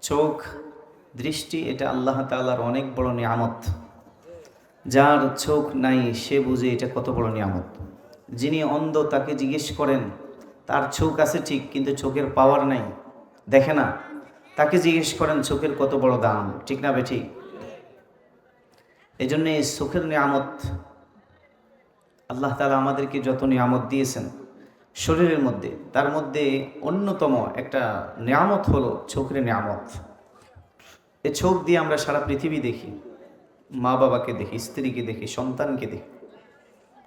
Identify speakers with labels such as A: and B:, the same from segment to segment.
A: চোখ, দৃষ্টি, এটা আল্লাহ তাআলার অনেক বড় নিয়ামত। যার চোখ নাই সে বুঝে এটা কত বড় নিয়ামত। যিনি অন্ধ তাকে জিজ্ঞেস করেন, তার চোখ আছে ঠিক কিন্তু চোখের পাওয়ার নাই, দেখে না, তাকে জিজ্ঞেস করেন চোখের কত বড় দাম, ঠিক না বেঠিক? এই জন্য এই চোখের নিয়ামত আল্লাহ তাআলা আমাদেরকে যত নিয়ামত দিয়েছেন শরীরের মধ্যে, তার মধ্যে অন্যতম একটা নিয়ামত হলো চোখের নিয়ামত। এই চোখ দিয়ে আমরা সারা পৃথিবী দেখি, মা বাবাকে দেখি, স্ত্রীকে দেখি, সন্তানকে দেখি।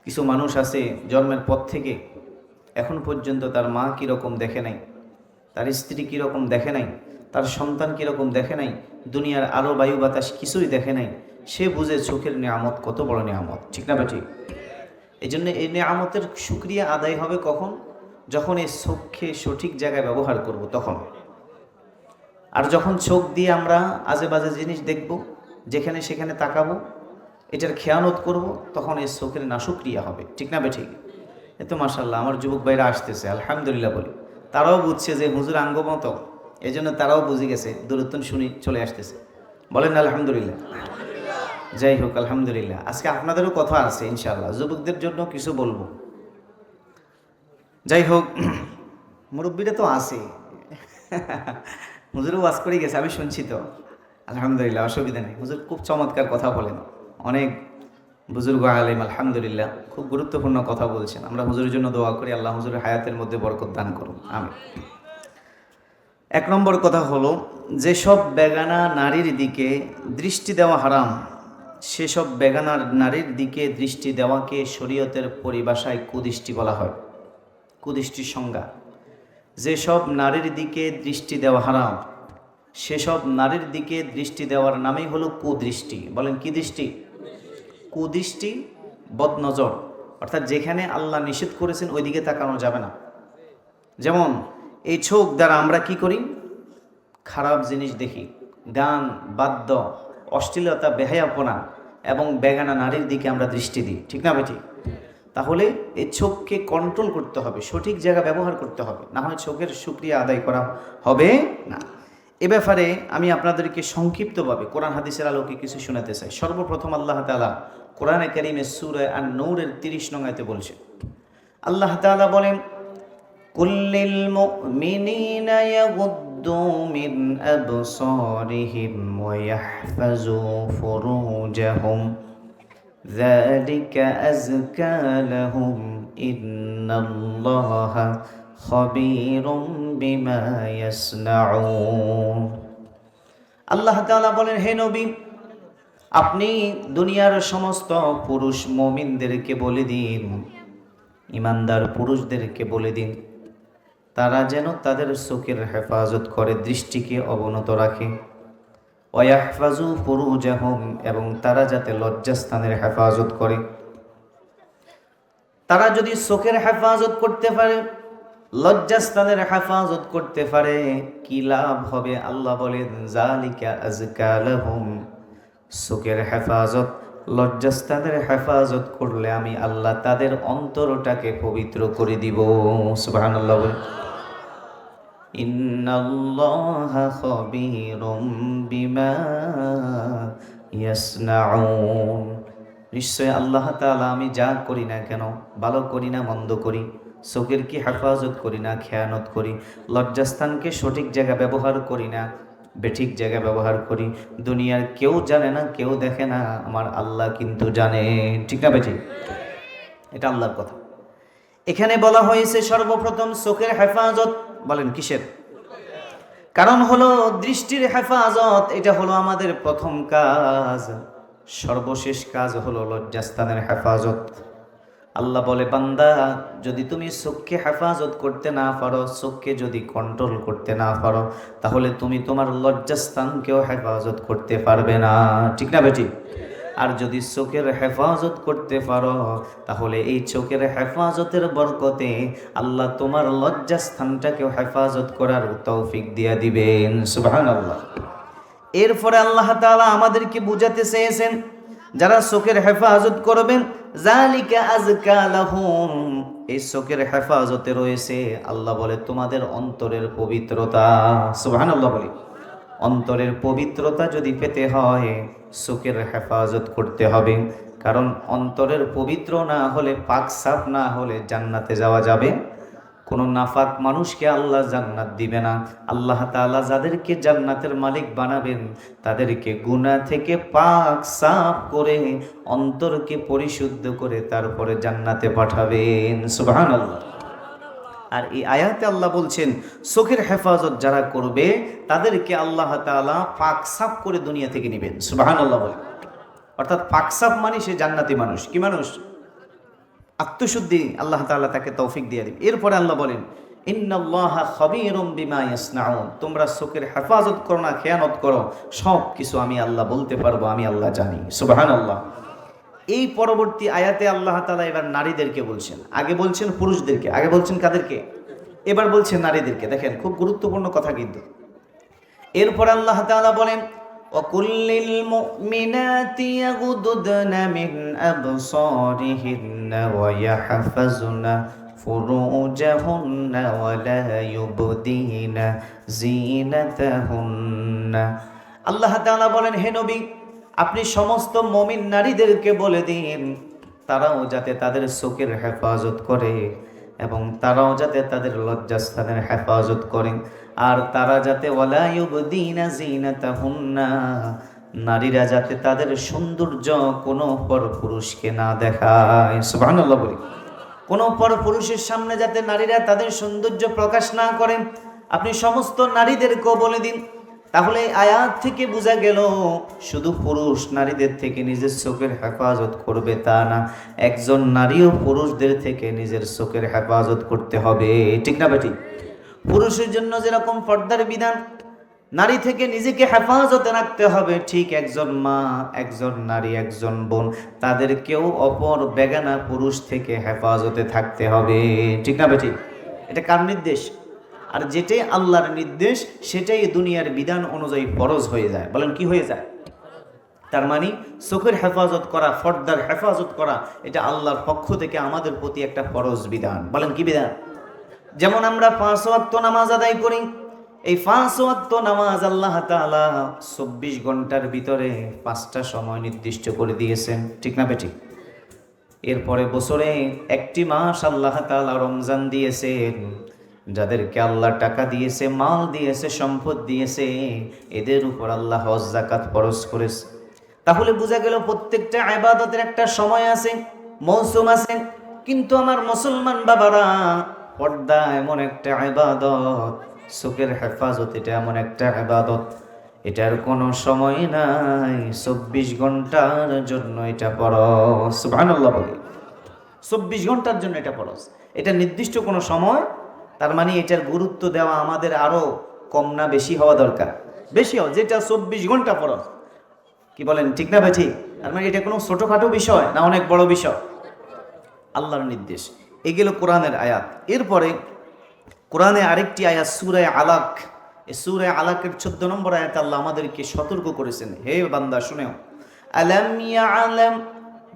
A: কিছু মানুষ আছে জন্মের পর থেকে এখন পর্যন্ত তার মা কীরকম দেখে নাই, তার স্ত্রী কীরকম দেখে নাই, তার সন্তান কীরকম দেখে নাই, দুনিয়ার আলো বায়ু বাতাস কিছুই দেখে নাই। সে বুঝে চোখের নিয়ামত কত বড় নিয়ামত, ঠিক না বেঠিক? এই জন্য এই নিয়ামতের শুকরিয়া আদায় হবে কখন? যখন এই চোখকে সঠিক জায়গায় ব্যবহার করব তখন। আর যখন চোখ দিয়ে আমরা আজে বাজে জিনিস দেখব, যেখানে সেখানে তাকাবো, এটার খেয়ানত করব, তখন এই চোখের নাশুক্রিয়া হবে, ঠিক না বেঠিক? এ তো মাশাআল্লাহ আমার যুবক ভাইরা আসতেছে, আলহামদুলিল্লাহ বলি। তারাও বুঝছে যে হুজুর আঙ্গমতো, এই জন্য তারাও বুঝে গেছে, দূরত্বন শুনি চলে আসতেছে। বলেন আলহামদুলিল্লাহ। যাই হোক, আলহামদুলিল্লাহ। আজকে আপনাদেরও কথা আছে ইনশাআল্লাহ, যুবকদের জন্য কিছু বলবো। যাই হোক, মুরব্বীরা তো আছে, হুজুরও ওয়াজ করে গেছে, আমি শুনছি তো, আলহামদুলিল্লাহ, অসুবিধা নেই। হুজুর খুব চমৎকার কথা বলেন, অনেক বুজুর্গ আলেম, আলহামদুলিল্লাহ, খুব গুরুত্বপূর্ণ কথা বলছেন। আমরা হুজুরের জন্য দোয়া করি, আল্লাহ হুজুরের হায়াতের মধ্যে বরকত দান করুন, আমিন। এক নম্বর কথা হলো, যেসব বেগানা নারীর দিকে দৃষ্টি দেওয়া হারাম, সেসব বেগানার নারীর দিকে দৃষ্টি দেওয়াকে শরীয়তের পরিভাষায় কুদৃষ্টি বলা হয়। কুদৃষ্টির সংজ্ঞা, যেসব নারীর দিকে দৃষ্টি দেওয়া হারাম, সেসব নারীর দিকে দৃষ্টি দেওয়ার নামই হলো কুদৃষ্টি। বলেন কি দৃষ্টি? কুদৃষ্টি, বদনজর, অর্থাৎ যেখানে আল্লাহ নিষেধ করেছেন ওই দিকে তাকানো যাবে না। যেমন এই চোখ দ্বারা আমরা কি করি? খারাপ জিনিস দেখি, গান, বাদ্য, অশ্লীলতা, বেহায়াপনা এবং বেগানা নারীর দিকে আমরা দৃষ্টি দিই, ঠিক না বেঠিক? তাহলে এই চোখকে কন্ট্রোল করতে হবে, সঠিক জায়গা ব্যবহার করতে হবে, না হয় চোখের শুকরিয়া আদায় করা হবে না। এ ব্যাপারে আমি আপনাদেরকে সংক্ষিপ্তভাবে কোরআন হাদিসের আলোকে কিছু শোনাতে চাই। সর্বপ্রথম আল্লাহ তাআলা কোরআনে কারীমে সূরা আন-নূরের 30 নং আয়াতে বলছেন, আল্লাহ তাআলা বলেন, কুল্লিল মুমিনিনা ইয়াগুদ্দু মিন আবসারিহিম ওয়া ইয়াহফাজু ফুরুজাহুম যালিকা আযকা লাহুম ইন্নাল্লাহা খাবীরুম বিমা ইয়াসনাউন। আল্লাহ তাআলা বলেন, হে নবী, আপনি দুনিয়ার সমস্ত পুরুষ মুমিনদেরকে বলে দিন, ইমানদার পুরুষদেরকে বলে দিন, তারা যেন তাদের চোখের হেফাজত করে, দৃষ্টিকে অবনত রাখে। ওয়াহফাজু ফুরুজাহুম, এবং তারা যাতে লজ্জাস্থানের হেফাজত করে। তারা যদি চোখের হেফাজত করতে পারে, লজ্জাস্থানের হেফাজত করতে পারে, কি লাভ হবে? আল্লাহ বলেন, যালিকা আযকা লাহুম, চোখের হেফাজত, লজ্জাস্থানের হেফাজত করলে আমি আল্লাহ তাদের অন্তরটাকে পবিত্র করে দিব। সুবহানাল্লাহ বলেন। ইন্নাল্লাহা খাবীরুম বিমা ইয়াসনাউন, নিশ্চয় আল্লাহ তাআলা আমি যা করি না কেন, ভালো করি না মন্দ করি, চোখের কি হেফাজত করি না খেয়ানত করি, লজ্জাস্থানকে সঠিক জায়গা ব্যবহার করি না বেঠিক জায়গা ব্যবহার করি, দুনিয়ার কেউ জানে না, কেউ দেখে না, আমার আল্লাহ কিন্তু জানে, ঠিক না বেঠিক? এটা আল্লাহর কথা। এখানে বলা হয়েছে সর্বপ্রথম চোখের হেফাজত। বলেন কিসের? কারণ হলো দৃষ্টির হেফাজত, এটা হলো আমাদের প্রথম কাজ। সর্বশেষ কাজ হলো লজ্জাস্থানের হেফাজত। আল্লাহ বলে, বান্দা, যদি তুমি চোখকে হেফাজত করতে না পারো, চোখকে যদি কন্ট্রোল করতে না পারো, তাহলে তুমি তোমার লজ্জাস্থানকেও হেফাজত করতে পারবে না, ঠিক না বেটি? আর যদি চোখের হেফাজত করতে পারো, তাহলে এই চোখের হেফাজতের বরকতে আল্লাহ তোমার লজ্জাস্থানটাকেও হেফাজত করার তৌফিক দিয়ে দিবেন। সুবহানাল্লাহ। এরপরে আল্লাহ তাআলা আমাদেরকে বুঝাতে চেয়েছেন, যারা চোখের হেফাজত করবেন, যালিকা আযকা লাহুম, এই চোখের হেফাজতে রয়েছে, আল্লাহ বলে, তোমাদের অন্তরের পবিত্রতা। সুবহানাল্লাহ বলি। অন্তরের পবিত্রতা যদি পেতে হয় চোখের হেফাজত করতে হবে, কারণ অন্তরের পবিত্র না হলে, পাক সাফ না হলে জান্নাতে যাওয়া যাবে। কোনো নাফাক মানুষকে আল্লাহ জান্নাত দিবে না। আল্লাহ তাআলা যাদেরকে জান্নাতের মালিক বানাবেন তাদেরকে গুনাহ থেকে পাক সাফ করে অন্তরকে পরিশুদ্ধ করে তারপরে জান্নাতে পাঠাবেন। সুবহানাল্লাহ। আর এই আয়াতে আল্লাহ বলছেন চোখের হেফাজত যারা করবে তাদেরকে আল্লাহ তাআলা পাক সাফ করে দুনিয়া থেকে নেবেন। সুবহানাল্লাহ বলে। অর্থাৎ পাক সাফ মানে সে জান্নাতি মানুষ। কি মানুষ? আত্মশুদ্ধি আল্লাহ তাআলা তাকে তৌফিক দিয়ে দিবেন। এরপরে আল্লাহ বলেন ইন্নাল্লাহা খাবীরুম বিমা ইয়াসনাউন, তোমরা চোখের হেফাজত করো না, খেয়ানত করো, সব কিছু আমি আল্লাহ বলতে পারবো, আমি আল্লাহ জানি। সুবহানাল্লাহ। এই পরবর্তী আয়াতে আল্লাহ তাআলা এবার নারীদেরকে বলছেন। আগে বলছেন পুরুষদেরকে, আগে বলছেন কাদেরকে? এবার বলছেন নারীদেরকে। দেখেন খুব গুরুত্বপূর্ণ কথা কিন্তু। এরপর আল্লাহ তাআলা বলেন ওয়াকুল্লিল মুমিনাতি ইয়াগুদুদনা মিন আবসারিহিন্না ওয়া ইয়াহফাজুনা ফুরুজাহুন্না ওয়া লা ইউবদিনা যিনাতাহুন্না। আল্লাহ তাআলা বলেন হে নবী, আপনি সমস্ত মুমিন নারীদেরকে বলে দিন তারাও যাতে তাদের চোখের হেফাজত করে এবং তারাও যাতে তাদের লজ্জাস্থানের হেফাজত করেন, আর তারা যাতে ওয়ালা ইউবদিনা যিনাতাহুন্না, নারীরা যাতে তাদের সৌন্দর্য কোনো পরপুরুষকে না দেখায়। সুবহানাল্লাহ বলি। কোনো পরপুরুষের সামনে যাতে নারীরা তাদের সৌন্দর্য প্রকাশ না করেন, আপনি সমস্ত নারীদেরকেও বলে দিন। তাহলে আয়াত থেকে বোঝা গেল শুধু পুরুষ নারীদের থেকে নিজের চোখের হেফাজত করবে তা না, একজন নারীও পুরুষদের থেকে নিজের চোখের হেফাজত করতে হবে। ঠিক না বেটি? পুরুষের জন্য যেরকম পর্দার বিধান, নারী থেকে নিজেকে হেফাজতে রাখতে হবে, ঠিক একজন মা, একজন নারী, একজন বোন, তাদেরকেও অপর বেগানা পুরুষ থেকে হেফাজতে থাকতে হবে। ঠিক না বেটি? এটা কার নির্দেশ? আর যেটাই আল্লাহর নির্দেশ সেটাই দুনিয়ার বিধান অনুযায়ী ফরজ হয়ে যায়। বলেন কি হয়ে যায়? তার মানে চোখের হেফাজত করা, পর্দার হেফাজত করা, এটা আল্লাহর পক্ষ থেকে আমাদের প্রতি একটা ফরজ বিধান। বলেন কি বিধান? যেমন আমরা 5 ওয়াক্ত নামাজ আদায় করি, এই 5 ওয়াক্ত নামাজ আল্লাহ তাআলা 24 ঘন্টার ভিতরে 5টা সময় নির্দিষ্ট করে দিয়েছেন। ঠিক না বেটি? এরপরে বছরে একটি মাস আল্লাহ তাআলা রমজান দিয়েছেন। যাদেরকে আল্লাহ টাকা দিয়েছে, মাল দিয়েছে, সম্পদ দিয়েছে, এদের উপর আল্লাহ হজ যাকাত ফরজ করেছে। তাহলে বোঝা গেল প্রত্যেকটা ইবাদতের একটা সময় আছে, মৌসুম আছে। কিন্তু আমার মুসলমান বাবারা, পর্দা এমন একটা ইবাদত, চোখের হেফাজত এটা এমন একটা ইবাদত, এটার কোনো সময় নাই, 24 ঘন্টার জন্য এটা ফরজ। সুবহানাল্লাহ বলি। 24 ঘন্টার জন্য এটা ফরজ, এটা নির্দিষ্ট কোনো সময়। তার মানে এটার গুরুত্ব দেওয়া আমাদের আরো কম না বেশি হওয়া দরকার? বেশি হওয়া, যেটা 24 ঘন্টা ফরজ। কি বলেন ঠিক না ভাই? ঠিক। তার মানে এটা কোনো ছোটখাটো বিষয় না, অনেক বড় বিষয়, আল্লাহর নির্দেশ। এগুলো কোরআনের আয়াত। এরপরে কোরআনে আরেকটি আয়াত সূরা আলাক, এই সূরা আলাকের 14 নম্বর আয়াতে আল্লাহ আমাদেরকে সতর্ক করেছেন, হে বান্দা শুনেও, আলাম ইয়ালাম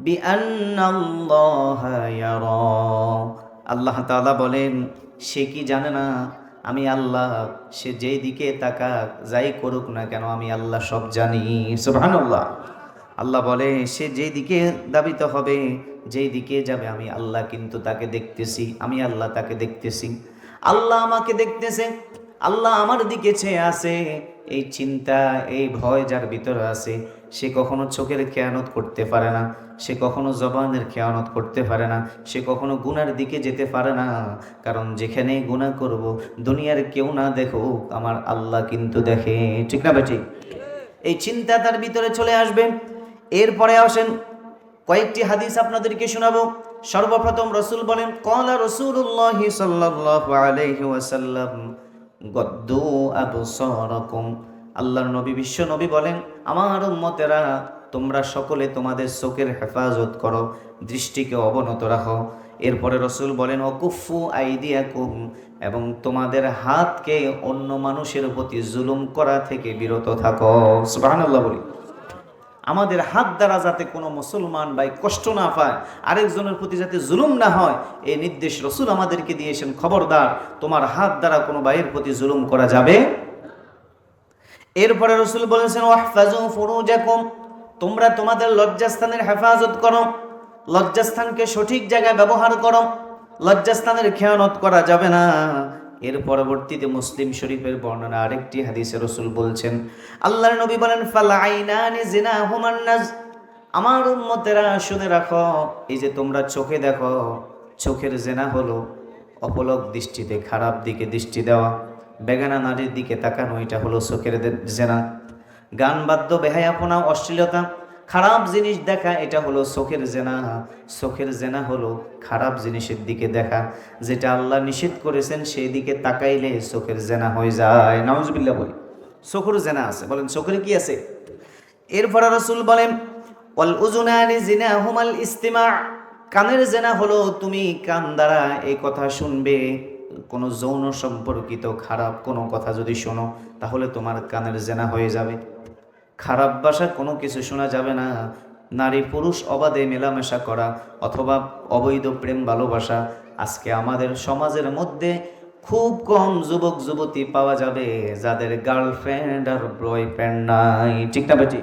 A: বিআন্নাল্লাহা ইয়ারা। আল্লাহ তাআলা বলেন সে কি জানে না আমি আল্লাহ, সে যেই দিকে তাকাক, যাই করুক না কেন, আমি আল্লাহ সব জানি। সুবহানাল্লাহ। আল্লাহ বলে সে যেই দিকে ধাবিত হবে, যেই দিকে যাবে, আমি আল্লাহ কিন্তু তাকে দেখতেছি, আমি আল্লাহ তাকে দেখতেছি, আল্লাহ আমাকে দেখতেছে, আল্লাহ আমার দিকে চেয়ে আছে। এই চিন্তা, এই ভয় যার ভিতরে আছে, সে কখনো চোখের খেয়ানত করতে পারে না, সে কখনো জবানের খেয়ানত করতে পারে না, সে কখনো গুনার দিকে যেতে পারে না। কারণ যেখানেই গুনাহ করব, দুনিয়ার কেউ না দেখুক, আমার আল্লাহ কিন্তু দেখে। ঠিক না বেঠিক? এই চিন্তা তার ভিতরে চলে আসবে। এরপরে আসেন কয়েকটি হাদিস আপনাদেরকে শোনাবো। সর্বপ্রথম রাসূল বলেন, ক্বালা রাসূলুল্লাহ সাল্লাল্লাহু আলাইহি ওয়াসাল্লাম গদ্দু আবসারাকুম। আল্লাহর নবী, বিশ্ব নবী বলেন, আমার উম্মতেরা, তোমরা সকলে তোমাদের চোখের হেফাজত করো, দৃষ্টিকে অবনত রাখো। এরপরে রাসূল বলেন, ওয়াকুফু আইদিয়াকুম, এবং তোমাদের হাতকে অন্য মানুষের প্রতি জুলুম করা থেকে বিরত থাকো। সুবহানাল্লাহ বলি। আমাদের হাত দ্বারা যাতে কোনো মুসলমান ভাই কষ্ট না পায়, আরেকজনের প্রতি যাতে জুলুম না হয়, এই নির্দেশ রাসূল আমাদেরকে দিয়েছেন। খবরদার, তোমার হাত দ্বারা কোনো ভাইয়ের প্রতি জুলুম করা যাবে। এরপরে রাসূল বলেছেন ওয়াহফাজু ফুরুজাকুম, তোমরা তোমাদের লজ্জাস্থানের হেফাজত করো, লজ্জাস্থানকে সঠিক জায়গায় ব্যবহার করো, লজ্জাস্থানের খেয়ানত করা যাবে না। এর পরবর্তীতে মুসলিম শরীফের বর্ণনা আরেকটি হাদিসে রাসূল বলছেন, আল্লাহর নবী বলেন ফাল আইনানি জিনাহুমান নাজ, আমার উম্মতেরা শুনে রাখো, এই যে তোমরা চোখে দেখো, চোখের জেনা হলো অপলক দৃষ্টিতে খারাপ দিকে দৃষ্টি দেওয়া, বেগানা নারীর দিকে তাকানো, এটা হলো চোখের জেনা। গান বাদ্য বেহায়াপনা অশ্লীলতা খারাপ জিনিস দেখা, এটা হলো চোখের জেনা। চোখের জেনা হলো খারাপ জিনিসের দিকে দেখা, যেটা আল্লাহ নিষেধ করেছেন সেই দিকে তাকাইলে চোখের জেনা হয়ে যায়। নাউজুবিল্লাহ বলি, চোখের জেনা আছে, বলেন চোখের কি আছে? এরপরে রাসূল বলেন ওয়াল উযুনানি জিনাহুমাল ইস্তিমা, কানের জেনা হলো তুমি কান দ্বারা এই কথা শুনবে, কোনো যৌন সম্পর্কিত খারাপ কোনো কথা যদি শোনো তাহলে তোমার কানের জেনা হয়ে যাবে। খারাপ ভাষা কোনো কিছু শোনা যাবে না, নারী পুরুষ অবাধে মেলামেশা করা অথবা অবৈধ প্রেম ভালোবাসা। আজকে আমাদের সমাজের মধ্যে খুব কম যুবক যুবতী পাওয়া যাবে যাদের গার্লফ্রেন্ড আর বয়ফ্রেন্ড নাই, ঠিক না বেটি?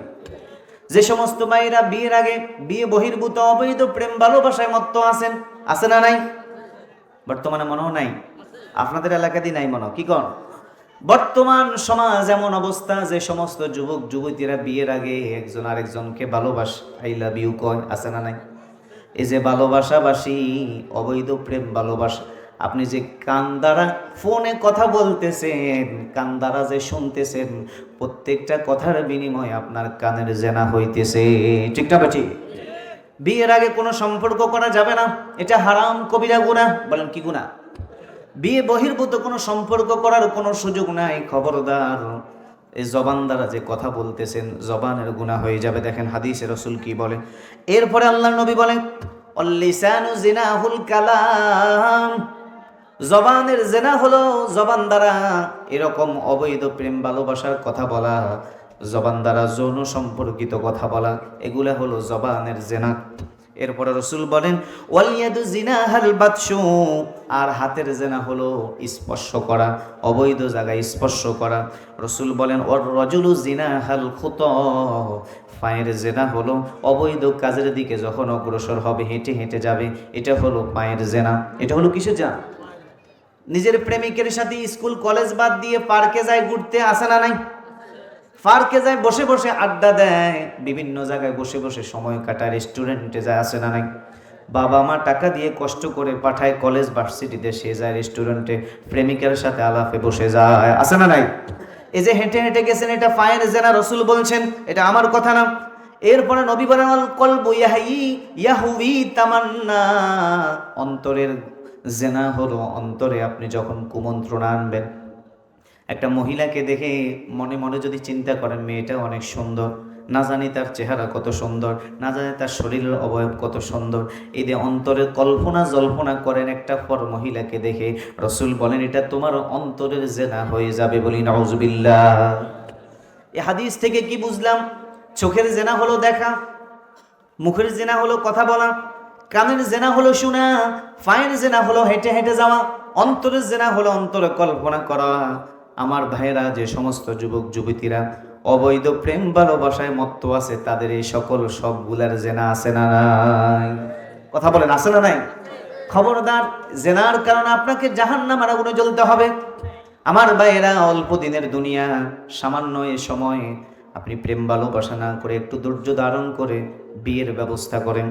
A: যে সমস্ত মায়েরা বিয়ের আগে বিয়ে বহির্ভূত অবৈধ প্রেম ভালোবাসায় মত্ত আছেন, আছে না নাই? বর্তমানে মনেও নাই, আপনাদের এলাকাতেই নাই মনে, কি কন? বর্তমান সমাজ এমন অবস্থা যে সমস্ত যুবক যুবতীরা বিয়ের আগে একজন আরেকজনকে ভালোবাস আই লাভ ইউ কয়, আছে না নাই? এই যে ভালোবাসাবাসী অবৈধ প্রেম ভালোবাসা, আপনি যে কান দ্বারা ফোনে কথা বলতেছেন, কান দ্বারা যে শুনতেছেন, প্রত্যেকটা কথার বিনিময়ে আপনার কানের জেনা হইতেছে, ঠিক না বেটি? বিয়ের আগে কোনো সম্পর্ক করা যাবে না, এটা হারাম কবিরা গুনাহ। বলেন কি গুনাহ? বিয়ে বহির্ভূত কোনো সম্পর্ক করার কোনো সুযোগ নাই, খবরদার। এই জবান দ্বারা যে কথা বলতেছেন জবানের গুনাহ হয়ে যাবে। দেখেন হাদিসে রাসূল কি বলে, এরপরে আল্লাহর নবী বলেন অল্লিসানু জিনাহুল কালাম, জবানের জেনা হলো জবান দ্বারা এরকম অবৈধ প্রেম ভালোবাসার কথা বলা, জবান দ্বারা যৌন সম্পর্কিত কথা বলা, এগুলা হলো জবানের জেনা। এরপরে রাসূল বলেন ওয়ালিয়াদু জিনাহাল বাতশু, আর হাতের জেনা হলো স্পর্শ করা, অবৈধ জায়গায় স্পর্শ করা। রাসূল বলেন ওয়ার রাজুলু জিনাহাল খুতা, পায়ের জেনা হলো অবৈধ কাজের দিকে যখন অগ্রসর হবে, হেঁটে হেঁটে যাবে, এটা হলো পায়ের জেনা। এটা হলো কিসের জেনা? নিজের প্রেমিকের সাথে স্কুল কলেজ বাদ দিয়ে পার্কে যায় ঘুরতে, আসে না নাই? পার্কে যায় বসে বসে আড্ডা দেয়, বিভিন্ন জায়গায় বসে বসে সময় কাটায়, রেস্টুরেন্টে যায়, আসে না নাই? বাবা মা টাকা দিয়ে কষ্ট করে পাঠায় কলেজ ভার্সিটিতে, সে যায় রেস্টুরেন্টে প্রেমিকের সাথে আলাপে বসে যায়, আসে না নাই? এই যে হেঁটে হেঁটে গেছেন, এটা পায়ের জেনা, রাসূল বলছেন, এটা আমার কথা না। এরপরে নবী বলেন আল কলবু ইয়াহুই তামান্না, অন্তরের জেনা হলো অন্তরে আপনি যখন কুমন্ত্রণা আনবেন। একটা মহিলাকে দেখে মনে মনে যদি চিন্তা করেন মেয়েটা অনেক সুন্দর, না জানি তার চেহারা কত সুন্দর, না জানি তার শরীরের অবয়ব কত সুন্দর, এই যে অন্তরের কল্পনা জল্পনা করেন একটা পর মহিলাকে দেখে, রাসূল বলেন এটা তোমার অন্তরের জেনা হয়ে যাবে, বলি নাউজুবিল্লাহ। এই হাদিস থেকে কি বুঝলাম? চোখের জেনা হলো দেখা, মুখের জেনা হলো কথা বলা, কানের জেনা হলো শোনা, পায়ের জেনা হলো হেঁটে হেঁটে যাওয়া, অন্তরের জেনা হলো অন্তরে কল্পনা করা। আমার ভাইয়েরা, যে সমস্ত যুবক যুবতীরা অবৈধ প্রেম ভালোবাসায় মত্ত আছে, তাদের এই সকল সবগুলার জেনা আছে না নাই? কথা বলেন, আছে না নাই? খবরদার, জেনার কারণে আপনাকে জাহান্নামের আগুনে জ্বলতে হবে। আমার ভাইয়েরা, অল্প দিনের দুনিয়া, সামান্য এ সময়ে আপনি প্রেম ভালোবাসা না করে একটু ধৈর্য ধারণ করে বিয়ের ব্যবস্থা করেন,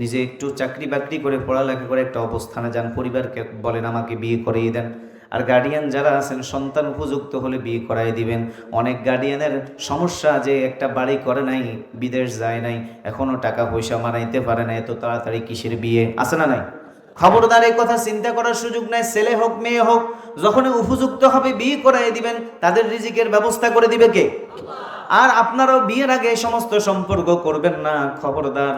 A: নিজে একটু চাকরি বাকরি করে পড়ালেখা করে একটা অবস্থানে যান, পরিবারকে বলেন আমাকে বিয়ে করিয়ে দেন। আর গার্ডিয়ান যারা আছেন সন্তান উপযুক্ত হলে বিয়ে করাই দিবেন। অনেক গার্ডিয়ানের সমস্যা যে একটা বাড়ি করে নাই, বিদেশ যায় নাই, এখনো টাকা পয়সা মানাইতে পারে না, এত তাড়াতাড়ি কিসের বিয়ে, আছে না নাই? খবরদার, এই কথা চিন্তা করার সুযোগ নাই। ছেলে হোক মেয়ে হোক, যখন উপযুক্ত হবে বিয়ে করাই দিবেন, তাদের রিজিকের ব্যবস্থা করে দিবে কে? আর আপনারাও বিয়ের আগে এই সমস্ত সম্পর্ক করবেন না। খবরদার,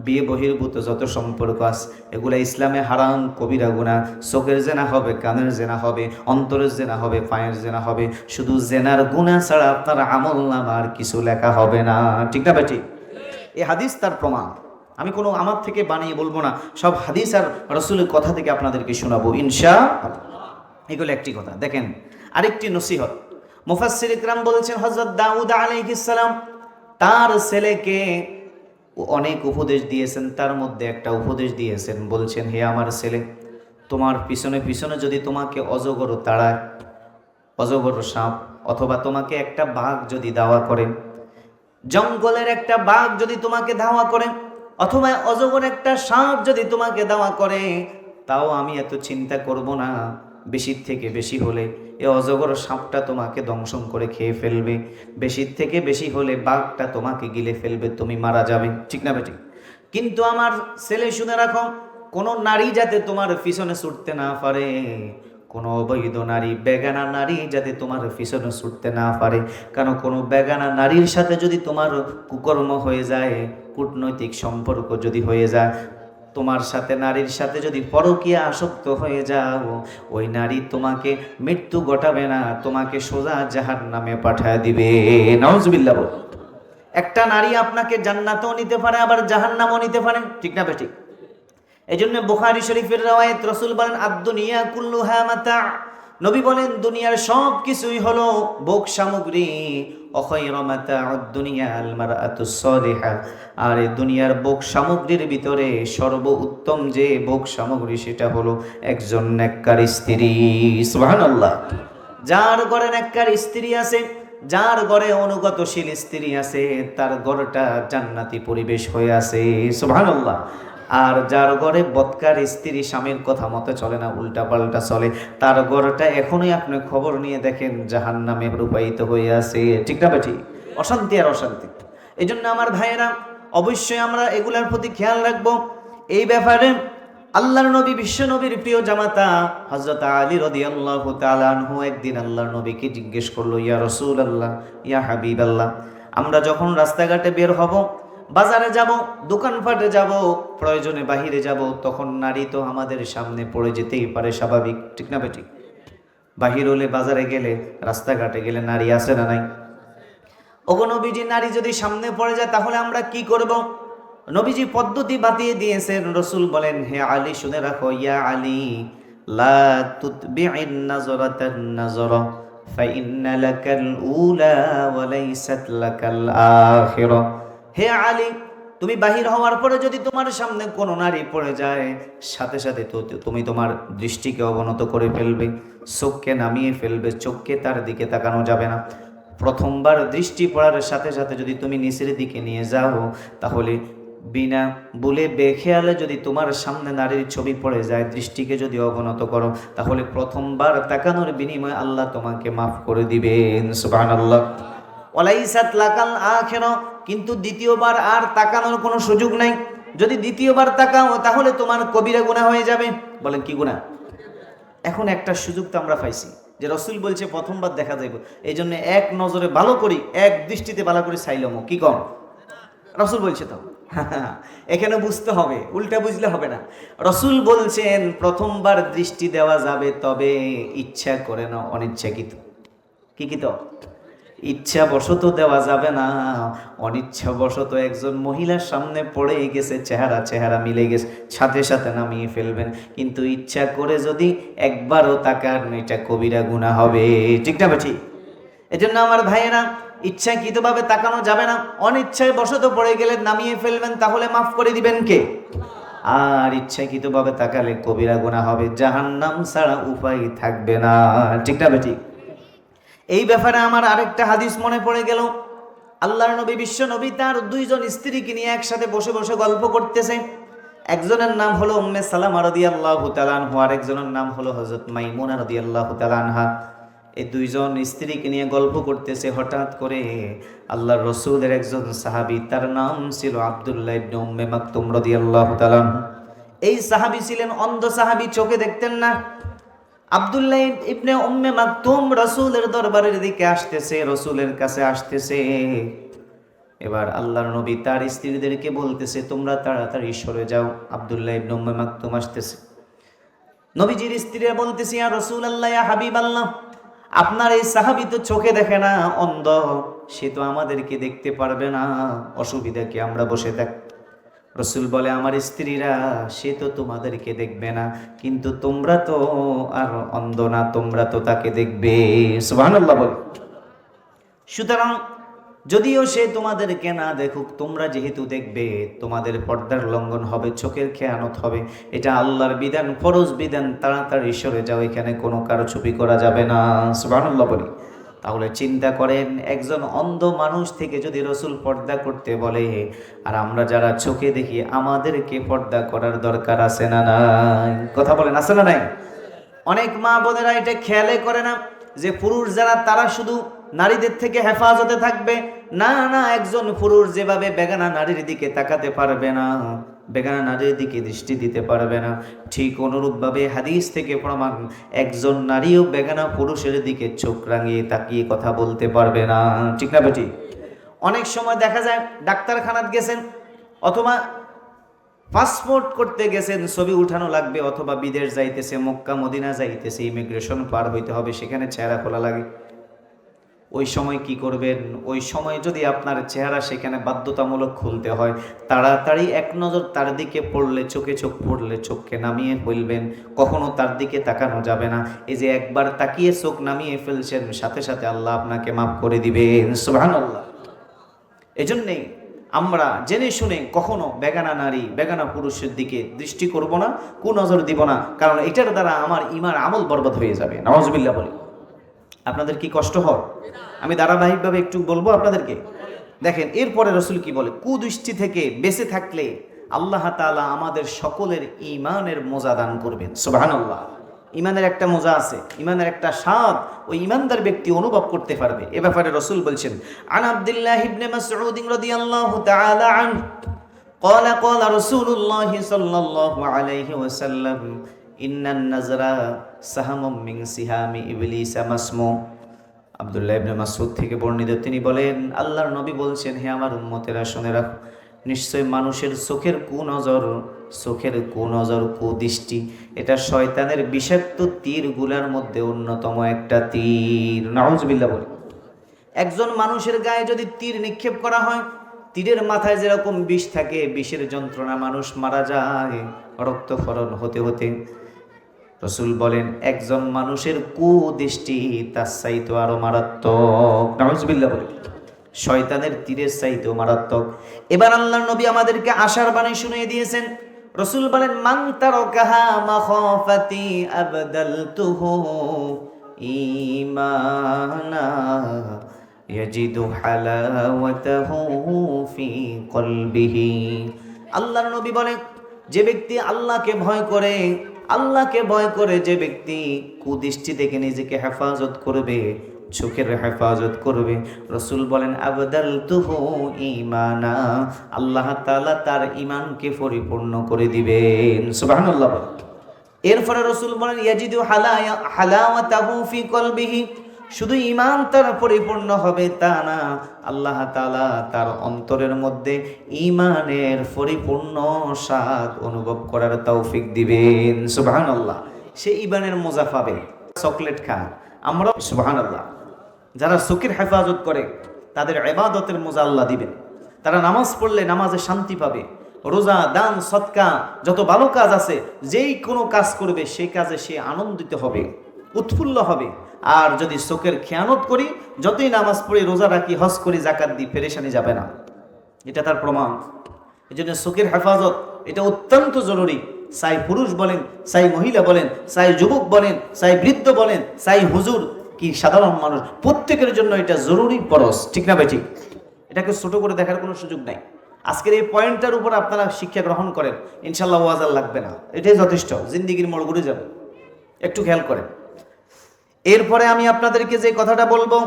A: বিয়ে বহির্ভূত যত সম্পর্ক আছে এগুলা ইসলামে হারাম কবিরা গুনাহ। চোখের জেনা হবে, কানের জেনা হবে, অন্তরের জেনা হবে, পায়ের জেনা হবে। শুধু জেনার গুনাহ ছাড়া আপনার আমলনামার কিছু লেখা হবে না, ঠিক না বেটি? এই হাদিস তার প্রমাণ। আমি কোনো আমার থেকে বানিয়ে বলবো না, সব হাদিস আর রাসূলের কথা থেকে আপনাদেরকে শোনাবো ইনশাআল্লাহ। এগুলো একটি কথা। দেখেন, আরেকটি নসিহত, মুফাসসির ইকরাম বলছেন হযরত দাউদ আলাইহিস সালাম তার ছেলেকে অনেক উপদেশ দিয়েছেন, তার মধ্যে একটা উপদেশ দিয়েছেন, বলছেন হে আমার ছেলে, তোমার পিছনে পিছনে যদি তোমাকে অজগর তাড়ায়, অজগর সাপ, অথবা তোমাকে একটা বাঘ যদি ধাওয়া করে, জঙ্গলের একটা বাঘ যদি তোমাকে ধাওয়া করে, অথবা অজগর একটা সাপ যদি তোমাকে ধাওয়া করে, তাও আমি এত চিন্তা করব না। বেশির থেকে বেশি হলে এ অজগর সাপটা তোমাকে দংশন করে খেয়ে ফেলবে, বেশির থেকে বেশি হলে বাঘটা তোমাকে গিলে ফেলবে, তুমি মারা যাবে, ঠিক না বেঠিক? কিন্তু আমার ছেলে শুনে রাখো, কোনো নারী যাতে তোমার পিছনে ছুটতে না পারে, কোনো অবৈধ নারী, বেগানা নারী যাতে তোমার পিছনে ছুটতে না পারে। কারণ কোনো বেগানা নারীর সাথে যদি তোমার কুকর্ম হয়ে যায়, কূটনৈতিক সম্পর্ক যদি হয়ে যায়, তোমার সাথে নারীর সাথে যদি পরকীয়া আসক্ত হয়ে যাও, ওই নারী তোমাকে মৃত্যু ঘটাবে না, তোমাকে সোজা জাহান্নামে পাঠায় দিবে। নাউজুবিল্লাহ বল। একটা নারী আপনাকে জান্নাতও নিতে পারে, আবার জাহান্নামও নিতে পারে, ঠিক না বেঠিক? এই জন্য বুখারী শরীফের রওয়ায়াত, রাসূল বলেন আদ-দুনিয়া কুল্লুহা মাতা', নবী বলেন দুনিয়ার সব কিছুই হলো ভোগ সামগ্রী। অখায়রু মাতা'উদ দুনিয়া আল মারআতুস সালিহা, আর এই দুনিয়ার ভোগ সামগ্রীর ভিতরে সর্বোত্তম যে ভোগ সামগ্রী সেটা হলো একজন নেককার স্ত্রী। সুবহানাল্লাহ। যার ঘরে নেককার স্ত্রী আছে, যার ঘরে অনুগতশীল স্ত্রী আছে, তার ঘরটা জান্নাতি পরিবেশ হয়ে আছে। সুবহানাল্লাহ। আর যার ঘরে বদকার স্ত্রী স্বামীর কথা মতো চলে না, উল্টা পাল্টা চলে, তার ঘরটা এখনই আপনি খবর নিয়ে দেখেন জাহান্নামে রূপায়িত হয়ে আছে, ঠিক না বেঠিক? অশান্তি আর অশান্তি। এই জন্য আমার ভাইয়েরা, অবশ্যই আমরা এগুলার প্রতি খেয়াল রাখবো। এই ব্যাপারে আল্লাহর নবী, বিশ্ব নবীর প্রিয় জামাতা হযরত আলী রাদিয়াল্লাহু তাআলা আনহু একদিন আল্লাহর নবীকে জিজ্ঞেস করলো, ইয়া রাসূলুল্লাহ, ইয়া হাবিবাল্লাহ, আমরা যখন রাস্তাঘাটে বের হব, বাজারে যাব, দোকানপাটে যাব, প্রয়োজনে বাহিরে যাব, তখন নারী তো আমাদের সামনে পড়ে যেতেই পারে, স্বাভাবিক, ঠিক না বেঠিক? বাহির হলে, বাজারে গেলে, রাস্তাঘাটে গেলে নারী আছে না নাই? ওগো নবীজি, নারী যদি সামনে পড়ে যায় তাহলে আমরা কি করব? নবীজি পদ্ধতি বাতিয়ে দিয়েছেন। রাসূল বলেন, হে আলী শুনে রাখো, ইয়া আলী, লা তুতবি'িন নাযরাতান নাযরা ফাইন্না লাকাল উলা ওয়া লাইসাত লাকাল আখিরা। হে আলী, তুমি বাহির হওয়ার পরে যদি তোমার সামনে কোনো নারী পড়ে যায়, সাথে সাথে তো তুমি তোমার দৃষ্টিকে অবনত করে ফেলবে, চোখকে নামিয়ে ফেলবে, চোখকে তার দিকে তাকানো যাবে না। প্রথমবার দৃষ্টি পড়ার সাথে সাথে যদি তুমি নিচের দিকে নিয়ে যাও, তাহলে বিনা বলে বেখেয়ালে যদি তোমার সামনে নারীর ছবি পড়ে যায়, দৃষ্টিকে যদি অবনত করো, তাহলে প্রথমবার তাকানোর বিনিময়ে আল্লাহ তোমাকে মাফ করে দিবেন। সুবহানাল্লাহ। ওয়ালাইসাত লাকাল আখিরা, কিন্তু দ্বিতীয়বার আর তাকানোর কোনো সুযোগ নাই। যদি দ্বিতীয়বার তাকাও তাহলে তোমার কবিরা গুনাহ হয়ে যাবে। বলেন কি গুনাহ? এখন একটা সুযোগ তো আমরা পাইছি যে রাসূল বলছে প্রথমবার দেখা যাইব, এই জন্য এক নজরে ভালো করি, এক দৃষ্টিতে ভালো করে চাইলাম, কি কম? রাসূল বলছে তো। এখানে বুঝতে হবে, উল্টা বুঝলে হবে না। রাসূল বলছেন প্রথমবার দৃষ্টি দেওয়া যাবে, তবে ইচ্ছা করে না, অনিচ্ছাকৃত। কি তো? ইচ্ছা বশত দেওয়া যাবে না, অনিচ্ছা বশত একজন মহিলার সামনে পড়ে গেছে, চেহারা মিলে গেছে, সাথে সাথে নামিয়ে ফেলবেন। কিন্তু ইচ্ছা করে যদি একবারও তাকান, এটা কবিরা গুনাহ হবে, ঠিক না ঠিক? এজন্য আমার ভাইয়েরা, ইচ্ছাকৃতভাবে তাকানো যাবে না, অনিচ্ছায় বশত পড়ে গেলে নামিয়ে ফেলবেন, তাহলে মাফ করে দিবেন কে? আর ইচ্ছাকৃতভাবে তাকালে কবিরা গুনাহ হবে, জাহান্নাম ছাড়া উপায় থাকবে না, ঠিক না ঠিক? এই ব্যাপারে আমার আরেকটা হাদিস মনে পড়ে গেল। আল্লাহর নবী, বিশ্ব নবী তার দুইজন স্ত্রীকে নিয়ে একসাথে বসে বসে গল্প করতেছে। একজনের নাম হলো উম্মে সালামা রাদিয়াল্লাহু তাআলা আনহা, আর একজনের নাম হলো হযরত মাইমুনা রাদিয়াল্লাহু তাআলা আনহা। এই দুইজন স্ত্রীকে নিয়ে গল্প করতেছে। হঠাৎ করে আল্লাহর রাসূলের একজন সাহাবী, তার নাম ছিল আব্দুল্লাহ ইবনে উম্মে মাকতুম রাদিয়াল্লাহু তাআলা। এই সাহাবী ছিলেন অন্ধ সাহাবী, চোখে দেখতেন না। আব্দুল্লাহ ইবনে উম্মে মাকতুম রাসূলের দরবারের দিকে আসতেছে, রাসূলের কাছে আসতেছে। এবার আল্লাহর নবী তার স্ত্রীদেরকে বলতেছে, তোমরা তাড়াতাড়ি সরে যাও, আব্দুল্লাহ ইবনে উম্মে মাকতুম আসতেছে। নবীজির স্ত্রীরা বলতেছে, ইয়া রাসূলুল্লাহ, ইয়া হাবিবাল্লাহ, আপনার এই সাহাবী তো চোখে দেখে না, অন্ধ, সে তো আমাদেরকে দেখতে পারবে না, অসুবিধা কি, আমরা বসে থাক। রাসূল বলে, আমার স্ত্রীরা, সে তো তোমাদেরকে দেখবে না, কিন্তু তোমরা তো আর অন্ধ না, তোমরা তো তাকে দেখবে। সুবহানাল্লাহ বলে। সুতরাং যদিও সে তোমাদেরকে না দেখুক, তোমরা যেহেতু দেখবে, তোমাদের পর্দার লঙ্ঘন হবে, চোখের খেয়ানত হবে। এটা আল্লাহর বিধান, ফরজ বিধান। তাড়াতাড়ি সরে যাও, এখানে কোনো কারো ছবি করা যাবে না। সুবহানাল্লাহ বলি। তাহলে চিন্তা করেন, একজন অন্ধ মানুষ থেকে যদি রসুল পর্দা করতে বলে, আর আমরা যারা চোখে দেখি, আমাদেরকে পর্দা করার দরকার আছে না নাই? কথা বলেন, আছে না নাই? অনেক মা বোনেরা এটা খেয়ালে করে না যে পুরুষ যারা তারা শুধু নারীদের থেকে হেফাজতে থাকবে। না না, একজন পুরুষ যেভাবে বেগানা নারীর দিকে তাকাতে পারবে না, বেগানা নারীর দিকে দৃষ্টি দিতে পারবে না, ঠিক অনুরূপভাবে হাদিস থেকে প্রমাণ, একজন নারীও বেগানা পুরুষের দিকে চোখ রাঙিয়ে তাকিয়ে কথা বলতে পারবে না। ঠিক না বেটি? অনেক সময় দেখা যায় ডাক্তারখানাত গেছেন, অথবা পাসপোর্ট করতে গেছেন, ছবি উঠানো লাগবে, অথবা বিদেশ যাইতেছে, মক্কা মদিনা যাইতেছে, ইমিগ্রেশন পার হইতে হবে, সেখানে চেহারা খোলা লাগে। ওই সময় কি করবেন? ওই সময় যদি আপনার চেহারা সেখানে বাধ্যতামূলক খুলতে হয়, তাড়াতাড়ি এক নজর তার দিকে পড়লে, চোখে চোখ পড়লে চোখকে নামিয়ে ফেলবেন। কখনো তার দিকে তাকানো যাবে না। এই যে একবার তাকিয়ে চোখ নামিয়ে ফেলছেন, সাথে সাথে আল্লাহ আপনাকে মাফ করে দিবেন। সুবহানাল্লাহ। এজন্যেই আমরা জেনে শুনে কখনো বেগানা নারী, বেগানা পুরুষের দিকে দৃষ্টি করব না, কুনজর দিব না, কারণ এটার দ্বারা আমার ঈমান আমল বরবাদ হয়ে যাবে। নাউজুবিল্লাহ বলি। আপনাদের কি কষ্ট হয়? আমি ধারাবাহিকভাবে একটু বলবো আপনাদেরকে। দেখেন এরপরে রসুল কি বলে, কুদৃষ্টি থেকে বেঁচে থাকলে আল্লাহ তাআলা আমাদের সকলের ঈমানের মজা দান করবেন। সুবহানাল্লাহ। ঈমানের একটা মজা আছে, ঈমানের একটা স্বাদ ওই ঈমানদার ব্যক্তি অনুভব করতে পারবে। এ ব্যাপারে রসুল বলছেন, আন আব্দুল্লাহ ইবনে মাসউদ রাদিয়াল্লাহু তাআলা আনহু قال قال رسول الله صلى الله عليه وسلم إن النظر سهم من سهام إبليس مسموم। আব্দুল্লাহ ইবনে মাসউদ থেকে বর্ণিত, তিনি বলেন, আল্লাহর নবী বলছেন, হে আমার উম্মতেরা শুনে রাখো, নিশ্চয় মানুষের চোখের কুনজর, কুদৃষ্টি, এটা শয়তানের বিষাক্ত তীরগুলোর মধ্যে অন্যতম একটা তীর। নাউজুবিল্লাহ বলে। একজন মানুষের গায়ে যদি তীর নিক্ষেপ করা হয়, তীরের মাথায় যেরকম বিষ থাকে, বিষের যন্ত্রণা, মানুষ মারা যায় রক্তক্ষরণ হতে হতে। রসুল বলেন, একজন মানুষের কুদৃষ্টি তার চাইতে আরো মারাত্মক। নাউজুবিল্লাহ বলে। শয়তানের তীরের চাইতেও মারাত্মক। এবার আল্লাহর নবী আমাদেরকে আশার বাণী শুনিয়ে দিয়েছেন। রসুল বলেন, মান তারাকাহা মাখাফাতি আবদালতুহু ঈমানা ইয়াজিদু হালাওয়াতাহু ফি কলবিহি। আল্লাহর নবী বলেন, যে ব্যক্তি আল্লাহকে ভয় করে, যে ব্যক্তি কুদৃষ্টি থেকে নিজেকে হেফাজত করবে, চোখের হেফাজত করবে, রসুল বলেন, আবদালতুহু ঈমানা, আল্লাহ তাআলা তার ঈমানকে পরিপূর্ণ করে দিবেন। সুবহানাল্লাহ। এরপরে রসুল বলেন, ইয়াজিদু হালাওয়াতাহু ফি কলবিহি, শুধু ঈমান তার পরিপূর্ণ হবে তা না, আল্লাহ তাআলা তার অন্তরের মধ্যে ঈমানের পরিপূর্ণ স্বাদ অনুভব করার তৌফিক দিবেন। সুবহানাল্লাহ। সে ঈমানের মজা পাবে। চকলেট খায় আমরা, সুবহানাল্লাহ। যারা চোখের হেফাজত করে তাদের ইবাদতের মজা আল্লাহ দিবেন। তারা নামাজ পড়লে নামাজে শান্তি পাবে, রোজা, দান, সদকা, যত ভালো কাজ আছে, যেই কোনো কাজ করবে সেই কাজে সে আনন্দিত হবে, উৎফুল্ল হবে। আর যদি চোখের খেয়ানত করি, যতই নামাজ পড়ি, রোজা রাখি, হজ করি, জাকাত দিই, পেরেশানি যাবে না। এটা তার প্রমাণ। এই জন্য চোখের হেফাজত এটা অত্যন্ত জরুরি। চাই পুরুষ বলেন, চাই মহিলা বলেন, চাই যুবক বলেন, চাই বৃদ্ধ বলেন, চাই হুজুর কি সাধারণ মানুষ, প্রত্যেকের জন্য এটা জরুরি ফরজ। ঠিক না ভাই? ঠিক। এটাকে ছোট করে দেখার কোনো সুযোগ নাই। আজকের এই পয়েন্টটার উপর আপনারা শিক্ষা গ্রহণ করেন, ইনশাল্লাহ ওয়াজ আর লাগবে না, এটাই যথেষ্ট, জিন্দিগির মোড় ঘুরে যাবে। একটু খেয়াল করেন। এরপরে আমি আপনাদেরকে যে কথাটা বলবো,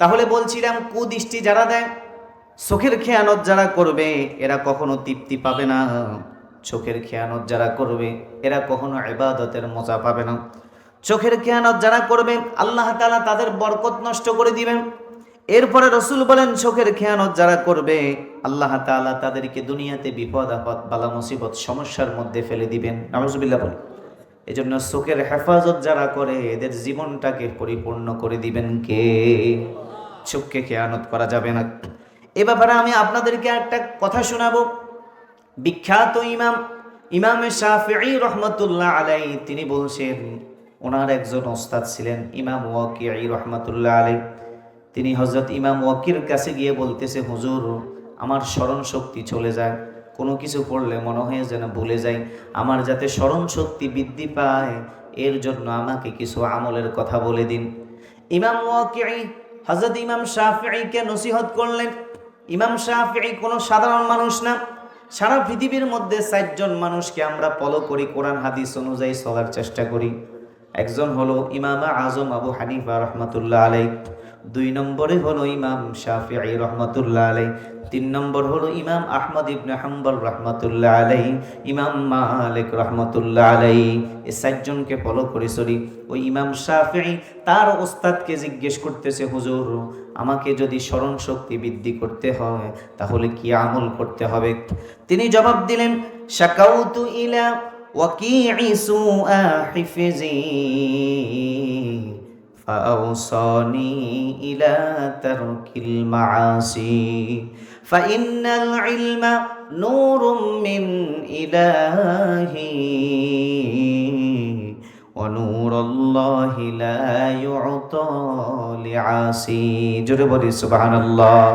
A: তাহলে বলছিলাম, কুদৃষ্টি যারা দেয়, চোখের খেয়ানত যারা করবে, এরা কখনো তৃপ্তি পাবে না। চোখের খেয়ানত যারা করবে, এরা কখনো ইবাদতের মজা পাবে না। চোখের খেয়ানত যারা করবে, আল্লাহ তাআলা তাদের বরকত নষ্ট করে দিবেন। এরপরে রসুল বলেন, চোখের খেয়ানত যারা করবে, আল্লাহ তাআলা তাদেরকে দুনিয়াতে বিপদ আপদ, বালা মুসিবত, সমস্যার মধ্যে ফেলে দিবেন। নাউজুবিল্লাহ বলে। এই জন্য চোখের হেফাজত যারা করে, এদের জীবনটাকে পরিপূর্ণ করে দিবেন কে? চোখকে খেয়ানত করা যাবে না। এ ব্যাপারে আমি আপনাদেরকে একটা কথা শোনাবো। বিখ্যাত ইমাম শাফিঈ রহমাতুল্লাহ আলাইহি, তিনি বলছেন, ওনার একজন ওস্তাদ ছিলেন ইমাম ওয়াকিঈ রহমাতুল্লাহ আলাইহি। তিনি হযরত ইমাম ওয়াকির কাছে গিয়ে বলতেছে, হুজুর আমার স্মরণ শক্তি চলে যায়, কোনো কিছু পড়লে মনে হয় যেন ভুলে যাই, আমার যাতে স্মরণ শক্তি বৃদ্ধি পায় এর জন্য আমাকে কিছু আমলের কথা বলে দিন। ইমাম ওয়াকি হযরত ইমাম শাফিঈকে নসিহত করলেন। ইমাম শাফিঈ কোনো সাধারণ মানুষ না। সারা পৃথিবীর মধ্যে 4 জন মানুষকে আমরা ফলো করি, কোরআন হাদিস অনুযায়ী চলার চেষ্টা করি। একজন হলো ইমাম আজম আবু হানিফা রহমাতুল্লাহ আলাইহ, 2 নম্বরে হলো ইমাম শাফিঈ রহমাতুল্লাহ আলাইহ, 3 নম্বর হলো ইমাম আহমদ ইবনে হাম্বল রহমাতুল্লাহ আলাইহ, ইমাম মালিক রহমাতুল্লাহ আলাইহ। এই 4 জনকে ফলো করে চলি। ওই ইমাম শাফিঈ তার ওস্তাদকে জিজ্ঞেস করতেছে, হুজুর আমাকে যদি স্মরণ শক্তি বৃদ্ধি করতে হয় তাহলে কি আমল করতে হবে? তিনি জবাব দিলেন, শাকাউতু ইলা ওয়াকিঈ সুআ হিফজি فأوصاني إلى ترك المعاصي فإن العلم نور من إلهي ونور الله لا يعطى لعاصي জোরে বলি সুবহানাল্লাহ।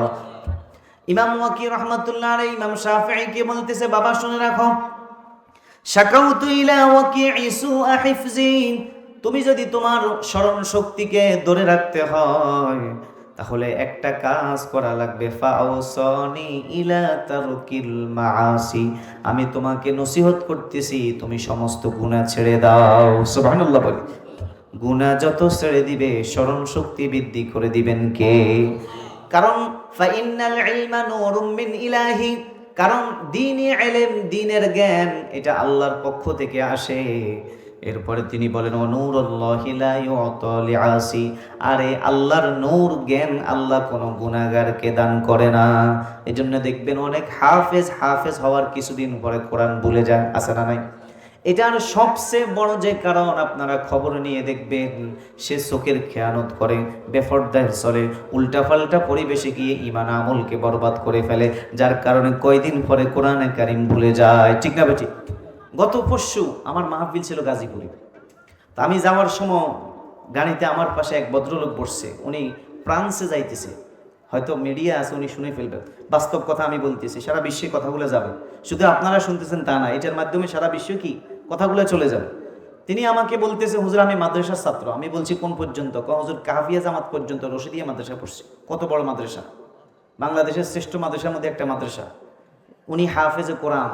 A: ইমাম ওয়াকি রাহমাতুল্লাহ আলাইহি ইমাম শাফিঈকে বলতেছে, বাবা শুনে রাখো, শাকাউতু ইলা ওয়াকিঈ সুআ হিফজি, তুমি যদি তোমার স্মরণ শক্তিকে ধরে রাখতে হয় তাহলে একটা কাজ করা লাগবে, ফাউসানি ইলা তারকিল মাআসি, আমি তোমাকে নসিহত করতেছি তুমি সমস্ত গুনাহ ছেড়ে দাও। সুবহানাল্লাহ বলি। গুনাহ যত ছেড়ে দিবে স্মরণ শক্তি বৃদ্ধি করে দিবেন কে? কারণ ফাইন্নাল ইলমা নূরুম মিন ইলাহি, কারণ দ্বীনি ইলম, দ্বীনের জ্ঞান এটা আল্লাহর পক্ষ থেকে আসে। এরপরে তিনি বলেন, ও নূরুল্লাহি লা ইউতা লিআসি, আরে আল্লাহর নূর জ্ঞান আল্লাহ কোনো গুনাহগারকে দান করে না। এজন্য দেখবেন অনেক হাফেজ হওয়ার কিছুদিন পরে কোরআন ভুলে যায়, আছে না নাই? এটার সবচেয়ে বড় যে কারণ, আপনারা খবর নিয়ে দেখবেন সে চোখের খেয়ানত করে, বেফরদায় চলে, উল্টাপাল্টা পরিবেশে গিয়ে ঈমান আমলকে বরবাদ করে ফেলে, যার কারণে কয়দিন পরে কোরআনে কারীম ভুলে যায়। ঠিক না বেঠিক? গত পরশু আমার মাহফিল ছিল গাজীপুরে। তা আমি যাওয়ার সময় গাড়িতে আমার পাশে এক ভদ্রলোক বসছে, উনি ফ্রান্সে যাইতেছে, হয়তো মিডিয়া আছে উনি শুনে ফেলবেন, বাস্তব কথা আমি বলতেছি, সারা বিশ্বে কথাগুলো যাবে, শুধু আপনারা শুনতেছেন তা না, এটার মাধ্যমে সারা বিশ্বে কি কথাগুলো চলে যাবে। তিনি আমাকে বলতেছে, হুজুর আমি মাদ্রাসার ছাত্র। আমি বলছি কোন পর্যন্ত? হুজুর কাফিয়া জামাত পর্যন্ত রশিদিয়া মাদ্রাসা পড়ছে। কত বড় মাদ্রাসা, বাংলাদেশের শ্রেষ্ঠ মাদ্রাসার মধ্যে একটা মাদ্রাসা। উনি হাফেজে কোরআন,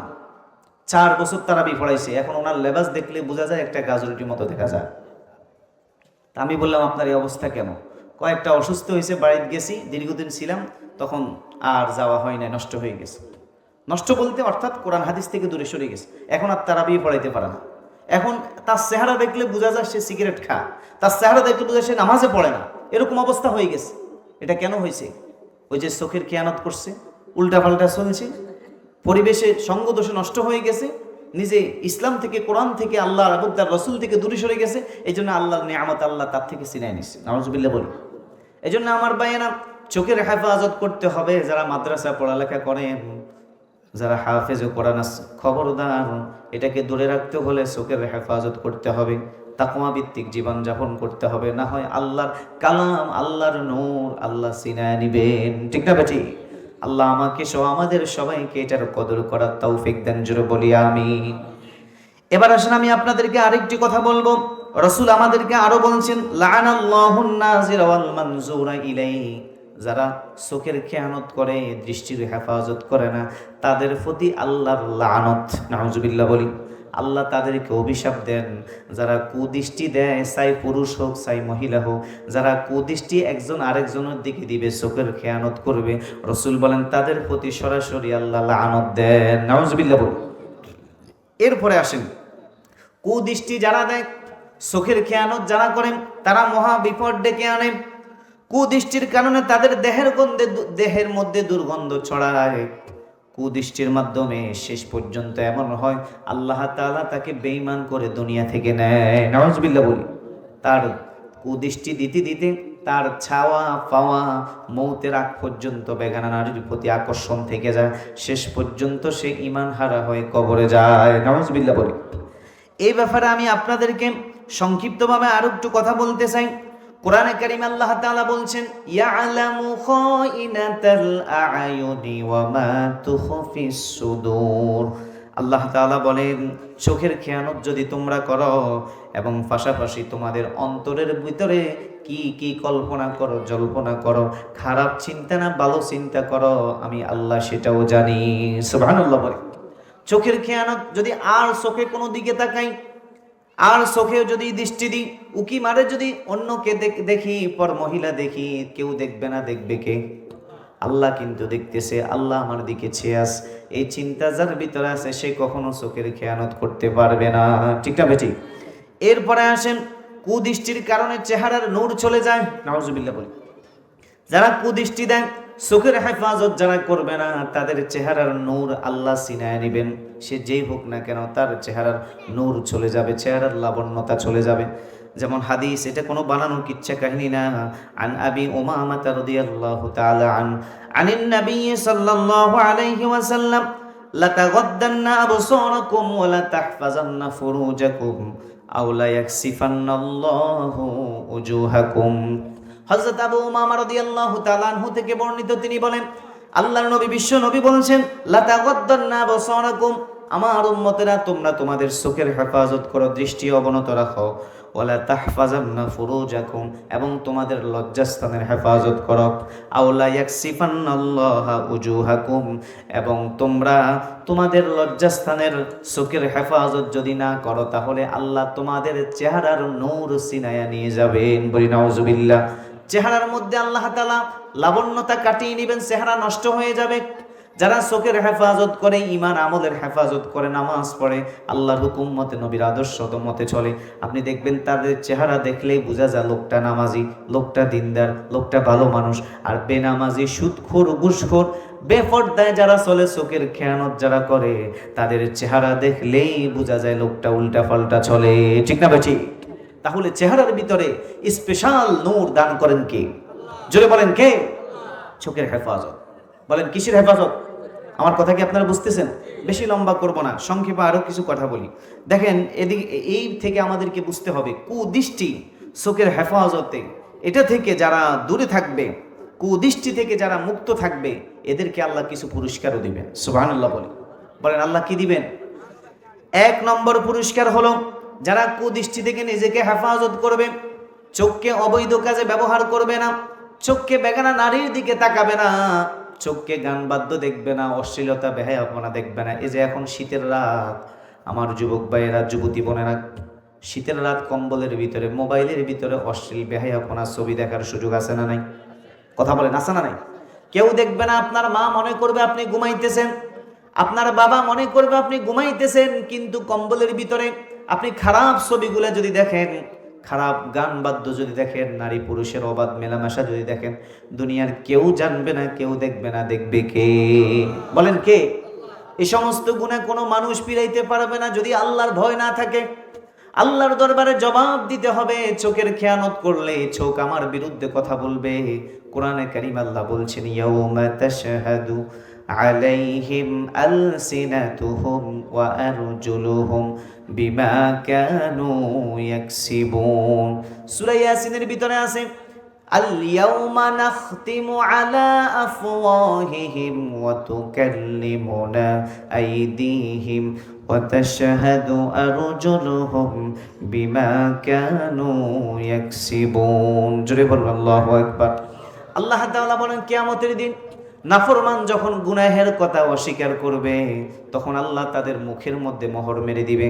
A: 4 বছর তারাবি পড়াইছে। এখন ওনার লেবাস দেখলে বোঝা যায় একটা গাজরিটির মতো দেখা যায়। তা আমি বললাম, আপনার এই অবস্থা কেন? কয়েকটা অসুস্থ হয়েছে, বাড়িতে গেছি, দীর্ঘদিন ছিলাম, তখন আর যাওয়া হয় না, নষ্ট হয়ে গেছে। নষ্ট বলতে অর্থাৎ কোরআন হাদিস থেকে দূরে সরে গেছে, এখন আর তারাবি পড়াইতে পারে না। এখন তার চেহারা দেখলে বোঝা যায় সে সিগারেট খায়, তার চেহারা দেখলে বোঝা যায় সে নামাজে পড়ে না, এরকম অবস্থা হয়ে গেছে। এটা কেন হয়েছে? ওই যে চোখের খেয়ানত করছে, উল্টাপাল্টা চলছে, পরিবেশে সঙ্গ দোষে নষ্ট হয়ে গেছে, নিজে ইসলাম থেকে, কোরআন থেকে, আল্লাহ এবং তার রসুল থেকে দূরে সরে গেছে। এই জন্য আল্লাহর নিয়ামত আল্লাহ তার থেকে ছিনাই নিচ্ছে, নাউজুবিল্লাহ বলি। এই জন্য আমার ভাইয়েরা, চোখের হেফাজত করতে হবে। যারা মাদ্রাসা পড়ালেখা করেন, যারা হাফেজে কোরআন আছে, খবরদার, এটাকে দূরে রাখতে হলে চোখের হেফাজত করতে হবে, তাকওয়া ভিত্তিক জীবন যাপন করতে হবে, না হয় আল্লাহর কালাম, আল্লাহর নূর আল্লাহ ছিনায় নিবেন। ঠিক না বেটি? আল্লাহ আমাকে সহ আমাদের সবাইকে এটার কদর করার তৌফিক দেন, জোরে বলি আমিন। এবার আসেন আমি আপনাদেরকে আরেকটি কথা বলবো। রাসূল আমাদেরকে আরো বলছেন, লাআনাল্লাহুন নাযির ওয়াল মানজুরা ইলাইহি, যারা চোখের খেয়ানত করে, দৃষ্টির হেফাজত করে না, তাদের প্রতি আল্লাহর লানত, নাউজুবিল্লাহ বলি। আল্লাহ তাদেরকে অভিশাপ দেন। যারা কুদৃষ্টি দেয়, চাই পুরুষ হোক চাই মহিলা হোক, যারা কুদৃষ্টি একজন আরেকজনের দিকে দিবে, চোখের খেয়ানত করবে, রাসূল বলেন তাদের প্রতি সরাসরি আল্লাহ লানত দেন, নাউজুবিল্লাহ বলি। এরপরে আসেন, কুদৃষ্টি যারা দেয়, চোখের খেয়ানত যারা করেন, তারা মহা বিপদ ডেকে আনে। কুদৃষ্টির কারণে তাদের দেহের মধ্যে দুর্গন্ধ ছড়ায়। কুদৃষ্টির মাধ্যমে শেষ পর্যন্ত এমন হয় আল্লাহ তাআলা তাকে বেঈমান করে দুনিয়া থেকে নেয়, নাউজুবিল্লাহ বলি। তার কুদৃষ্টি দিতে দিতে তার ছাওয়া পাওয়া মৌতের আগ পর্যন্ত বেগানা নারীর প্রতি আকর্ষণ থেকে যায়, শেষ পর্যন্ত সে ঈমান হারা হয়ে কবরে যায়, নাউজুবিল্লাহ বলি। এই ব্যাপারে আমি আপনাদেরকে সংক্ষিপ্তভাবে আরো একটু কথা বলতে চাই। কোরআনে কারিমে আল্লাহ তাআলা বলছেন ইয়ালামু খাইনাতাল আ'য়ুনি ওয়া মা তুখফিস সুদূর। আল্লাহ তাআলা বলেন চোখের খেয়ানত যদি তোমরা করো এবং পাশাপাশি তোমাদের অন্তরের ভিতরে কি কি কল্পনা করো, জল্পনা করো, খারাপ চিন্তা না ভালো চিন্তা করো, আমি আল্লাহ সেটাও জানি। সুবহানাল্লাহ বলে। চোখের খেয়ানত যদি আর চোখে কোনো দিকে তাকাই, আর চোখে যদি দৃষ্টি দিই, উকি মারে যদি অন্যকে দেখি, পর মহিলা দেখি, কেউ দেখবে না, দেখবে কে? আল্লাহ কিন্তু দেখতেছে, আল্লাহ আমার দিকে চেয়ে আছে। এই চিন্তা যার ভিতরে আছে সে কখনো চোখের খেয়ানত করতে পারবে না। ঠিক না বেঠিক? এরপরে আসেন কুদৃষ্টির কারণে চেহারার নূর চলে যায়। নাউজুবিল্লাহ বলি। যারা কুদৃষ্টি দেন, চোখের হেফাজত যারা করবে না, তাদের চেহারার নূর আল্লাহ ছিনায় নেবেন। সে যেই হোক না কেন তার চেহারার নূর চলে যাবে, চেহারার লাবণ্যতা চলে যাবে। যেমন হাদিস, এটা কোনো বানানোর কিচ্ছা কাহিনী না। আন আবি উমামা রাদিয়াল্লাহু তাআলা আনিন নবী সাল্লাল্লাহু আলাইহি ওয়াসাল্লাম লাতাগাদ্দান্না আবসারাকুম ওয়া লা তাহফাজান্না ফুরুজাকুম আও লা ইয়াকসিফান্নাল্লাহু উজুহাকুম। হযরত আবু উমামা রাদিয়াল্লাহু তাআলা আনহু থেকে বর্ণিত, তিনি বলেন আল্লাহর নবী বিশ্ব নবী বলেছেন লাতাগাদ্দান্না আবসারাকুম, আমার উম্মতেরা তোমরা তোমাদের চোখের হেফাজত করো, দৃষ্টি অবনত রাখো। ওয়ালা তাহফাজান্না ফুরুজাকুম, এবং তোমাদের লজ্জাস্থানের হেফাজত করো। আওলা ইয়াকসিফান্নাল্লাহু উজুহাকুম, এবং তোমরা তোমাদের লজ্জাস্থানের চোখের হেফাজত যদি না করো তাহলে আল্লাহ তোমাদের চেহারার নূর ছিনায়া নিয়ে যাবেন। বলি নাউজুবিল্লাহ। চেহারার মধ্যে আল্লাহ তাআলা লাবণ্যতা কাটিয়ে নেবেন, চেহারা নষ্ট হয়ে যাবে। যারা চোখের হেফাজত করে, ঈমান আমলের হেফাজত করে, নামাজ পড়ে, আল্লাহর হুকুম মতে, নবীর আদর্শ মতে চলে, আপনি দেখবেন তাদের চেহারা দেখলেই বোঝা যায় লোকটা নামাজি, লোকটা দিনদার, লোকটা ভালো মানুষ। আর বেনামাজি, সুদখোর, ঘুষখোর, বেপরদায় যারা চলে, চোখের খেয়ানত যারা করে, তাদের চেহারা দেখলেই বোঝা যায় লোকটা উল্টা পাল্টা চলে। ঠিক না বেঠিক? তাহলে চেহারার ভিতরে স্পেশাল নূর দান করেন কে? জোরে বলেন কে? চোখের হেফাজত। বলেন কিসের হেফাজত? আমার কথা কি আপনারা বুঝতেছেন? বেশি লম্বা করব না, সংক্ষেপে আরো কিছু কথা বলি। দেখেন, এদিকে এই থেকে আমাদেরকে বুঝতে হবে কুদৃষ্টি চোখের হেফাজতে, এটা থেকে যারা দূরে থাকবে, কুদৃষ্টি থেকে যারা মুক্ত থাকবে, এদেরকে আল্লাহ কিছু পুরস্কারও দিবেন। সুবহানাল্লাহ বলি। বলেন আল্লাহ কি দিবেন? এক নম্বর পুরস্কার হলো যারা কুদৃষ্টি থেকে নিজেকে হেফাজত করবে, চোখকে অবৈধ কাজে ব্যবহার করবে না, চোখকে বেগানা নারীর দিকে তাকাবে না, চোখকে গান বাদ্য দেখবে না, অশ্লীলতা বেহায়াপনা দেখবে না। এই যে এখন শীতের রাত, আমার যুবক ভাইয়েরা, যুবতী বোনেরা, শীতের রাত কম্বলের ভিতরে, মোবাইলের ভিতরে অশ্লীল বেহায়াপনা ছবি দেখার সুযোগ আছে না নাই? কথা বলেন, আছে না নাই? কেউ দেখবে না, আপনার মা মনে করবে আপনি ঘুমাইতেছেন, আপনার বাবা মনে করবে আপনি ঘুমাইতেছেন, কিন্তু কম্বলের ভিতরে আপনি খারাপ ছবিগুলো যদি দেখেন, খারাপ গান বাদ্য যদি দেখেন, নারী পুরুষের অবাধ মেলামেশা যদি দেখেন, দুনিয়ার কেউ জানবে না, কেউ দেখবে না, দেখবে কে? বলেন কে? এই সমস্ত গুণে কোনো মানুষ ফিরাইতে পারবে না যদি আল্লাহর ভয় না থাকে। আল্লাহর দরবারে জবাব দিতে হবে। চোখের খেয়ানত করলে চোখ আমার বিরুদ্ধে কথা বলবে। কোরআনে কারীম আল্লাহ বলছেন ইয়াউমা তাশহাদু আলাইহিম আলসিনাতুহুম ওয়া আরজুলুহুম বিমা কানু ইয়াকসিবুন। সূরা ইয়াসিনের ভিতরে আছে আল ইয়াউমা নাখতিমু আলা আফওয়াহিহিম ওয়া তুকাল্লিমুনা আইদিহিম ওয়া তাশহাদু আরজুলুহুম বিমা কানু ইয়াকসিবুন। জোরে বলুন আল্লাহু আকবার। আল্লাহ তাআলা বলেন কিয়ামতের দিন নাফরমান যখন গুনাহের কথা অস্বীকার করবে, তখন আল্লাহ তাদের মুখের মধ্যে মোহর মেরে দিবে।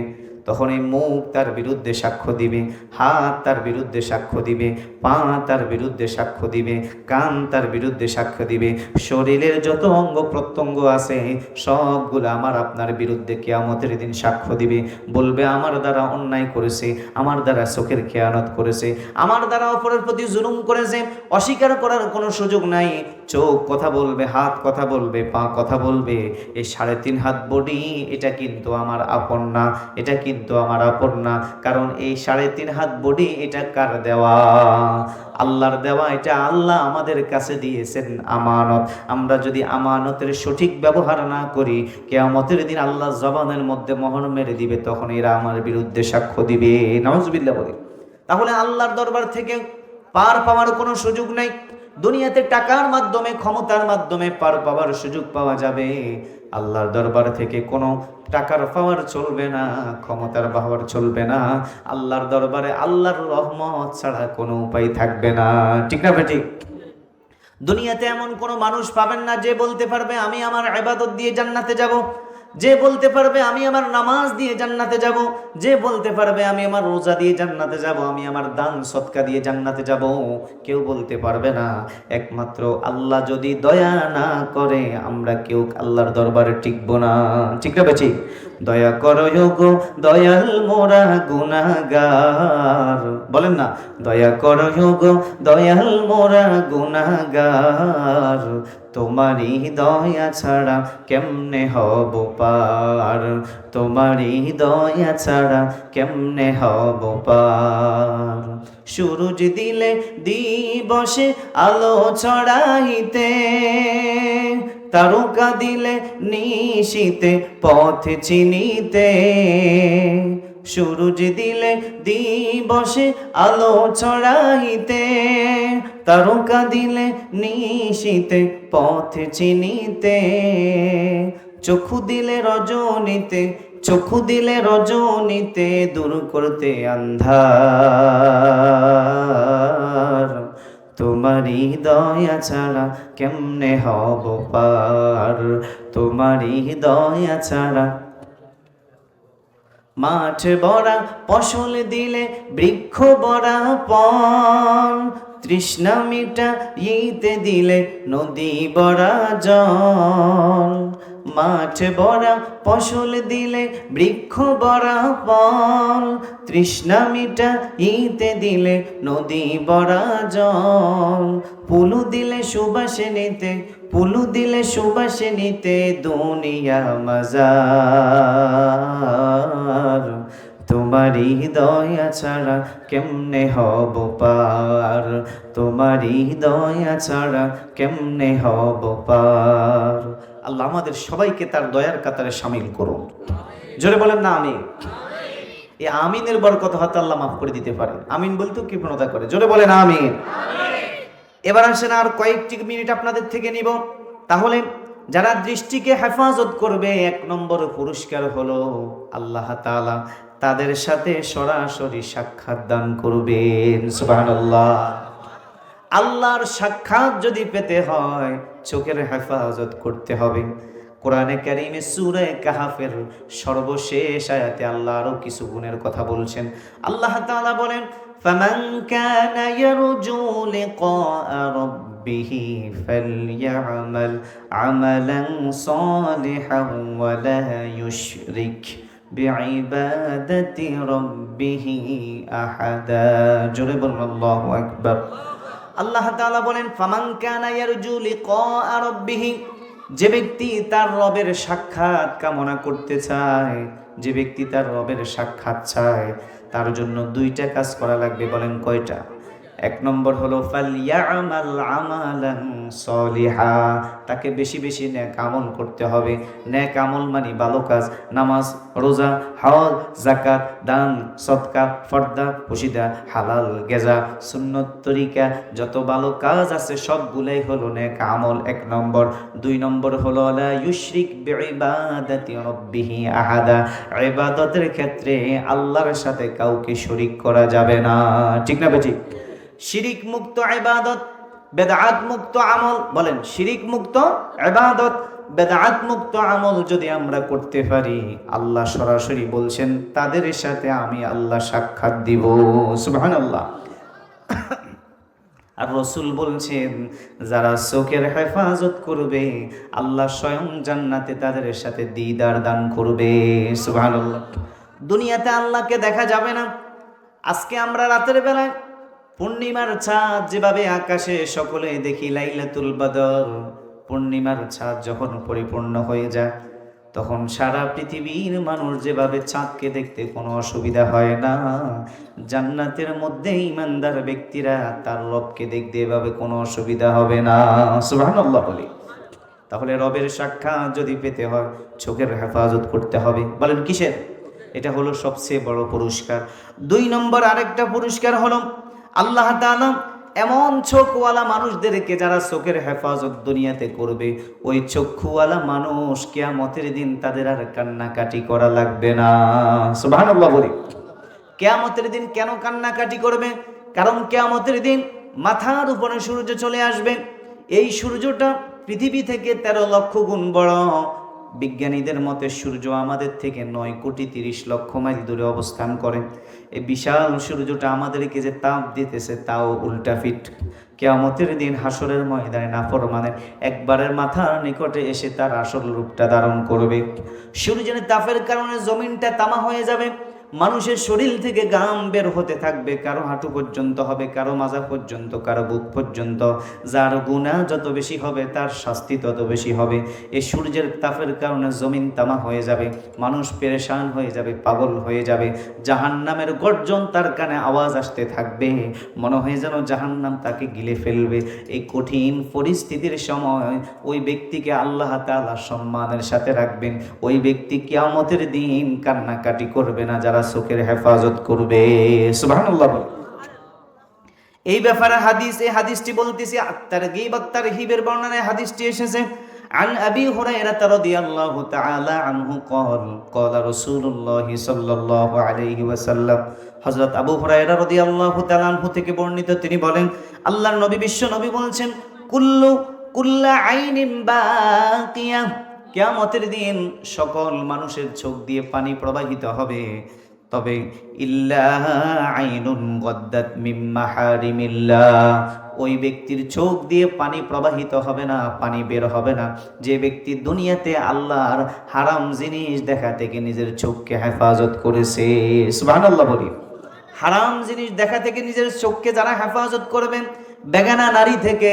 A: তখন এই মুখ তার বিরুদ্ধে সাক্ষ্য দিবে, হাত তার বিরুদ্ধে সাক্ষ্য দিবে, পা তার বিরুদ্ধে সাক্ষ্য দিবে, কান তার বিরুদ্ধে সাক্ষ্য দিবে, শরীরের যত অঙ্গ প্রত্যঙ্গ আছে সবগুলো আমার আপনার বিরুদ্ধে কিয়ামতের দিন সাক্ষ্য দিবে। বলবে আমার দ্বারা অন্যায় করেছে, আমার দ্বারা চোখের খেয়ানত করেছে, আমার দ্বারা অপরের প্রতি জুলুম করেছে। অস্বীকার করার কোনো সুযোগ নাই। চোখ কথা বলবে, হাত কথা বলবে, পা কথা বলবে, এই 3.5 হাত বডি এটা কিন্তু আমার আপন না, এটা কিন্তু আমার আপন না। কারণ এই 3.5 হাত বডি এটা কার দেওয়া? আল্লাহর দেওয়া। এটা আল্লাহ আমাদের কাছে দিয়েছেন আমানত। আমরা যদি আমানতের সঠিক ব্যবহার না করি, কিয়ামতের দিন আল্লাহ জবানের মধ্যে মোহর মেরে দিবে, তখন এরা আমার বিরুদ্ধে সাক্ষ্য দিবে। নাউজুবিল্লাহ বলি। তাহলে আল্লাহর দরবার থেকে পার পাওয়ার কোনো সুযোগ নাই। দুনিয়াতে টাকার মাধ্যমে, ক্ষমতার মাধ্যমে পার পাওয়ার সুযোগ পাওয়া যাবে, আল্লাহর দরবার থেকে কোনো টাকার পাওয়ার চলবে না, ক্ষমতার পাওয়ার চলবে না। আল্লাহর দরবারে আল্লাহর রহমত ছাড়া কোনো উপায় থাকবে না। ঠিক না ঠিক? দুনিয়াতে এমন কোনো মানুষ পাবেন না যে বলতে পারবে আমি আমার ইবাদত দিয়ে জান্নাতে যাব, যে বলতে পারবে আমি আমার নামাজ দিয়ে জান্নাতে যাব, যে বলতে পারবে আমি আমার রোজা দিয়ে জান্নাতে যাব, আমি আমার দান সদকা দিয়ে জান্নাতে যাব। কেউ বলতে পারবে না। একমাত্র আল্লাহ যদি দয়া না করে আমরা কেউ আল্লাহর দরবারে টিকবো না। ঠিক না ঠিক? দয়া করো গো দয়াল মোরা গুনাহগার, বলেন না, দয়া করো গো দয়াল মোরা গুনাহগার, তোমারই দয়া ছাড়া কেমনে হব পার, তোমারই দয়া ছাড়া কেমনে হব পার। সূরজ দিলে দিবসে আলো ছড়াইতে, তারকা দিলে নিশিতে পথ চিনিতে, সূরজ দিলে দিবসে আলো ছড়াইতে, তারকা দিলে নিশিতে পথ চিনিতে, চক্ষু দিলে রজনীতে, চক্ষু দিলে রজনীতে দূর করতে আন্ধার, তোমারই দয়া ছাড়া কেমনে হব পার, তোমারই দয়া ছাড়া। মাঠ ভরা ফসল দিলে বৃক্ষ ভরা পণ, তৃষ্ণা মিটাইতে দিলে নদী ভরা জল, মাঠ ভরা ফসল দিলে বৃক্ষ ভরা ফল, তৃষ্ণা মিটাইতে দিলে নদী ভরা জল, পুলু দিলে সুবাসে নিতে, পুলু দিলে সুবাসে নিতে দুনিয়া মাজার, তোমারই দয়া ছাড়া কেমনে হব পার, তোমারই দয়া ছাড়া কেমনে হব পার। আল্লাহ আমাদের সবাইকে তার দয়ার কাতারে শামিল করুন। জোরে বলেন না আমিন। এই আমিনের বরকত হয়তো আল্লাহ মাফ করে দিতে পারে। আমিন বলতেও কৃপণতা করে। জোরে বলেন আমিন। এবার আসেন আর কয়েকটি মিনিট আপনাদের থেকে নিব। তাহলে যারা দৃষ্টিকে হেফাজত করবে, 1 নম্বর পুরস্কার হলো আল্লাহ তাআলা তাদের সাথে সরাসরি সাক্ষাৎ দান করবেন। সুবহানাল্লাহ। আল্লাহর সাক্ষাৎ যদি পেতে হয় চোখের হেফাজত করতে হবে। কোরআনে কারীমে সূরা কাহাফের সর্বশেষ আয়াতে আল্লাহ আরো কিছু গুণের কথা বলছেন। আল্লাহ তাআলা বলেন, ফামান কানা ইয়ারজু লিকা রাব্বিহি ফালইআমাল আমালান সালিহান ওয়া লা ইউশরিক বিইবাদাতি রাব্বিহি আহাদা। জোরে বলুন আল্লাহু আকবার। আল্লাহ তাআলা বলেন, ফামান কানা ইয়ারজু লিকা রাব্বিহি, যে ব্যক্তি তার রবের সাক্ষাৎ কামনা করতে চায়, যে ব্যক্তি তার রবের সাক্ষাৎ চায়, তার জন্য 2টা কাজ করা লাগবে। বলেন কয়টা? 1 নম্বর হলো ফালইআমাল আমালান সলিহা, তাকে বেশি বেশি নেক আমল করতে হবে। নেক আমল মানে ভালো কাজ, নামাজ, রোজা, হজ, যাকাত, দান, সদকা, ফরদা, পশিদা, হালাল, গেজা, সুন্নত তরিকা, যত ভালো কাজ আছে সবগুলাই হলো নেক আমল। 1 নম্বর। 2 নম্বর হলো লা ইউশরিক বিইবাদাতি রাব্বিহি আহাদা, ইবাদতের ক্ষেত্রে আল্লাহর সাথে কাউকে শরীক করা যাবে না। ঠিক না বেঠিক? শিরিক মুক্ত ইবাদত, বেদআত মুক্ত আমল। বলেন শিরিক মুক্ত ইবাদত, বেদআত মুক্ত আমল যদি আমরা করতে পারি, আল্লাহ সরাসরি বলছেন তাদের সাথে আমি আল্লাহ সাক্ষাৎ দিব। সুবহানাল্লাহ। আর রাসূল বলছেন যারা চোখের হেফাজত করবে আল্লাহ স্বয়ং জান্নাতে তাদের সাথে দিদার দান করবে। সুবহানাল্লাহ। দুনিয়াতে আল্লাহকে দেখা যাবে না। আজকে আমরা রাতের বেলায় পূর্ণিমার চাঁদ যেভাবে আকাশে সকলে দেখি, লাইলাতুল বদর, পূর্ণিমার চাঁদ যখন পরিপূর্ণ হয়ে যায় তখন সারা পৃথিবীর মানুষ যেভাবে চাঁদকে দেখতে কোনো অসুবিধা হয় না, জান্নাতের মধ্যে ঈমানদার ব্যক্তিরা তার রবকে দেখতে এভাবে কোনো অসুবিধা হবে না। সুবহানাল্লাহ বলি। তাহলে রবের সাক্ষাৎ যদি পেতে হয় চোখের হেফাজত করতে হবে। বলেন কিসের? এটা হলো সবচেয়ে বড় পুরস্কার। 2 নম্বর আরেকটা পুরস্কার হলো আল্লাহ তাআলা এমন চোখওয়ালা মানুষদেরকে যারা চোখের হেফাজত দুনিয়াতে করবে, ওই চক্ষুওয়ালা মানুষ কিয়ামতের দিন তাদের আর কান্নাকাটি করা লাগবে না। সুবহানাল্লাহ বলি। কিয়ামতের দিন কেন কান্নাকাটি করবে? কারণ কিয়ামতের দিন মাথার উপরে সূর্য চলে আসবে। এই সূর্যটা পৃথিবী থেকে 13 লক্ষ গুণ বড়। বিজ্ঞানীদের মতে সূর্য আমাদের থেকে 9,30,00,000 মাইল দূরে অবস্থান করে। এই বিশাল সূর্যটা আমাদেরকে যে তাপ দিতেছে তাও উল্টা ফিট। কিয়ামতের দিন হাসরের ময়দানে নাফরমানের একবারের মাথার নিকটে এসে তার আসল রূপটা ধারণ করবে। সূর্যের তাপের কারণে জমিনটা তামা হয়ে যাবে, মানুষের শরীর থেকে ঘাম বের হতে থাকবে, কারো হাঁটু পর্যন্ত হবে, কারো মাজা পর্যন্ত, কারো বুক পর্যন্ত। যার গুনাহ যত বেশি হবে তার শাস্তি তত বেশি হবে। এই সূর্যের তাপের কারণে জমিন তামা হয়ে যাবে, মানুষ পেরেশান হয়ে যাবে, পাগল হয়ে যাবে। জাহান্নামের গর্জন তার কানে আওয়াজ আসতে থাকবে, মনে হয় যেন জাহান্নাম তাকে গিলে ফেলবে। এই কঠিন পরিস্থিতির সময় ওই ব্যক্তিকে আল্লাহ তাআলা সম্মানের সাথে রাখবেন। ওই ব্যক্তি কিয়ামতের দিন কান্নাকাটি করবে না যারা চোখের হেফাজত করবে। সুবহানাল্লাহ। এই ব্যাপারে এই হাদিসটি বলতেছি আত-তারগীব আত-তারহিবের বর্ণনায় হাদিসটি এসেছে। عن أبي هريرة رضي الله تعالى عنه قال قال رسول الله صلى الله عليه وسلم হযরত আবু হুরায়রা রাদিয়াল্লাহু তাআলা আনহু থেকে বর্ণিত, তিনি বলেন আল্লাহর নবী বিশ্ব নবী বলছেন কুল্লা আইনিন বাকিয়া, কিয়ামতের দিন সকল মানুষের চোখ দিয়ে পানি প্রবাহিত হবে, তবে ইল্লা আইনুন গদ্দাত মিন মাহারিমিল্লাহ, ওই ব্যক্তির চোখ দিয়ে পানি প্রবাহিত হবে না, পানি বের হবে না যে ব্যক্তি দুনিয়াতে আল্লাহর হারাম জিনিস দেখা থেকে নিজের চোখকে হেফাজত করেছে। সুবহানাল্লাহ বলি। হারাম জিনিস দেখা থেকে নিজের চোখকে যারা হেফাজত করবেন, বেগানা নারী থেকে,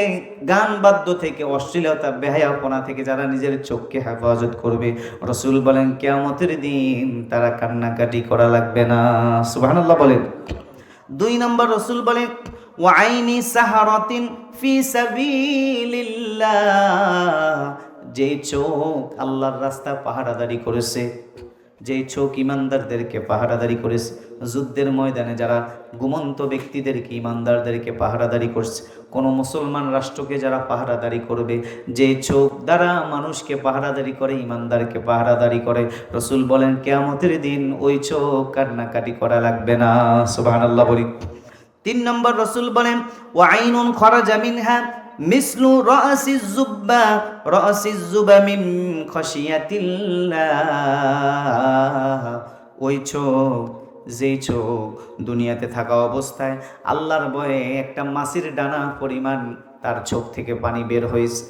A: গান বাদ্য থেকে, অশ্লীলতা বেহায়াপনা থেকে যারা নিজের চোখকে হেফাজত করবে, রাসূল বলেন কিয়ামতের দিন তারা কান্নাকাটি করা লাগবে না। সুবহানাল্লাহ বলেন। 2 নম্বর রাসূল বলেন ওয়া আইনি সাহারাতিন ফি সাবিলিল্লাহ, যে চোখ আল্লাহর রাস্তা পাহারাদারি করেছে, যে চোখ ইমানদারদেরকে পাহারাদারি করেছে, যুদ্ধের ময়দানে যারা ঘুমন্ত ব্যক্তিদেরকে, ইমানদারদেরকে পাহারাদারি করছে, কোনো মুসলমান রাষ্ট্রকে যারা পাহারাদারি করবে, যে চোখ দ্বারা মানুষকে পাহারাদারি করে, ইমানদারকে পাহারাদারি করে, রাসূল বলেন কিয়ামতের দিন ওই চোখ কান্নাকাটি করা লাগবে না। সুবহানাল্লাহ বলি। 3 নম্বর রাসূল বলেন ওয়া আইনুন খারাজা মিনহা মিসলু রাসিজ জুবা মিন খাশিয়াতিল্লাহ, ওই চোখ, যেই চোখ দুনিয়াতে থাকা অবস্থায় আল্লাহর ভয়ে একটা মাছির ডানা পরিমাণ তার চোখ থেকে পানি বের হয়েছে,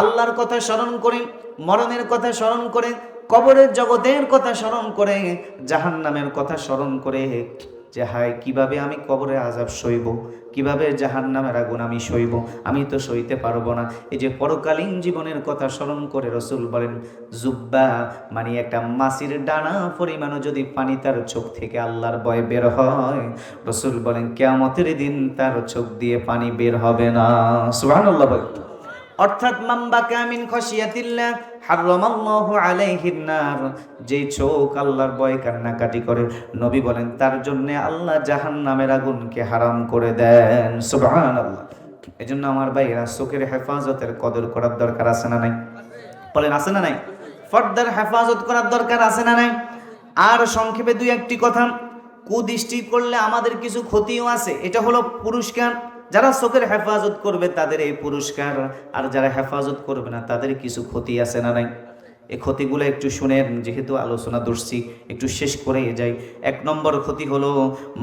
A: আল্লাহর কথা স্মরণ করে, মরণের কথা স্মরণ করে, কবরের জগতের কথা স্মরণ করে, জাহান্নামের কথা স্মরণ করে, যে হায় কিভাবে আমি কবরে আযাব সইব, কিভাবে জাহান্নামের আগুন আমি সইব, আমি তো সইতে পারবো না। এই যে পরকালীন জীবনের কথা স্মরণ করে রাসূল বলেন জুব্বা মানে একটা মাছির ডানা পরিমাণও যদি পানি তার চোখ থেকে আল্লাহর ভয়ে বের হয়, রাসূল বলেন কিয়ামতের দিন তার চোখ দিয়ে পানি বের হবে না। সুবহানাল্লাহ। অর্থাৎ মাম্বাকা মিন খাশিয়াতিল্লাহ হারামাল্লাহু আলাইহিন নার, যে চোখ আল্লাহর ভয়ে কান্নাকাটি করে, নবী বলেন তার জন্য আল্লাহ জাহান্নামের আগুনকে হারাম করে দেন। সুবহানাল্লাহ। এজন্য আমার ভাইরা চোখের হেফাজতের কদর করার দরকার আছে না নাই? বলেন আছে না নাই? পর্দার হেফাজত করার দরকার আছে না নাই? আর সংক্ষেপে 2-1টি কথা। কুদৃষ্টি করলে আমাদের কিছু ক্ষতিও আছে, এটা হলো পুরস্কার। যারা চোখের হেফাজত করবে তাদের এই পুরস্কার, আর যারা হেফাজত করবে না তাদের কিছু ক্ষতি আছে না নাই? এই ক্ষতিগুলো একটু শুনেন, যেহেতু আলোচনা ধরছি একটু শেষ করে যাই। 1 নম্বর ক্ষতি হলো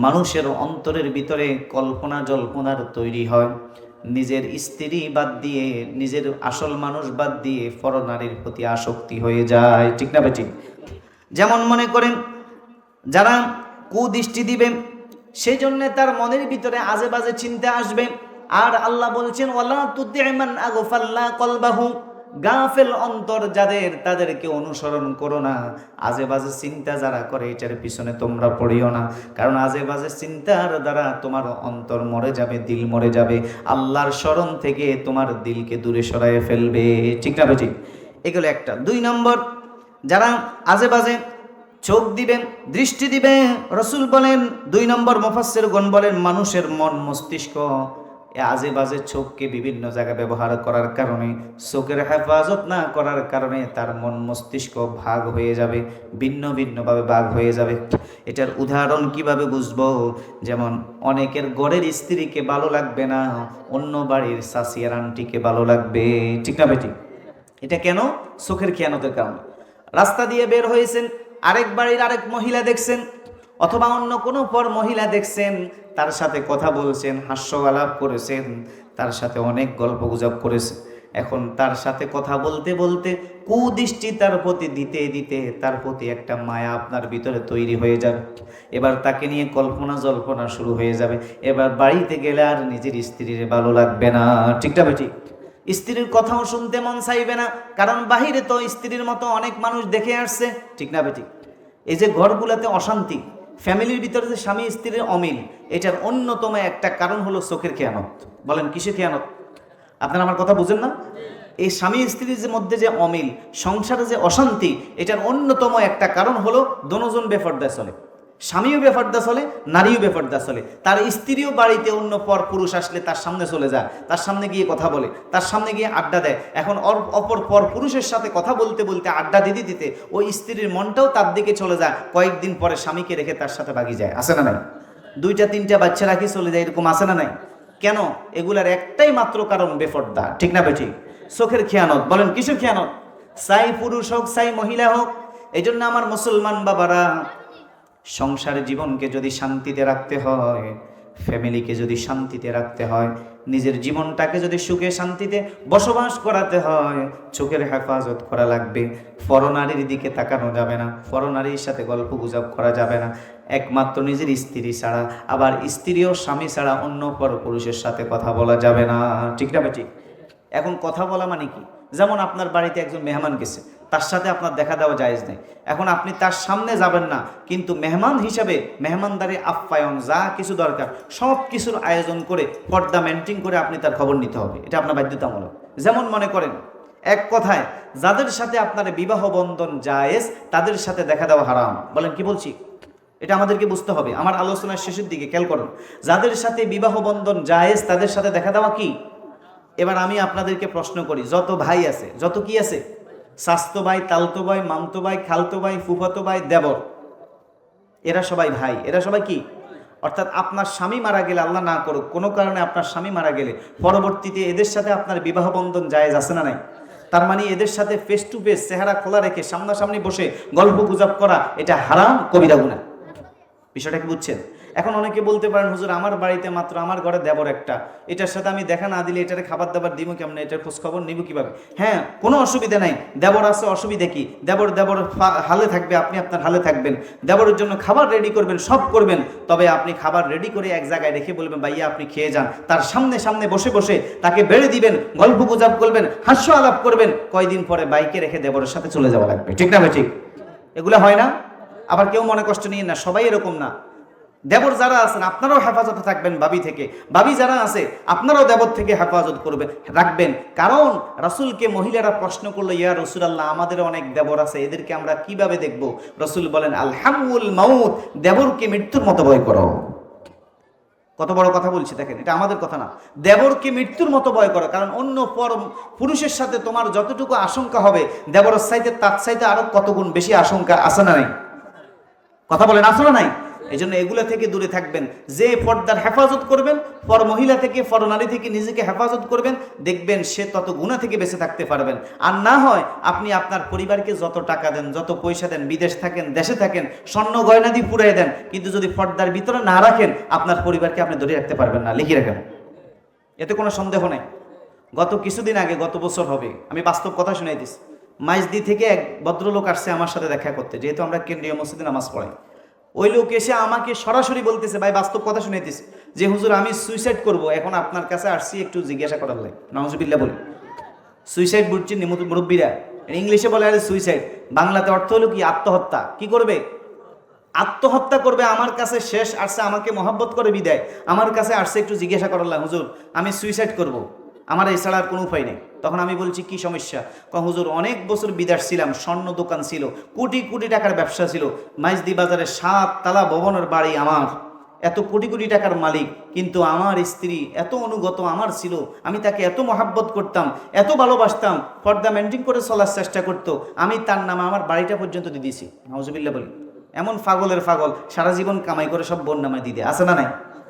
A: মানুষের অন্তরের ভিতরে কল্পনা জল্পনার তৈরি হয়, নিজের স্ত্রী বাদ দিয়ে, নিজের আসল মানুষ বাদ দিয়ে পরনারীর প্রতি আসক্তি হয়ে যায়। ঠিক না বেঠিক? যেমন মনে করেন যারা কুদৃষ্টি দিবে, সেই জন্য তার মনের ভিতরে আজে বাজে চিন্তা আসবে। আর আল্লাহ বলছেন ওয়ালা তুতি' মান আগফালনা কলবাহু, গাফেল অন্তর যাদের, তাদেরকে অনুসরণ করো না। আজে বাজে চিন্তা যারা করে এটার পিছনে তোমরা পড়িও না, কারণ আজে বাজে চিন্তার দ্বারা তোমার অন্তর মরে যাবে, দিল মরে যাবে, আল্লাহর স্মরণ থেকে তোমার দিলকে দূরে সরাইয়ে ফেলবে। ঠিক না ঠিক? এগুলো একটা। 2 নম্বর, যারা আজে বাজে চোখ দিবেন, দৃষ্টি দিবে, রাসূল বলেন 2 নম্বর মুফাসসিরগণ বলেন মানুষের মন মস্তিষ্ক এ আজে বাজে চোখকে বিভিন্ন জায়গায় ব্যবহার করার কারণে, চোখের হেফাজত না করার কারণে তার মন মস্তিষ্ক ভাগ হয়ে যাবে, ভিন্ন ভিন্নভাবে ভাগ হয়ে যাবে। এটার উদাহরণ কিভাবে বুঝবো? যেমন অনেকের ঘরের স্ত্রীকে ভালো লাগবে না, অন্য বাড়ির শাসিয়ার আন্টিকে ভালো লাগবে, ঠিক না বেঠিক? এটা কেন? চোখের খেয়ানতের কারণে। রাস্তা দিয়ে বের হয়েছেন, আরেক বাড়ির আরেক মহিলা দেখছেন, অথবা অন্য কোনো পর মহিলা দেখছেন, তার সাথে কথা বলছেন, হাস্য আলাপ করেছেন, তার সাথে অনেক গল্প গুজব করেছেন। এখন তার সাথে কথা বলতে বলতে কুদৃষ্টি তার প্রতি দিতে দিতে তার প্রতি একটা মায়া আপনার ভিতরে তৈরি হয়ে যাবে। এবার তাকে নিয়ে কল্পনা জল্পনা শুরু হয়ে যাবে। এবার বাড়িতে গেলে আর নিজের স্ত্রীর ভালো লাগবে না, ঠিকটা বেঠিক? স্ত্রীর কথাও শুনতে মন চাইবে না, কারণ বাহিরে তো স্ত্রীর মতো অনেক মানুষ দেখে আসছে, ঠিক না বেঠিক? এই যে ঘরগুলোতে অশান্তি, ফ্যামিলির ভিতরে যে স্বামী স্ত্রীর অমিল, এটার অন্যতম একটা কারণ হলো চোখের খেয়ানত। বলেন কিসের খেয়ানত? আপনারা আমার কথা বুঝেন না? এই স্বামী স্ত্রীর যে মধ্যে যে অমিল, সংসারে যে অশান্তি, এটার অন্যতম একটা কারণ হলো দোনোজন বেফরদা চলে। স্বামীও বেফরদা চলে, নারীও বেফরদা চলে। তার স্ত্রীও বাড়িতে অন্য পর পুরুষ আসলে তার সামনে চলে যায়, তার সামনে গিয়ে কথা বলে, তার সামনে গিয়ে আড্ডা দেয়। এখন অপর পর পুরুষের সাথে কথা বলতে বলতে আড্ডা দিতে দিতে ওই স্ত্রীর মনটাও তার দিকে চলে যায়। কয়েকদিন পরে স্বামীকে রেখে তার সাথে ভাগি যায়, আছে না নাই? দুইটা তিনটা বাচ্চা রাখি চলে যায়, এরকম আছে না নাই? কেন? এগুলার একটাই মাত্র কারণ বেফরদা, ঠিক না বেঠিক? চোখের খেয়ানত। বলেন কিসের খেয়ানত? চাই পুরুষ হোক চাই মহিলা হোক। এই জন্য আমার মুসলমান বাবারা, সংসার জীবনকে যদি শান্তিতে রাখতে হয়, ফ্যামিলিকে যদি শান্তিতে রাখতে হয়, নিজের জীবনটাকে যদি সুখে শান্তিতে বসবাস করাতে হয়, চোখের হেফাজত করা লাগবে। পরনারীর দিকে তাকানো যাবে না, পরনারীর সাথে গল্প গুজব করা যাবে না। একমাত্র নিজের স্ত্রী ছাড়া, আবার স্ত্রীও স্বামী ছাড়া অন্য পর পুরুষের সাথে কথা বলা যাবে না, ঠিক না বেঠিক? এখন কথা বলা মানে কি? যেমন আপনার বাড়িতে একজন মেহমান গেছে, তার সাথে আপনার দেখা দেওয়া জায়েজ নেই। এখন আপনি তার সামনে যাবেন না, কিন্তু মেহমান হিসাবে মেহমানদারি আপ্যায়ন যা কিছু দরকার সব কিছুর আয়োজন করে পর্দা মেনটেন করে আপনি তার খবর নিতে হবে, এটা আপনার বাধ্যতামূলক। যেমন মনে করেন, এক কথায় যাদের সাথে আপনার বিবাহ বন্ধন জায়েজ তাদের সাথে দেখা দেওয়া হারাম। বলেন কি বলছি? এটা আমাদেরকে বুঝতে হবে। আমার আলোচনার শেষের দিকে খেয়াল করুন, যাদের সাথে বিবাহ বন্ধন জায়েজ তাদের সাথে দেখা দেওয়া কি? এবার আমি আপনাদেরকে প্রশ্ন করি, যত ভাই আছে, যত কি আছে, স্বাস্থ্য ভাই, তালতো ভাই, মামতো ভাই, খালতো ভাই, ফুফাতো ভাই, দেবর, এরা সবাই ভাই, এরা সবাই কি? অর্থাৎ আপনার স্বামী মারা গেলে, আল্লাহ না করুক কোনো কারণে আপনার স্বামী মারা গেলে পরবর্তীতে এদের সাথে আপনার বিবাহ বন্ধন জায়েজ আছে না নাই? তার মানে এদের সাথে ফেস টু ফেস চেহারা খোলা রেখে সামনাসামনি বসে গল্প গুজব করা এটা হারাম, কবিরা গুনাহ। বিষয়টা কি বুঝছেন? এখন অনেকে বলতে পারেন, হুজুর আমার বাড়িতে মাত্র আমার ঘরে দেবর একটা, এটার সাথে আমি দেখা না দিলে এটার খাবার দাবার দিব কেমন, এটার খোঁজ খবর নিব কিভাবে? হ্যাঁ, কোনো অসুবিধা নাই, দেবর আছে, অসুবিধা কি? দেবর দেবর হালে থাকবে, আপনি আপনার হালে থাকবেন, দেবরের জন্য খাবার রেডি করবেন, সব করবেন। তবে আপনি খাবার রেডি করে এক জায়গায় রেখে বলবেন, ভাইয়া আপনি খেয়ে যান। তার সামনে সামনে বসে বসে তাকে বেড়ে দিবেন, গল্প গুজব করবেন, হাস্য আলাপ করবেন। কয়দিন পরে বাইকে রেখে দেবরের সাথে চলে যাওয়া লাগবে, ঠিক না ভাই? ঠিক? এগুলো হয় না? আবার কেউ মনে কষ্ট নিয়ে না, সবাই এরকম না। দেবর যারা আছেন আপনারাও হেফাজতে থাকবেন ভাবি থেকে, ভাবি যারা আছে আপনারাও দেবর থেকে হেফাজত করবেন, রাখবেন। কারণ রাসূলকে মহিলারা প্রশ্ন করলো, ইয়া রাসূলুল্লাহ আমাদের অনেক দেবর আছে, এদেরকে আমরা কিভাবে দেখব? রাসূল বলেন, আলহামুল মাউত, দেবরকে মৃত্যুর মতো ভয় করো। কত বড় কথা বলছি দেখেন, এটা আমাদের কথা না। দেবরকে মৃত্যুর মতো ভয় করো, কারণ অন্য পর পুরুষের সাথে তোমার যতটুকু আশঙ্কা হবে, দেবরের চাইতে তার চাইতে আরো কত গুণ বেশি আশঙ্কা আছে না নাই? কথা বলেন, আছে না নাই? এই জন্য এগুলা থেকে দূরে থাকবেন। যে পর্দার হেফাজত করবেন, পর মহিলা থেকে, পর নারী থেকে নিজেকে হেফাজত করবেন, দেখবেন সে তত গুনাহ থেকে বেঁচে থাকতে পারবেন। আর না হয় আপনি আপনার পরিবারকে যত টাকা দেন, যত পয়সা দেন, বিদেশ থাকেন, দেশে থাকেন, স্বর্ণ গয়না দিয়ে পুড়াই দেন, কিন্তু যদি পর্দার ভিতরে না রাখেন, আপনার পরিবারকে আপনি ধরে রাখতে পারবেন না। লিখে রাখেন, এতে কোনো সন্দেহ নেই। গত কিছুদিন আগে, গত বছর হবে, আমি বাস্তব কথা শুনাই দিস, মাইজদি থেকে এক ভদ্রলোক আসছে আমার সাথে দেখা করতে, যেহেতু আমরা কেন্দ্রীয় মসজিদে নামাজ পড়াই। ওই লোক এসে আমাকে সরাসরি বলতেছে, ভাই বাস্তব কথা শুনাইতেছে, যে হুজুর আমি সুইসাইড করব, এখন আপনার কাছে আসছি একটু জিজ্ঞাসা করার লাগে। নাউজুবিল্লাহ বলি, সুইসাইড বুঝছেন মুরব্বীরা, ইংলিশে বলে আরে সুইসাইড, বাংলাতে অর্থ হলো কি? আত্মহত্যা। কি করবে? আত্মহত্যা করবে। আমার কাছে শেষ আসছে, আমাকে মহব্বত করে বিদায়, আমার কাছে আসছে একটু জিজ্ঞাসা করার লাগে, হুজুর আমি সুইসাইড করব, আমার এছাড়া আর কোনো উপায় নেই। তখন আমি বলছি কি সমস্যা? হুজুর অনেক বছর বিদেশ ছিলাম, স্বর্ণ দোকান ছিল, কোটি কোটি টাকার ব্যবসা ছিল, মাইজদি বাজারে 7 তালা ভবনের বাড়ি আমার, এত কোটি কোটি টাকার মালিক, কিন্তু আমার স্ত্রী এত অনুগত আমার ছিল, আমি তাকে এত মহাব্বত করতাম, এত ভালোবাসতাম, পর্দা মেনটেন করে চলার চেষ্টা করতো, আমি তার নামে আমার বাড়িটা পর্যন্ত দিয়ে দিয়েছি। নাউজুবিল্লাহ বলি। এমন পাগলের পাগল সারা জীবন কামাই করে সব বোন নামায় দিয়ে দেয়, আছে না নাই?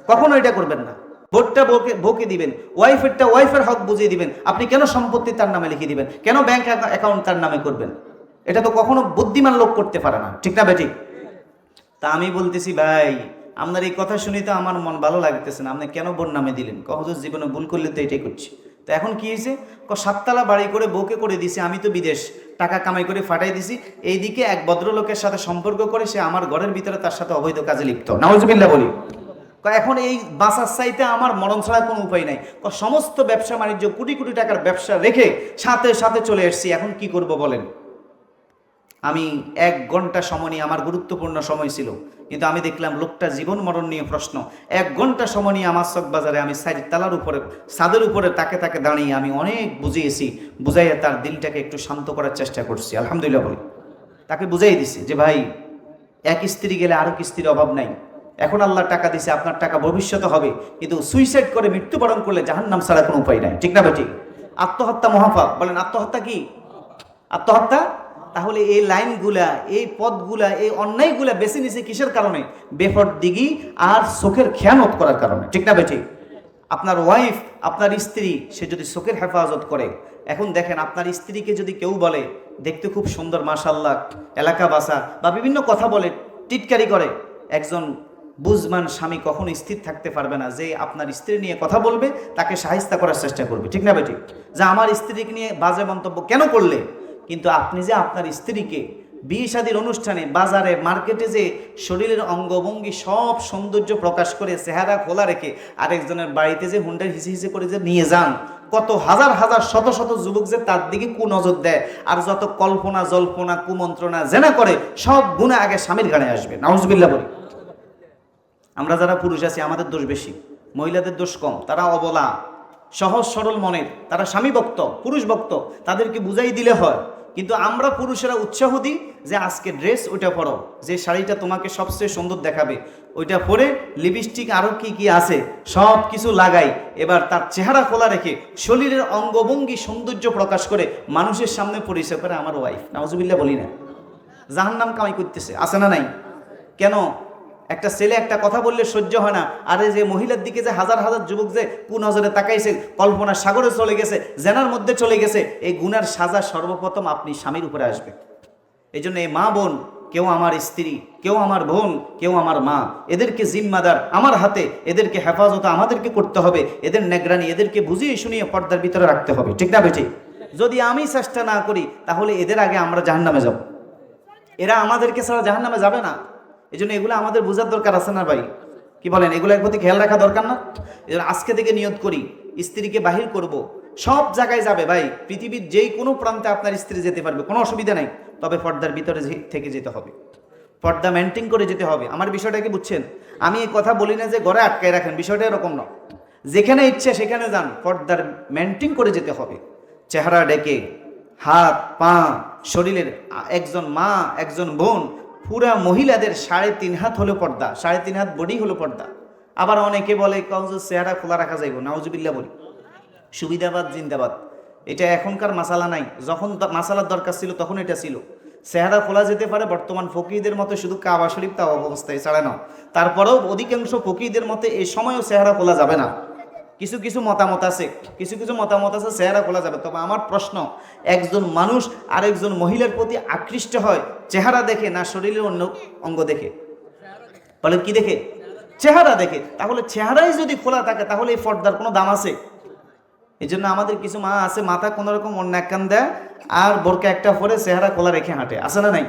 A: কখনো এটা করবেন না। ভোটটা বউকে দিবেন, ওয়াইফেরটা ওয়াইফের হক বুঝিয়ে দিবেন। আপনি কেন সম্পত্তি তার নামে লিখে দিবেন? কেন ব্যাংক অ্যাকাউন্ট তার নামে করবেন? এটা তো কখনো বুদ্ধিমান লোক করতে পারে না, ঠিক না বেঠিক? তা আমি বলতেছি ভাই, আপনার এই কথা শুনি তো আমার মন ভালো লাগতেছে না। আপনি কেন বোন নামে দিলেন? হুজুর জীবনে ভুল করলে তো এটাই করছি। তো এখন কি হয়েছে? 7 তলা বাড়ি করে বউকে করে দিছি, আমি তো বিদেশ টাকা কামাই করে ফাটাই দিছি। এইদিকে এক ভদ্রলোকের সাথে সম্পর্ক করে সে আমার ঘরের ভিতরে তার সাথে অবৈধ কাজে লিপ্ত। নাউজুবিল্লাহ বলি। এখন এই বাঁচার চাইতে আমার মরণ ছাড়া কোনো উপায় নাই। সমস্ত ব্যবসা বাণিজ্য কোটি কোটি টাকার ব্যবসা রেখে সাথে সাথে চলে এসেছি, এখন কি করব বলেন? আমি 1 ঘন্টা সময় নিয়ে, আমার গুরুত্বপূর্ণ সময় ছিল, কিন্তু আমি দেখলাম লোকটা জীবন মরণ নিয়ে প্রশ্ন। 1 ঘন্টা সময় নিয়ে আমার চক বাজারে আমি 4 তলার উপরে ছাদের উপরে তাকে দাঁড়িয়ে আমি অনেক বুঝিয়েছি, বুঝাইয়া তার দিলটাকে একটু শান্ত করার চেষ্টা করছি। আলহামদুলিল্লাহ বলি। তাকে বুঝাই দিছি যে ভাই, এক স্ত্রী গেলে আরেক স্ত্রীর অভাব নাই। এখন আল্লাহ টাকা দিছে, আপনার টাকা ভবিষ্যতে হবে, কিন্তু সুইসাইড করে মৃত্যুবরণ করলে জাহান্নাম ছাড়া কোনো উপায় নাই, ঠিক না বেঠিক? আত্মহত্যা মহাপাপ। বলেন আত্মহত্যা কি? আত্মহত্যা। তাহলে এই লাইনগুলা, এই পদগুলা, এই অন্যায়গুলা বেছে নিছে কিসের কারণে? বেপরদিগি আর চোখের খেয়ানত করার কারণে, ঠিক না বেঠিক? আপনার ওয়াইফ, আপনার স্ত্রী, সে যদি চোখের হেফাজত করে, এখন দেখেন আপনার স্ত্রীকে যদি কেউ বলে দেখতে খুব সুন্দর মাশাআল্লাহ, এলাকা বাসা বা বিভিন্ন কথা বলে, টিটকারি করে, একজন বুঝমান স্বামী কখনো স্থির থাকতে পারবে না, যে আপনার স্ত্রী নিয়ে কথা বলবে তাকে সাহায্য করার চেষ্টা করবে, ঠিক না বেঠিক? যে আমার স্ত্রীকে নিয়ে বাজে মন্তব্য কেন করলে? কিন্তু আপনি যে আপনার স্ত্রীকে বিয়ে শাদীর অনুষ্ঠানে, বাজারে, মার্কেটে যে শরীরের অঙ্গভঙ্গি সব সৌন্দর্য প্রকাশ করে চেহারা খোলা রেখে আরেকজনের বাড়িতে যে হুন্ডার হিসি হিসি করে যে নিয়ে যান, কত হাজার হাজার শত শত যুবক যে তার দিকে কুনজর দেয়, আর যত কল্পনা জল্পনা কুমন্ত্রণা জেনা করে, সব গুনাহ আগে স্বামীর গানে আসবে। নাউজুবিল্লাহ বলি। আমরা যারা পুরুষ আছি আমাদের দোষ বেশি, মহিলাদের দোষ কম। তারা অবলা, সহজ সরল মনের, তারা স্বামী ভক্ত, পুরুষ ভক্ত, তাদেরকে বুঝাই দিলে হয়। কিন্তু আমরা পুরুষেরা উৎসাহ দিই যে আজকে ড্রেস ওইটা পরো, যে শাড়িটা তোমাকে সবচেয়ে সুন্দর দেখাবে, ওইটা পরে লিপস্টিক আরও কি কি আছে সব কিছু লাগাই, এবার তার চেহারা খোলা রেখে শরীরের অঙ্গভঙ্গি সৌন্দর্য প্রকাশ করে মানুষের সামনে পরিচয় করে আমার ওয়াইফ। নাউজুবিল্লাহ বলি না? জাহান্নাম কামাই করতেছে, আছে না নাই? কেন? একটা ছেলে একটা কথা বললে সহ্য হয় না, আরে যে মহিলার দিকে যে হাজার হাজার যুবক যে কুনজরে তাকাইছে, কল্পনার সাগরে চলে গেছে, জেনার মধ্যে চলে গেছে, এই গুনার সাজা সর্বপ্রথম আপনি স্বামীর উপরে আসবে। এই জন্য এই মা বোন, কেউ আমার স্ত্রী, কেউ আমার বোন, কেউ আমার মা, এদেরকে জিম্মাদার আমার হাতে, এদেরকে হেফাজত আমাদেরকে করতে হবে, এদের নেগরানি এদেরকে বুঝিয়ে শুনিয়ে পর্দার ভিতরে রাখতে হবে, ঠিক না বেঠিক? যদি আমি চেষ্টা না করি তাহলে এদের আগে আমরা জাহান্নামে যাব, এরা আমাদেরকে ছাড়া জাহান্নামে যাবে না। এই জন্য এগুলো আমাদের বোঝার দরকার আছে না ভাই? কি বলেন? এগুলোর প্রতি খেয়াল রাখা দরকার না? আজকে থেকে নিয়ত করি, স্ত্রীকে বাহির করব, সব জায়গায় যাবে ভাই, পৃথিবীর যেই কোনো প্রান্তে আপনার স্ত্রী যেতে পারবে, কোনো অসুবিধা নাই, তবে পর্দার ভিতরে থেকে যেতে হবে, পর্দা মেনটেন করে যেতে হবে। আমার বিষয়টা কি বুঝছেন? আমি এই কথা বলি না যে ঘরে আটকায় রাখেন, বিষয়টা এরকম না। যেখানে ইচ্ছে সেখানে যান, পর্দার মেনটেন করে যেতে হবে। চেহারা ডেকে, হাত পা শরীরের, একজন মা একজন বোন, পুরা মহিলাদের 3.5 হাত হলো পর্দা, 3.5 হাত বডি হলো পর্দা। আবার অনেকে বলে চেহারা খোলা রাখা যাইব, নাউজুবিল্লাহ বলি। সুবিধাবাদ জিন্দাবাদ, এটা এখনকার মাসালা নাই, যখন মাসালার দরকার ছিল তখন এটা ছিল। চেহারা খোলা যেতে পারে বর্তমান ফকিরদের মতো শুধু কাবা শরীফ তাও অবস্থায় ছাড়া না, তারপরেও অধিকাংশ ফকিরদের মতে এই সময়ও চেহারা খোলা যাবে না। কিছু কিছু মতামত আছে, চেহারা খোলা যাবে। তবে আমার প্রশ্ন, একজন মানুষ আরেকজন মহিলার প্রতি আকৃষ্ট হয় চেহারা দেখে না শরীরের অন্য অঙ্গ দেখে? বলেন কি দেখে? চেহারা দেখে। তাহলে চেহারাই যদি খোলা থাকে তাহলে এই পর্দার কোনো দাম আছে? এই জন্য আমাদের কিছু মা আছে, মাথা কোনো রকম অন্য এক কান দেয় আর বোরকা একটা পরে চেহারা খোলা রেখে হাঁটে, আছে না নাই?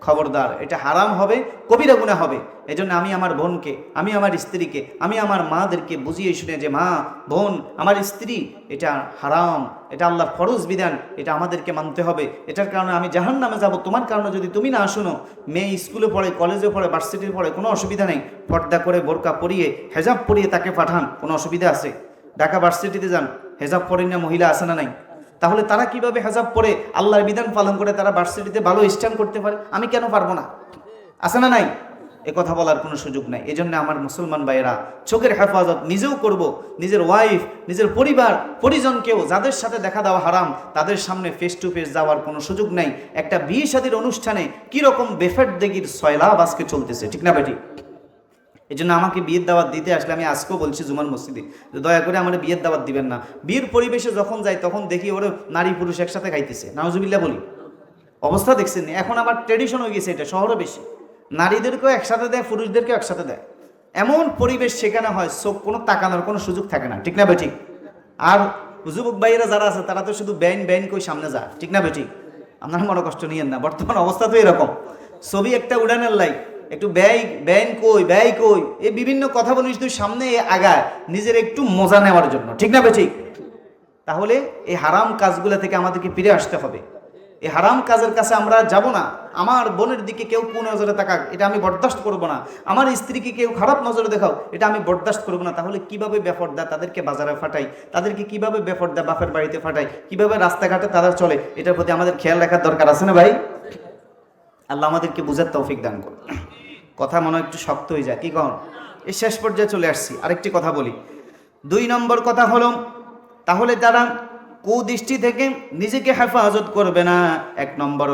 A: খবরদার, এটা হারাম হবে, কবিরা গুনাহ হবে। এই জন্য আমি আমার বোনকে, আমি আমার স্ত্রীকে, আমি আমার মাদেরকে বুঝিয়ে শুনে যে মা বোন আমার স্ত্রী, এটা হারাম, এটা আল্লাহর ফরজ বিধান, এটা আমাদেরকে মানতে হবে। এটার কারণে আমি জাহান্নামে যাব, তোমার কারণে যদি তুমি না শুনো। মেয়ে স্কুলে পড়ে, কলেজে পড়ে, ভার্সিটিতে পড়ে, কোনো অসুবিধা নেই, পর্দা করে বোরকা পরিয়ে হেজাব পরিয়ে তাকে পাঠান, কোনো অসুবিধা আছে? ঢাকা ভার্সিটিতে যান, হেজাব পরেন না মহিলা, আছে না নাই? তাহলে তারা কিভাবে হেজাব পরে আল্লাহর বিধান পালন করে তারা ভার্সিটিতে ভালো স্ট্যান্ড করতে পারে? আমি কেন পারবো না? আছে না নাই? এ কথা বলার কোনো সুযোগ নাই। এই জন্য আমার মুসলমান ভাইয়েরা চোখের হেফাজত নিজেও করব, নিজের ওয়াইফ, নিজের পরিবার পরিজনকেও, যাদের সাথে দেখা দেওয়া হারাম তাদের সামনে ফেস টু ফেস যাওয়ার কোনো সুযোগ নাই। একটা বিয়ে শাদীর অনুষ্ঠানে কীরকম বেফেট দেগির সয়লাভ আজকে চলতেছে, ঠিক না বেটি? এই জন্য আমাকে বিয়ের দাওয়াত দিতে আসলে আমি আজকেও বলছি জুমার মসজিদে যে দয়া করে আমার বিয়ের দাওয়াত দিবেন না। বিয়ের পরিবেশে যখন যাই তখন দেখি ওরা নারী পুরুষ একসাথে খাইতেছে, নাউজুবিল্লাহ বলি। অবস্থা দেখছেন, এখন আবার ট্রেডিশন হয়ে গেছে, এটা শহরে বেশি, নারীদেরকেও একসাথে দেয় পুরুষদেরকেও একসাথে দেয়। এমন পরিবেশ সেখানে হয়, চোখ কোনো তাকানোর কোনো সুযোগ থাকে না, ঠিক না বেঠিক? আর যুবক ভাইয়েরা যারা আছে তারা তো শুধু ব্যান ব্যান কই সামনে যায়, ঠিক না বেঠিক? আপনারা মনে কষ্ট নিয়েন না, বর্তমান অবস্থা তো এরকম। ছবি একটা উড়ানের লাই, একটু ব্যয় ব্যান কই ব্যয় কই, এই বিভিন্ন কথা বলিস তুই সামনে আগায় নিজের একটু মজা নেওয়ার জন্য, ঠিক না বেঠিক? তাহলে এই হারাম কাজগুলো থেকে আমাদেরকে ফিরে আসতে হবে। এই হারাম কাজের কাছে আমরা যাব না। আমার বোনের দিকে কেউ কোন নজরে তাকাক, এটা আমি বরদাস্ত করব না। আমার স্ত্রীকে কেউ খারাপ নজরে দেখাও, এটা আমি বরদাস্ত করব না। তাহলে কিভাবে বেপরদা তাদেরকে বাজারে ফাটাই, তাদেরকে কিভাবে বেপরদা বাপের বাড়িতে ফাটাই, কিভাবে রাস্তাঘাটে তারা চলে, এটার প্রতি আমাদের খেয়াল রাখার দরকার আছে না ভাই? আল্লাহ আমাদেরকে বুঝার তৌফিক দান করুন। কথা মনে একটু শক্ত হয়ে যায়, কি কন? এই শেষ পর্যায়ে চলে আসছি। আরেকটি কথা বলি। 2 নম্বর কথা হলো, তাহলে যারা কুদৃষ্টি থেকে নিজেকে হেফাজত করবে না, 1 নম্বর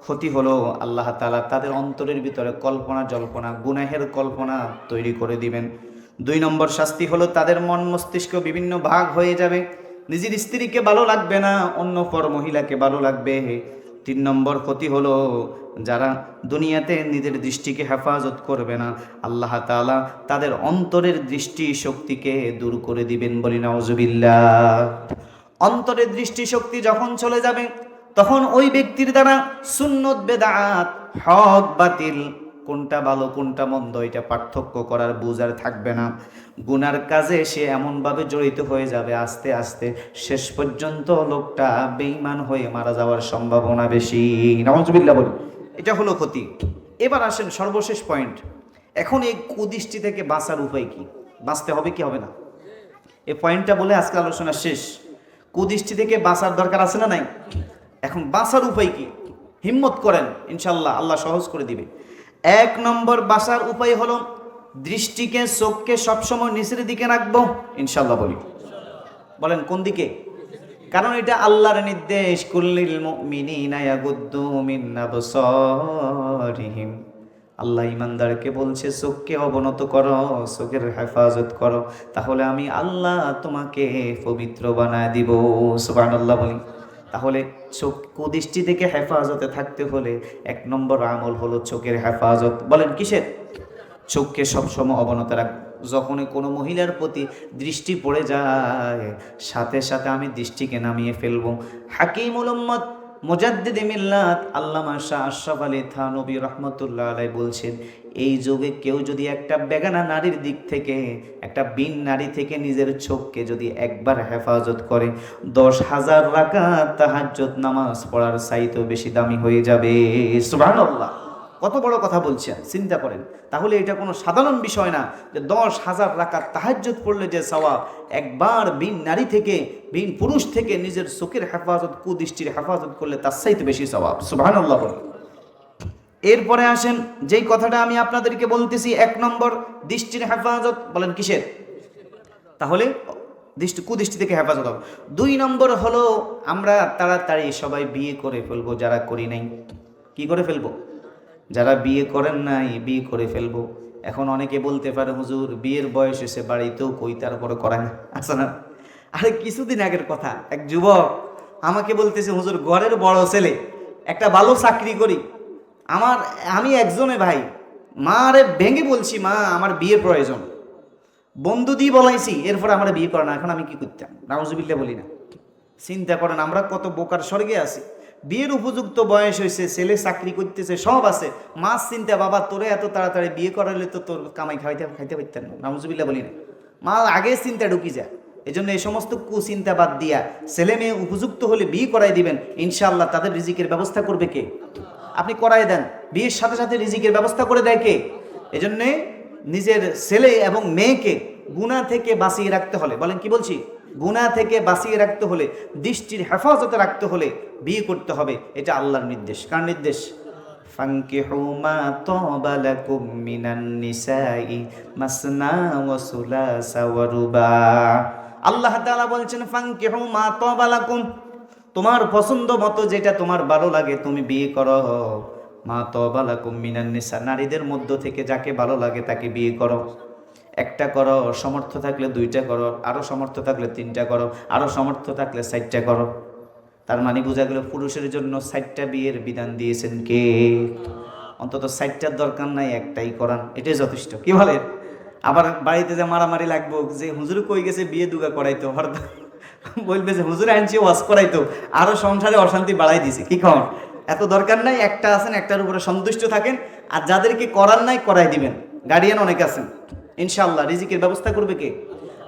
A: ক্ষতি হলো আল্লাহ তাআলা তাদের অন্তরের ভিতরে কল্পনা জল্পনা গুনাহের কল্পনা তৈরি করে দিবেন। 2 নম্বর শাস্তি হলো তাদের মন মস্তিষ্ক বিভিন্ন ভাগ হয়ে যাবে, নিজের স্ত্রীকে ভালো লাগবে না, অন্য পর মহিলাকে ভালো লাগবে। 3 নম্বর ক্ষতি হলো যারা দুনিয়াতে নিজের দৃষ্টিকে হেফাজত করবে না, আল্লাহ তাআলা তাদের অন্তরের দৃষ্টি শক্তিকে দূর করে দিবেন, বলি নাউজুবিল্লাহ। অন্তরের দৃষ্টিশক্তি যখন চলে যাবে তখন ওই ব্যক্তির দ্বারা সুন্নত বেদাত হক বাতিল কোনটা ভালো কোনটা মন্দ এটা পার্থক্য করার বুঝার থাকবে না। গুনার কাজে সে এমনভাবে জড়িত হয়ে যাবে আস্তে আস্তে শেষ পর্যন্ত লোকটা বেঈমান হয়ে মারা যাওয়ার সম্ভাবনা বেশি। নাউজুবিল্লাহ বলি। এটা হলো ক্ষতি। এবার আসেন সর্বশেষ পয়েন্ট। এখন এই কুদৃষ্টি থেকে বাঁচার উপায় কি? বাঁচতে হবে কি হবে না? এই পয়েন্টটা বলে আজকে আলোচনা শেষ। কুদৃষ্টি থেকে বাঁচার দরকার আছে না নাই? এখন বাঁচার উপায় কি? হিম্মত করেন, ইনশাল্লাহ আল্লাহ সহজ করে দিবে। 1 নম্বর বাঁচার উপায় হলো দৃষ্টিকে চোখকে সবসময় নিচের দিকে রাখবো, ইনশাল্লাহ বলি। বলেন কোন দিকে? কারণ এটা আল্লাহর নির্দেশ, কুল্লিল মুমিনিনা ইয়াগুদ্দু মিন আবসারিহিম। আল্লাহ ইমানদারকে বলছে চোখকে অবনত করো, চোখের হেফাজত করো, তাহলে আমি আল্লাহ তোমাকে পবিত্র বানায় দিব। সুবহানাল্লাহ বলি। তাহলে চোখ কুদৃষ্টি থেকে হেফাজতে থাকতে হলে 1 নম্বর আমল হলো চোখের হেফাজত। বলেন কিসের? চোখকে সবসময় অবনত রাখ। যখনই কোনো মহিলার প্রতি দৃষ্টি পড়ে যায় সাথে সাথে আমি দৃষ্টিকে নামিয়ে ফেলবো। হাকিমুল উম্মত মুজাদ্দিদে মিল্লাত আল্লামা শাহ আশরাফ আলী থানভী রাহমাতুল্লাহ আলাইহি বলছেন, এই যুগে কেউ যদি একটা বেগানা নারীর দিক থেকে, একটা বিন নারী থেকে নিজের চোখকে যদি একবার হেফাজত করে 10,000 রাকাত তাহাজ্জুদ নামাজ পড়ার চাইতেও বেশি দামি হয়ে যাবে। সুবহানাল্লাহ। কত বড় কথা বলছেন, চিন্তা করেন। তাহলে এটা কোনো সাধারণ বিষয় না যে 10,000 রাকাত তাহাজ্জুদ পড়লে যে সওয়াব, একবার বিন নারী থেকে বিন পুরুষ থেকে নিজের চোখের হেফাজত কুদৃষ্টির হেফাজত করলে তার চাইতে বেশি সওয়াব। সুবহানাল্লাহ বলেন। এরপরে আসেন যেই কথাটা আমি আপনাদেরকে বলতেছি, 1 নম্বর দৃষ্টির হেফাজত। বলেন কিসের? তাহলে কুদৃষ্টি থেকে হেফাজত হবে। 2 নম্বর হলো আমরা তাড়াতাড়ি সবাই বিয়ে করে ফেলবো, যারা করি নাই। কি করে ফেলবো? যারা বিয়ে করেন নাই বিয়ে করে ফেলবো। এখন অনেকে বলতে পারে হুজুর বিয়ের বয়স এসে বাড়িতেও কই তারপরে করায় না, আছে না? আরে কিছুদিন আগের কথা, এক যুবক আমাকে বলতেছে হুজুর ঘরের বড় ছেলে, একটা ভালো চাকরি করি, আমি একজনে ভাই মারে ভেঙে বলছি মা আমার বিয়ের প্রয়োজন, বন্ধু দিয়ে বলাইছি, এরপর আমার বিয়ে করে না, এখন আমি কি করতাম? নাউজুবিল্লাহ বলি না। চিন্তা করেন আমরা কত বোকার স্বর্গে আছি। বিয়ের উপযুক্ত বয়স হয়েছে, ছেলে চাকরি করতেছে, সব আছে, মাছ চিন্তা বাবা তোরে এত তাড়াতাড়ি বিয়ে করালে তো তোর কামাই খাইতে পারতেন না। নাউজুবিল্লাহ বলি না। মা আগে চিন্তা ঢুকি যায়। এই জন্য এই সমস্ত কুচিন্তা বাদ দিয়া ছেলে মেয়ে উপযুক্ত হলে বিয়ে করাই দিবেন, ইনশাআল্লাহ তাদের রিজিকের ব্যবস্থা করবে কে? আপনি করাই দেন। বিয়ের সাথে সাথে রিজিকের ব্যবস্থা করে দেয় কে? এজন্যে নিজের ছেলে এবং মেয়েকে গুনাহ থেকে বাঁচিয়ে রাখতে হলে, বলেন কি বলছি, গুনাহ থেকে বাঁচিয়ে রাখতে হলে, দৃষ্টির হেফাজতে রাখতে হলে বিয়ে করতে হবে। এটা আল্লাহর নির্দেশ। কার নির্দেশ? ফানকিহু মা তাবা লাকুম মিনান নিসাই মাসনা ওয়া সুলাসা ওয়া রুবা। আল্লাহ তাআলা বলছেন ফানকিহু মা তাবা লাকুম, তোমার পছন্দ মতো যেটা তোমার ভালো লাগে তুমি বিয়ে করো। মা তাবা লাকুম মিনান নিসা, নারীদের মধ্য থেকে যাকে ভালো লাগে তাকে বিয়ে করো। একটা করো, সমর্থ থাকলে দুইটা করো, আরো সমর্থ থাকলে তিনটা করো, আরো সমর্থ থাকলে 60টা করো। তার মানে বোঝা গেল পুরুষের জন্য 60টা বিয়ের বিধান দিয়েছেন কে? অন্তত 60টার দরকার নাই, একটাই করান, এটাই যথেষ্ট। কি বলে? আবার বাড়িতে যে মারামারি লাগবো যে হুজুর কই গেছে বিয়ে দুগা করাইতো, হরদম বলবে যে হুজুর আনছি ওয়াজ করাইতো, আরো সংসারে অশান্তি বাড়াই দিছে। কি কন? এত দরকার নাই, একটা আছেন একটার উপরে সন্তুষ্ট থাকেন। আর যাদেরকে করার নাই করাই দিবেন, গার্ডিয়ান অনেক আছেন, ইনশাআল্লাহ রিজিকের ব্যবস্থা করবে কে?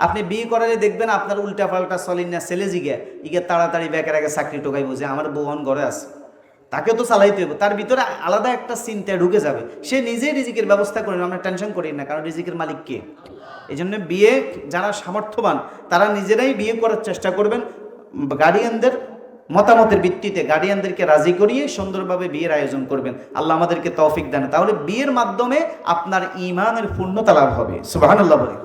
A: আপনি বিয়ে করালে দেখবেন আপনার উল্টা পাল্টা চলিন না, ছেলে জিগে ইগে তাড়াতাড়ি ব্যাকের আগে চাকরি টোকাই বুঝে আমার বউন ঘরে আছে, তাকেও তো চালাইতে হবে, তার ভিতরে আলাদা একটা চিন্তা ঢুকে যাবে, সে নিজেই রিজিকের ব্যবস্থা করেন, আমরা টেনশন করি না, কারণ রিজিকের মালিক কে? এই জন্য বিয়ে যারা সামর্থ্যবান তারা নিজেরাই বিয়ে করার চেষ্টা করবেন, গার্ডিয়ানদের মতামতের ভিত্তিতে গার্ডিয়ানদেরকে রাজি করিয়ে সুন্দরভাবে বিয়ের আয়োজন করবেন। আল্লাহ আমাদেরকে তৌফিক দেন। তাহলে বিয়ের মাধ্যমে আপনার ঈমানের পূর্ণতা লাভ হবে। সুবহানাল্লাহ বলে।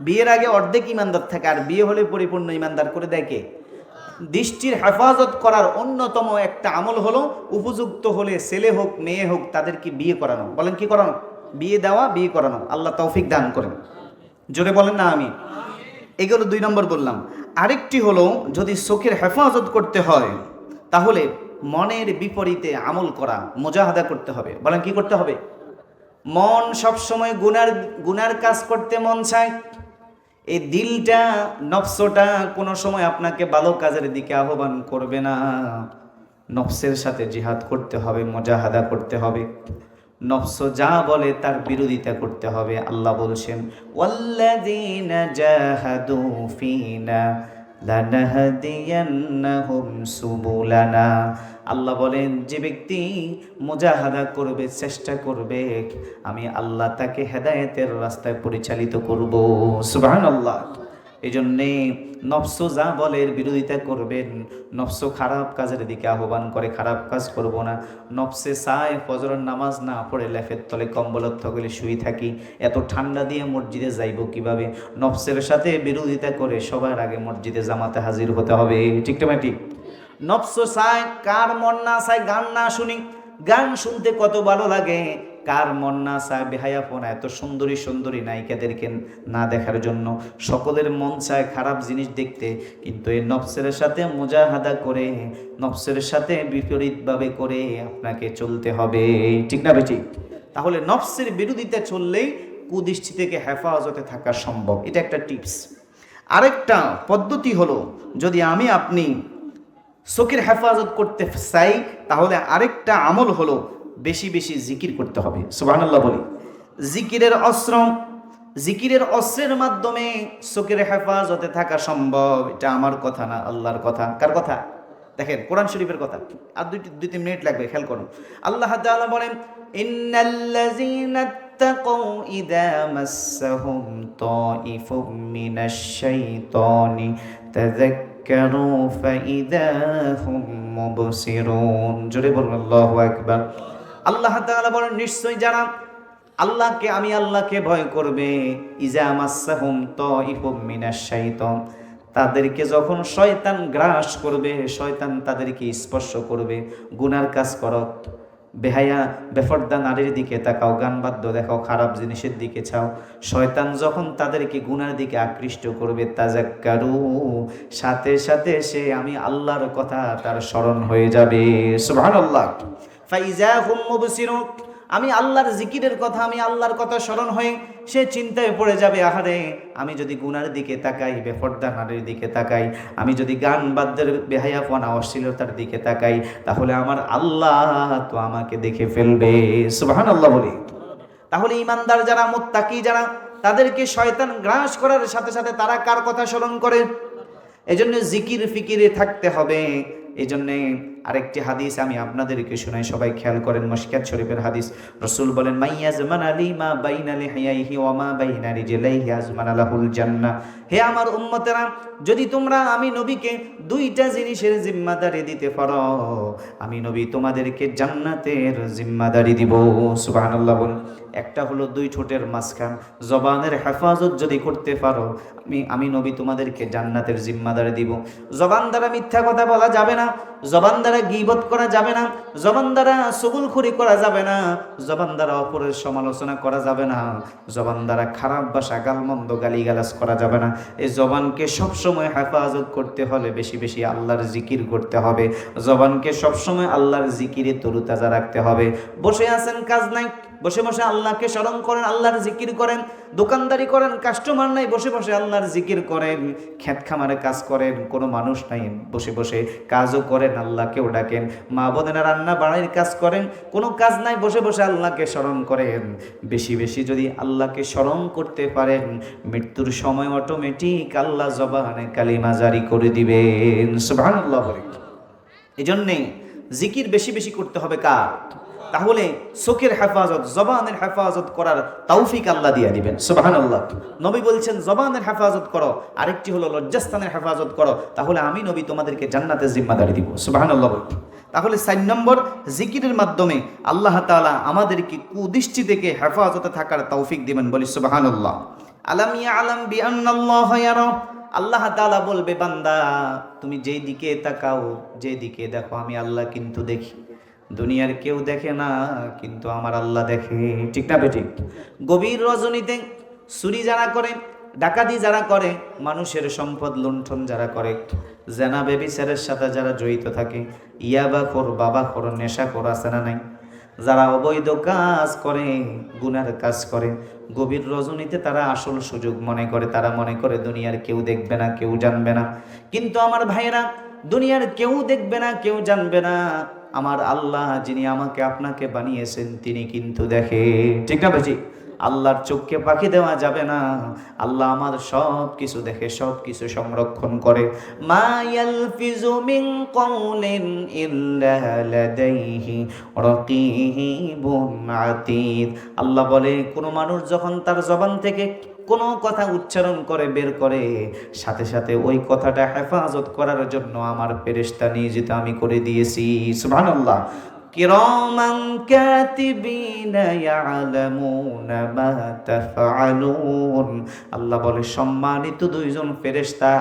A: বিয়ের আগে অর্ধেক ইমানদার থাকে, আর বিয়ে হলে পরিপূর্ণ ইমানদার করে দেয় কে? দৃষ্টির হেফাজত করার অন্যতম একটা আমল হলো উপযুক্ত হলে ছেলে হোক মেয়ে হোক তাদেরকে বিয়ে করানো। বলেন কি করানো? বিয়ে দেওয়া, বিয়ে করানো। আল্লাহ তৌফিক দান করেন। জোরে বলেন না আমি। এগুলো 2 নম্বর বললাম। আরেকটি হলো যদি চোখের হেফাজত করতে হয় তাহলে মনের বিপরীতে আমল করা, মুজাহাদা করতে হবে। বলেন কি করতে হবে? মন সবসময় গুনার কাজ করতে মন চায়, এই দিলটা নফসটা কোনো সময় আপনাকে ভালো কাজের দিকে আহ্বান করবে না। নফসের সাথে জিহাদ করতে হবে, মুজাহাদা করতে হবে। নফস যা বলে তার বিরোধিতা করতে হবে। আল্লাহ বলছেন ওয়াল্লাযীনা জাহাদু ফীনা লানাহদিয়ান্নাহুম সুবুলানা। আল্লাহ বলেন যে ব্যক্তি মুজাহাদা করবে, চেষ্টা করবে, আমি আল্লাহ তাকে হেদায়েতের রাস্তায় পরিচালিত করব। সুবহানাল্লাহ। এই জন্যে নফস যা বলে এর বিরোধিতা করবেন। নফস খারাপ কাজের দিকে আহ্বান করে, খারাপ কাজ করব না। নফসে চায় ফজরের নামাজ না পড়ে লেফের তলে কম্বলের তলে শুয়ে থাকি, এত ঠান্ডা দিয়ে মসজিদে যাইব কিভাবে? নফসের সাথে বিরোধিতা করে সবার আগে মসজিদে জামাতে হাজির হতে হবে। ঠিক না ঠিক? নফস চায়, কার মন না চায় গান না শুনি? গান শুনতে কত ভালো লাগে। কার মন না চায় বেহায়াপনা, এত সুন্দরী সুন্দরী নায়িকাদেরকে না দেখার জন্য? সকলের মন চায় খারাপ জিনিস দেখতে, কিন্তু এই নফসের সাথে মুজাহাদা করে, নফসের সাথে বিপরীতভাবে করে আপনাকে চলতে হবে। ঠিক না বেঠিক? তাহলে নফসের বিরোধিতা চললেই কুদৃষ্টি থেকে হেফাজতে থাকা সম্ভব। এটা একটা টিপস। আরেকটা পদ্ধতি হলো, যদি আপনি চোখের হেফাজত করতে চাই তাহলে আরেকটা আমল হলো বেশি বেশি জিকির করতে হবে। সুবহানাল্লাহ বলি। জিকিরের অস্ত্রের মাধ্যমে চোখের হেফাজতে থাকা সম্ভব। এটা আমার কথা না, আল্লাহর কথা। কার কথা? দেখেন কোরআন শরীফের কথা। আর 2-3 মিনিট লাগবে, খেয়াল করুন। আল্লাহ তাআলা বলেন ইন্নাল্লাযীনা ইত্তাকাউ ইযা মাসসাহুম তাইফুম মিনাশ শাইতানি তাযাক্কারু ফাইযা হুম মুবসিরুন। জোরে বলুন আল্লাহু আকবার। আল্লাহ তাআলা বলেন নিশ্চয়ই যারা আল্লাহকে ভয় করবে, ইযা মাসসাহুম তাইফুম মিনাশ শাইতান, তাদেরকে যখন শয়তান গ্রাস করবে, শয়তান তাদেরকে স্পর্শ করবে, গুনার কাজ করো, বেহায়া বেফর্দা নারীর দিকে তাকাও, গান বাদ্য দেখাও, খারাপ জিনিসের দিকে চাও, শয়তান যখন তাদেরকে গুনার দিকে আকৃষ্ট করবে, তাযাক্কারু, সাথে সাথে সে আমি আল্লাহর কথা তার স্মরণ হয়ে যাবে। সুবহানাল্লাহ। ফাইজা হুম মুবসিরুন, আমি আল্লাহর জিকিরের কথা, আমি আল্লাহর কথা স্মরণ হয়ে সে চিন্তায় পড়ে যাবে, আহারে আমি যদি গুনার দিকে তাকাই, বেফর্দা নারীর দিকে তাকাই, আমি যদি গান বাদ্যের বেহায়াপনা অশ্লীলতার দিকে তাকাই, তাহলে আমার আল্লাহ তো আমাকে দেখে ফেলবে। সুবহানাল্লাহ বলি। তাহলে ইমানদার যারা, মুত্তাকি যারা, তাদেরকে শয়তান গ্রাস করার সাথে সাথে তারা কার কথা স্মরণ করে? এজন্য জিকির ফিকিরে থাকতে হবে। এজন্যে আরেকটি হাদিস আমি আপনাদেরকে শোনাই, সবাই খেয়াল করেন, মিশকাত শরীফের হাদিস। রাসূল বলেন, মাইয়াজমান আলী মা বাইনা লিহিয়াইহি ওয়া মা বাইনা রিজলাইহি আজমান লাহুল জান্নাহ। হে আমার উম্মতেরা, যদি তোমরা আমি নবীকে দুইটা জিনিসের জিম্মাদারি দিতে পারো, আমি নবী তোমাদেরকে জান্নাতের জিম্মাদারি দিব। সুবহানাল্লাহ বলুন। একটা হলো দুই ঠোঁটের মাঝখান, জবানের হেফাজত যদি করতে পারো, আমি নবী তোমাদেরকে জান্নাতের জিম্মাদারি দিব। জবান দ্বারা মিথ্যা কথা বলা যাবে না, জবান দ্বারা গীবত করা যাবে না, জবান দ্বারা চুগলখড়ি করা যাবে না, জবান দ্বারা অপরের সমালোচনা করা যাবে না, জবান দ্বারা খারাপ ভাষা গালমন্দ গালিগালাজ করা যাবে না। এই জবানকে সবসময় হেফাজত করতে হলে বেশি বেশি আল্লাহর জিকির করতে হবে, জবানকে সবসময় আল্লাহর জিকিরে তরুতাজা রাখতে হবে। বসে আছেন, কাজ নাই, বসে বসে আল্লাহকে স্মরণ করেন, আল্লাহর জিকির করেন। দোকানদারি করেন, কাস্টমার নাই, বসে বসে আল্লাহর জিকির করেন। ক্ষেত খামারে কাজ করেন, কোনো মানুষ নাই, বসে বসে কাজও করেন, আল্লাহকেও ডাকেন। মা বোনেরা রান্না বাড়ির কাজ করেন, কোনো কাজ নাই, বসে বসে আল্লাহকে স্মরণ করেন। বেশি বেশি যদি আল্লাহকে স্মরণ করতে পারেন, মৃত্যুর সময় অটোমেটিক আল্লাহ জবানে কালিমা জারি করে দিবেন। সুবহানাল্লাহ। এজন্যে জিকির বেশি বেশি করতে হবে কার? তাহলে চোখের হেফাজত, জবানের হেফাজত করার তৌফিক আল্লাহ দিয়ে দিবেন। সুবহানাল্লাহ। নবী বলছেন জবানের হেফাজত করো, আরেকটি হলো লজ্জাস্থানের হেফাজত করো, তাহলে আমি নবী তোমাদেরকে জান্নাতের জিম্মাদারি দিব। সুবহানাল্লাহ। তাহলে 4 নম্বর, জিকিরের মাধ্যমে আল্লাহ তাআলা আমাদেরকে কুদৃষ্টি থেকে হেফাজতে থাকার তৌফিক দিবেন। বলি সুবহানাল্লাহ। আলাম ইয়ালাম বিআন্নাল্লাহ ইয়ারা। আল্লাহ তাআলা বলবে, বান্দা তুমি যেই দিকে তাকাও, যেদিকে দেখো, আমি আল্লাহ কিন্তু দেখি। দুনিয়ার কেউ দেখে না, কিন্তু আমার আল্লাহ দেখে। ঠিক না বেঠিক? গভীর রজনীতে চুরি যারা করে, ডাকাতি যারা করে, মানুষের সম্পদ লুণ্ঠন যারা করে, জেনা ব্যভিচারের সাথে যারা জড়িত থাকে, ইয়াবাখোর, বাবাখোর, নেশাখোর আছে না নাই, যারা অবৈধ কাজ করে, গুনার কাজ করে, গভীর রজনীতে তারা আসল সুযোগ মনে করে। তারা মনে করে দুনিয়ার কেউ দেখবে না, কেউ জানবে না। কিন্তু আমার ভাইয়েরা, দুনিয়ার কেউ দেখবে না, কেউ জানবে না, আমার আল্লাহ যিনি আমাকে আপনাকে বানিয়েছেন তিনি কিন্তু দেখে। ঠিক না ভাই? আল্লাহর চোখকে পাখি দেওয়া যাবে না। আল্লাহ আমার সব কিছু দেখে, সব কিছু সংরক্ষণ করে। মা ইয়ালফিজু মিন কওলিন ইল্লা লাদাইহি রাকীবুন আতীদ। আল্লাহ বলে, কোনো মানুষ যখন তার জবান থেকে কোনো কথা উচ্চারণ করে, বের করে, সাথে সাথে ওই কথাটা হেফাজত করার জন্য আমার ফেরেশতা নিয়োজিত আমি করে দিয়েছি। সুবহানাল্লাহ। কিরামান কাতিবিনা ইয়ালামুনা মা তাফআলুন। আল্লাহ বলে, সম্মানিত দুইজন ফেরেশতা,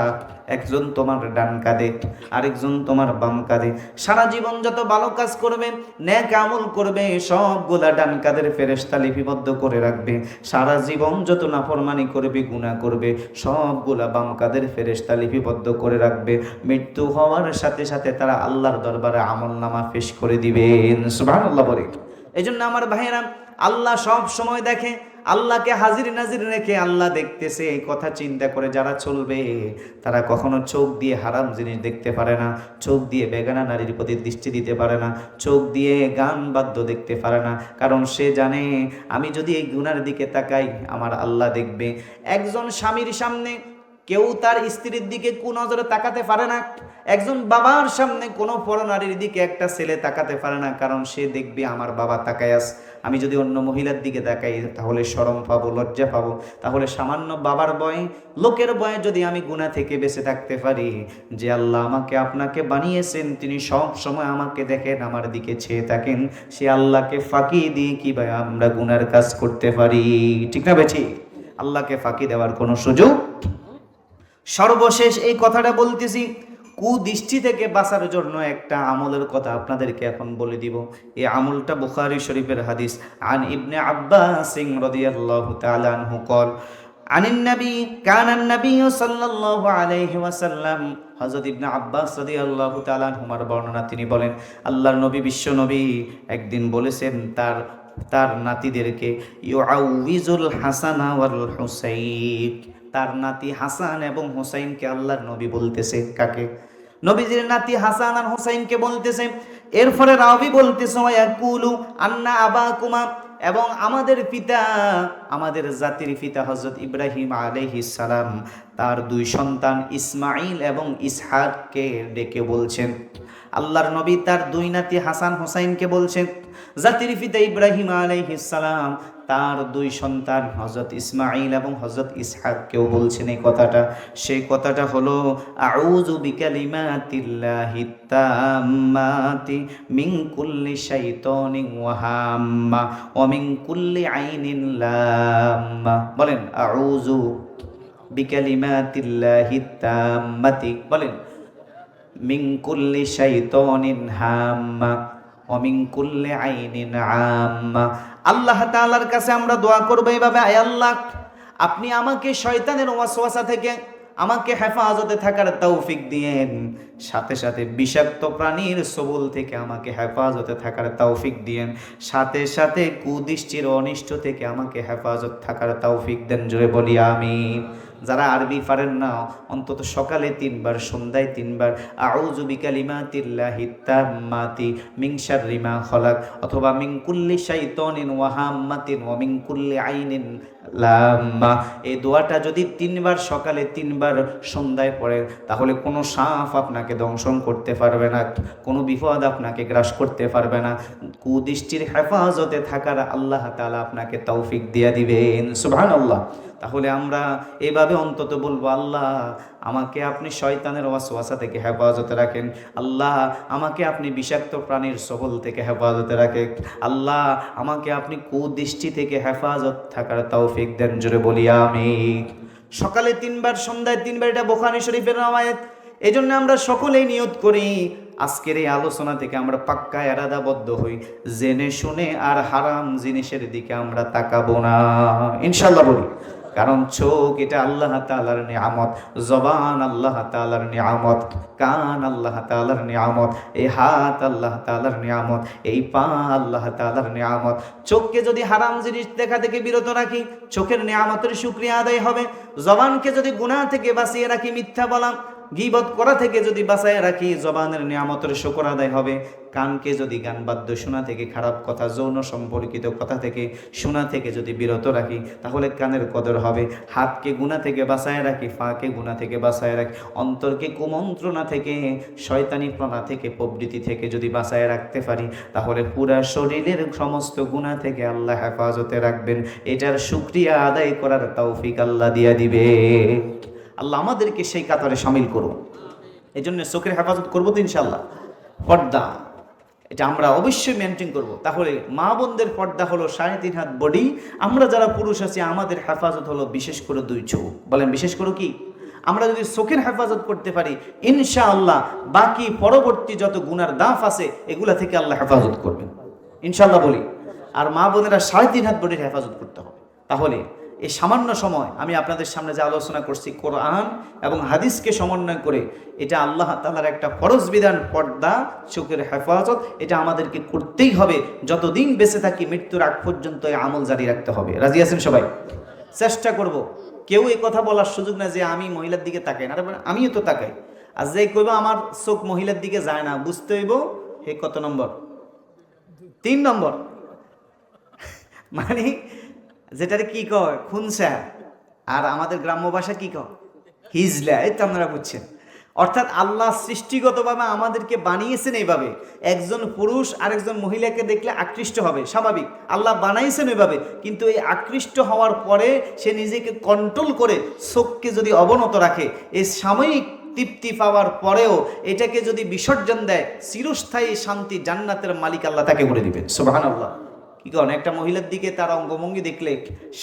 A: একজন তোমার ডান কাঁধে, আরেকজন তোমার বাম কাঁধে। সারা জীবন যত ভালো কাজ করবে, নেক আমল করবে, সবগুলা ডান কাঁধের ফেরেশতা লিপিবদ্ধ করে রাখবে। সারা জীবন যত নাফরমানি করবে, গুনাহ করবে, সবগুলা বাম কাঁধের ফেরেশতা লিপিবদ্ধ করে রাখবে। মৃত্যু হওয়ার সাথে সাথে তারা আল্লাহর দরবারে আমলনামা পেশ করে দিবেন। সুবহানাল্লাহ বলে। এজন্য আমার ভাইয়েরা, আল্লাহ সব সময় দেখে। আল্লাহকে হাজির নাজির রেখে আল্লাহ দেখতেছে, এই কথা চিন্তা করে যারা চলবে, তারা কখনো চোখ দিয়ে হারাম জিনিস দেখতে পারে না, চোখ দিয়ে বেগানা নারীর প্রতি দৃষ্টি দিতে পারে না, চোখ দিয়ে গান বাদ্য দেখতে পারে না। কারণ সে জানে, আমি যদি এই গুনার দিকে তাকাই, আমার আল্লাহ দেখবে। একজন স্বামীর সামনে কেউ তার স্ত্রীর দিকে কুনজরে তাকাতে পারে না। একজন বাবার সামনে কোনো পরনারীর দিকে একটা ছেলে তাকাতে পারে না, কারণ সে দেখবে আমার বাবা তাকায় আছে। আমি যদি অন্য মহিলার দিকে তাকাই, তাহলে শরম পাবো, লজ্জা পাবো। তাহলে সামান্য বাবার ভয়ে, লোকের ভয়ে যদি আমি গুনাহ থেকে বেঁচে থাকতে পারি, যে আল্লাহ আমাকে আপনাকে বানিয়েছেন, তিনি সব সময় আমাকে দেখেন, আমার দিকে চেয়ে থাকেন, সে আল্লাহকে ফাঁকি দিয়ে কিভাবে আমরা গুনার কাজ করতে পারি? ঠিক না বেঠি? আল্লাহকে ফাঁকি দেওয়ার কোনো সুযোগ। সর্বশেষ এই কথাটা বলতেছি, কুদৃষ্টি থেকে বাঁচার জন্য একটা আমলের কথা আপনাদেরকে এখন বলে দিব। এই আমলটা বুখারী শরীফের হাদিস। আন ইবনে আব্বাস রাদিয়াল্লাহু তাআলা আনহু قال আনিন নবী কানান নবী সাল্লাল্লাহু আলাইহি ওয়াসাল্লাম। হযরত ইবনে আব্বাস রাদিয়াল্লাহু তাআলা আনহুমার বর্ণনা, তিনি বলেন, আল্লাহর নবী, বিশ্ব নবী একদিন বলেছেন তার নাতিদেরকে, ইউআউযুল হাসান ওয়াল হুসাইন। তার নাতি হাসান এবং হুসাইনকে আল্লাহর নবী বলতেছে। কাকে? নবীজির নাতি হাসান আর হুসাইনকে বলতেছে। এরপরে রাবি বলতেছে, ওয়াকুলু আন্না আবাকুমা, এবং আমাদের পিতা, আমাদের জাতির পিতা হযরত ইব্রাহিম আলাইহিস সালাম, তার দুই সন্তান ইসমাঈল এবং ইসহাককে ডেকে বলছেন, আল্লাহর নবী তার দুই নাতি হাসান হোসাইনকে বলছেন, জাতির পিতা ইব্রাহিম আলাইহিস সালাম তার দুই সন্তান হযরত ইসমাঈল এবং হযরত ইসহাককেও বলছেন এই কথাটা। সেই কথাটা হলো, আউযু বিকালিমাতিল্লাহিত তাম্মাতি মিন কুল্লি শাইতানিন ওয়া হাম্মা ওয়া মিন কুল্লি আইনিন লাম্মা। বলেন, আউযু বিকালিমাতিল্লাহিত তাম্মাতি, বলেন, মিন কুল্লি শাইতানিন হাম্মা ওয়া মিন কুল্লি আইনিন আম্মা। আল্লাহ তাআলার কাছে আমরা দোয়া করব এইভাবে, আয় আল্লাহ, আপনি আমাকে শয়তানের ওয়াসওয়াসা থেকে আমাকে হেফাজতে থাকার তৌফিক দিয়েন, সাথে সাথে বিষাক্ত প্রাণীর সবল থেকে আমাকে হেফাজতে থাকার তৌফিক দিয়েন, সাথে সাথে কুদৃষ্টির অনিষ্ট থেকে আমাকে হেফাজত থাকার তৌফিক দেন। জোরে বলি আমিন। যারা আরবি পারেন না, অন্তত সকালে 3 বার, সন্ধ্যায় 3 বার আউযু বিকালিমাতিল্লাহিত তাম্মাতি মিন শাররি মা খালাক অথবা মিন কুল্লি শাইতানিন ওয়া হাম্মাতিন ওয়া মিন কুল্লি আইনিন লাম্মা, এই দোয়াটা যদি 3 বার সকালে 3 বার সন্ধ্যায় পড়েন, তাহলে কোনো সাপ আপনাকে দংশন করতে পারবে না, কোনো বিপদ আপনাকে গ্রাস করতে পারবে না, কুদৃষ্টির হেফাজতে থাকার আল্লাহ তাআলা আপনাকে তৌফিক দিয়ে দিবেন। সুবহানাল্লাহ। তাহলে আমরা এভাবে অন্তত বলবো, আল্লাহ আমাকে আপনি শয়তানের ওয়াসওয়াসা থেকে হেফাজতে রাখেন, আল্লাহ আমাকে আপনি বিষাক্ত প্রাণীর সবল থেকে হেফাজতে রাখেন, আল্লাহ আমাকে আপনি কুদৃষ্টি থেকে হেফাজত থাকার তৌফিক দেন। জোরে বলি আমিন। সকালে 3 বার, সন্ধ্যায় 3 বার, এটা বুখারী শরীফের রওয়ায়াত। এজন্য আমরা সকলেই নিয়ত করি, আজকের এই আলোচনা থেকে আমরা পাক্কা ইরাদাবদ্ধ হই, জেনে শুনে আর হারাম জিনিসের দিকে আমরা তাকাবো না, ইনশাআল্লাহ বলি। কারণ চোখ এটা আল্লাহ তাআলার নিয়ামত, জবান আল্লাহ তাআলার নিয়ামত, কান আল্লাহ তাআলার নিয়ামত, এই হাত আল্লাহ তাআলার নিয়ামত, এই পা আল্লাহ তাআলার নিয়ামত। চোখকে যদি হারাম জিনিস দেখা থেকে বিরত রাখি, চোখের নিয়ামতের শুকরিয়া আদায় হবে। জবানকে যদি গুনাহ থেকে বাঁচিয়ে রাখি, মিথ্যা বলা গীবত করা থেকে যদি বাঁচায় রাখি, জবানের নিয়ামতের শুকর আদায় হবে। কানকে যদি গান বাদ্য শোনা থেকে, খারাপ কথা, যৌন সম্পর্কিত কথা থেকে, শোনা থেকে যদি বিরত রাখি, তাহলে কানের কদর হবে। হাতকে গুনাহ থেকে বাঁচায় রাখি, পাকে গুনাহ থেকে বাঁচায় রাখি, অন্তরকে কুমন্ত্রণা থেকে, শয়তানি প্রণা থেকে, প্রবৃত্তি থেকে যদি বাঁচায় রাখতে পারি, তাহলে পুরা শরীরের সমস্ত গুনাহ থেকে আল্লাহ হেফাজতে রাখবেন। এটার শুকরিয়া আদায় করার তৌফিক আল্লাহ দিয়া দিবে। আল্লাহ আমাদেরকে সেই কাতারে শামিল করুন। এই জন্য চোখের হেফাজত করবো তো ইনশাআল্লাহ। পর্দা এটা আমরা অবশ্যই মেনটেন করব। তাহলে মা বোনদের পর্দা হলো 3.5 হাত বডি, আমরা যারা পুরুষ আছি আমাদের হেফাজত হলো বিশেষ করে 2 চোখ। বলেন বিশেষ করে কি? আমরা যদি চোখের হেফাজত করতে পারি, ইনশাআল্লাহ বাকি পরবর্তী যত গুনার দাফ আছে এগুলা থেকে আল্লাহ হেফাজত করবেন, ইনশাআল্লাহ বলি। আর মা বোনেরা 3.5 হাত বডির হেফাজত করতে হবে। তাহলে এই সামান্য সময় আমি আপনাদের সামনে যে আলোচনা করছি, কোরআন এবং হাদিসকে সমন্বয় করে, এটা আল্লাহ তাআলার একটা ফরজ বিধান, পর্দা, চোখের হেফাজত, এটা আমাদেরকে করতেই হবে। যতদিন বেঁচে থাকি মৃত্যুর আগ পর্যন্ত এই আমল জারি রাখতে হবে। রাজি আছেন সবাই? চেষ্টা করব। কেউ এই কথা বলার সুযোগ না যে আমি মহিলার দিকে তাকাই না, আমিও তো তাকাই। আর যে কইব আমার চোখ মহিলার দিকে যায় না, বুঝতে হইব হে কত নম্বর? 3 নম্বর। মানে যেটার কি কয় খুনসা, আর আমাদের গ্রাম্য ভাষা কি কয় হিজলা। এই তো আপনারা বুঝছেন। অর্থাৎ আল্লাহ সৃষ্টিগতভাবে আমাদেরকে বানিয়েছেন এইভাবে, একজন পুরুষ আরেকজন মহিলাকে দেখলে আকৃষ্ট হবে, স্বাভাবিক, আল্লাহ বানাইছেন এইভাবে। কিন্তু এই আকৃষ্ট হওয়ার পরে সে নিজেকে কন্ট্রোল করে চোখকে যদি অবনত রাখে, এই সাময়িক তৃপ্তি পাওয়ার পরেও এটাকে যদি বিসর্জন দেয়, চিরস্থায়ী শান্তি জান্নাতের মালিক আল্লাহ তাকে করে দিবেন। সুবহানাল্লাহ। কি কারণ একটা মহিলার দিকে তার অঙ্গভঙ্গি দেখলে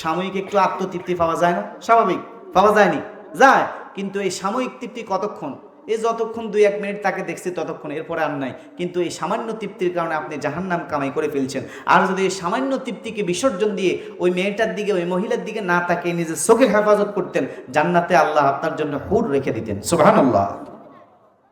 A: সাময়িক একটু আত্মতৃপ্তি পাওয়া যায় না? স্বাভাবিক, পাওয়া যায়নি? যায়। কিন্তু এই সাময়িক তৃপ্তি কতক্ষণ? এই যতক্ষণ 2-1 মিনিট তাকে দেখছি ততক্ষণ, এরপরে আর নাই। কিন্তু এই সামান্য তৃপ্তির কারণে আপনি জাহান্নাম কামাই করে ফেলছেন। আর যদি এই সামান্য তৃপ্তিকে বিসর্জন দিয়ে ওই মেয়েটার দিকে, ওই মহিলার দিকে না তাকিয়ে নিজের চোখের হেফাজত করতেন, জান্নাতে আল্লাহ আপনার জন্য হুর রেখে দিতেন। সুবহানাল্লাহ।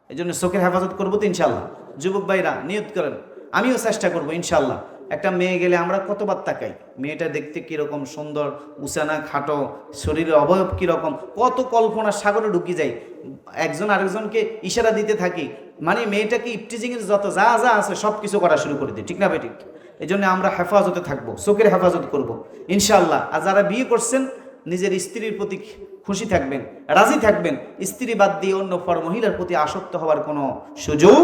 A: এই জন্য চোখের হেফাজত করবো তো ইনশাআল্লাহ। যুবক ভাইরা নিয়ত করেন, আমিও চেষ্টা করবো ইনশাআল্লাহ। একটা মেয়ে গেলে আমরা কতবার তাকাই, মেয়েটা দেখতে কিরকম সুন্দর, উচানা খাটো, শরীরের অবয়ব কিরকম, কত কল্পনা সাগরে ঢুকি যাই, একজন আরেকজনকে ইশারা দিতে থাকি, মানে মেয়েটাকে ইফটিজিংয়ের যত যা যা আছে সব কিছু করা শুরু করে দিই, ঠিক না বেঠিক? এই জন্য আমরা হেফাজতে থাকবো, চোখের হেফাজত করব ইনশাআল্লাহ। আর যারা বিয়ে করছেন নিজের স্ত্রীর প্রতি খুশি থাকবেন, রাজি থাকবেন, স্ত্রী বাদ দিয়ে অন্য পর মহিলার প্রতি আসক্ত হওয়ার কোনো সুযোগ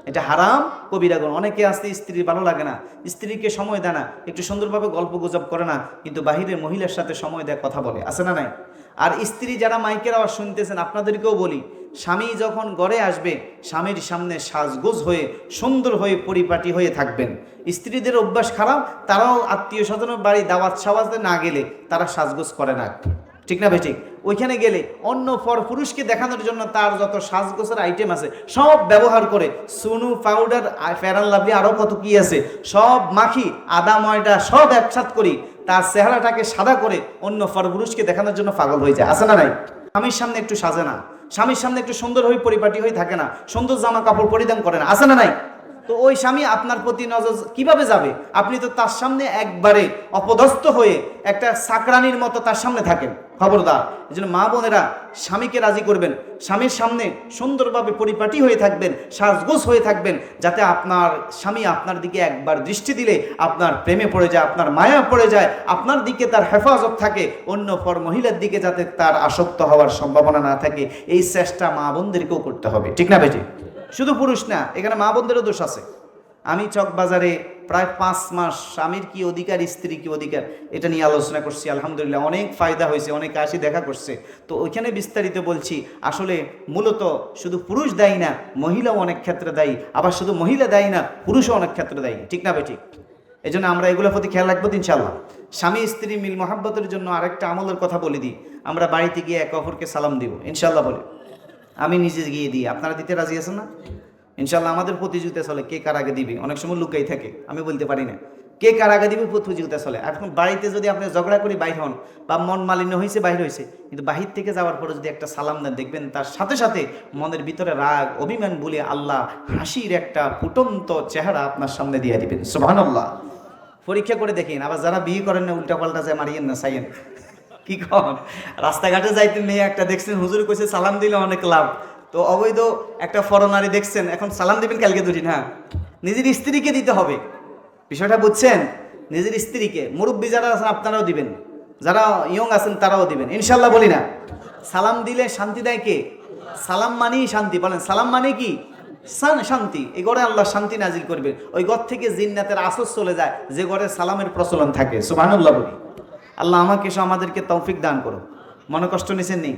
A: এটা হারাম কবিরা গুনাহ। অনেকে আসতে স্ত্রীর ভালো লাগে না, স্ত্রীকে সময় দেয় না, একটু সুন্দরভাবে গল্প গুজব করে না, কিন্তু বাহিরের মহিলার সাথে সময় দেয়, কথা বলে, আছে না নাই? আর স্ত্রী যারা মাইকের আওয়াজ শুনতেছেন, আপনাদেরকেও বলি, স্বামী যখন ঘরে আসবে স্বামীর সামনে সাজগোজ হয়ে সুন্দর হয়ে পরিপাটি হয়ে থাকবেন। স্ত্রীদের অভ্যাস খারাপ, তারাও আত্মীয় স্বজনের বাড়ি দাওয়াত সাওয়াতে না গেলে তারা সাজগোজ করে না, ঠিক না ভাই ঠিক? ওইখানে গেলে অন্য পুরুষকে দেখানোর জন্য তার যত সাজগোজের আইটেম আছে সব ব্যবহার করে, সুনু, পাউডার, ফেয়ার লাভলি, আরও কত কি আছে সব মাখি, আদা ময়দা সব একসাথ করি, তার চেহারাটাকে সাদা করে অন্য পুরুষকে দেখানোর জন্য পাগল হয়ে যায়, আছে না নাই? স্বামীর সামনে একটু সাজে না, স্বামীর সামনে একটু সুন্দর হয়ে পরিপাটি হয়ে থাকে না, সুন্দর জামা কাপড় পরিধান করে না, আছে না নাই? তো ওই স্বামী আপনার প্রতি নজর কিভাবে যাবে? আপনি তো তার সামনে একবারে অপদস্থ হয়ে একটা সাকরানির মতো তার সামনে থাকেন। খবরদার, এই জন্য মা বোনেরা স্বামীকে রাজি করবেন, স্বামীর সামনে সুন্দরভাবে পরিপাটি হয়ে থাকবেন, সাজগোজ হয়ে থাকবেন, যাতে আপনার স্বামী আপনার দিকে একবার দৃষ্টি দিলে আপনার প্রেমে পড়ে যায়, আপনার মায়া পড়ে যায়, আপনার দিকে তার হেফাজত থাকে, অন্য পর মহিলার দিকে যাতে তার আসক্ত হওয়ার সম্ভাবনা না থাকে। এই চেষ্টা মা বোনদেরকেও করতে হবে, ঠিক না বেটি? শুধু পুরুষ না, এখানে মা বোনদেরও দোষ আছে। আমি চকবাজারে প্রায় 5 মাস স্বামীর কি অধিকার, স্ত্রী কি অধিকার, এটা নিয়ে আলোচনা করছি। আলহামদুলিল্লাহ অনেক ফায়দা হয়েছে, অনেক আসি দেখা করছে। তো ওইখানে বিস্তারিত বলছি। আসলে মূলত শুধু পুরুষ দায়ী না, মহিলাও অনেক ক্ষেত্রে দায়ী, আবার শুধু মহিলা দায়ী না, পুরুষও অনেক ক্ষেত্রে দায়ী, ঠিক না বেটি? এই জন্য আমরা এগুলোর প্রতি খেয়াল রাখবো ইনশাল্লাহ। স্বামী স্ত্রী মিল মহাব্বতের জন্য আরেকটা আমলের কথা বলে দিই, আমরা বাড়িতে গিয়ে একে অপরকে সালাম দিব ইনশাল্লাহ বলে। আমি নিজে গিয়ে দিই, আপনারা দিতে রাজি আছেন না? ইনশাল্লাহ আমাদের প্রতিযোগিতা চলে কে কার আগে দিবি, অনেক সময় লুকাই থাকে, আমি বলতে পারি না কে কার আগে দিবি, প্রতিযোগিতা চলে। এখন বাড়িতে যদি আপনি ঝগড়া করি বাইর হন, বা মন মালিন্য হয়েছে বাইর হয়েছে, কিন্তু বাহির থেকে যাওয়ার পরে যদি একটা সালাম দেন, দেখবেন তার সাথে সাথে মনের ভিতরে রাগ অভিমান বলে আল্লাহ হাসির একটা ফুটন্ত চেহারা আপনার সামনে দিয়ে দিবেন। সুবহানাল্লাহ। পরীক্ষা করে দেখেন। আবার যারা বিয়ে করেন না, উল্টা পাল্টা যায় মারিয়েন না, চাইয়েন কি কন? রাস্তাঘাটে যাইতে মেয়ে একটা দেখছেন, হুজুর কইছে সালাম দিলে অনেক লাভ, তো অবৈধ একটা ফরনারি দেখছেন, এখন সালাম দিবেন কালকে দুদিন, হ্যাঁ নিজের স্ত্রীকে দিতে হবে, বিষয়টা বুঝছেন? নিজের স্ত্রীকে। মুরব্বী যারা আছেন আপনারাও দিবেন, যারা ইয়ং আছেন তারাও দিবেন ইনশাল্লাহ, বলি না? সালাম দিলে শান্তি দেয় কে? সালাম মানেই শান্তি। বলেন সালাম মানে কি? শান্তি। এই ঘরে আল্লাহ শান্তি নাজিল করবে, ওই ঘর থেকে জিন্নাতের আসর চলে যায় যে ঘরে সালামের প্রচলন থাকে। সুবহানাল্লাহ বলি। আল্লাহ আমাকে আমাদেরকে তৌফিক দান করো। মনে কষ্ট নিছেন নেই,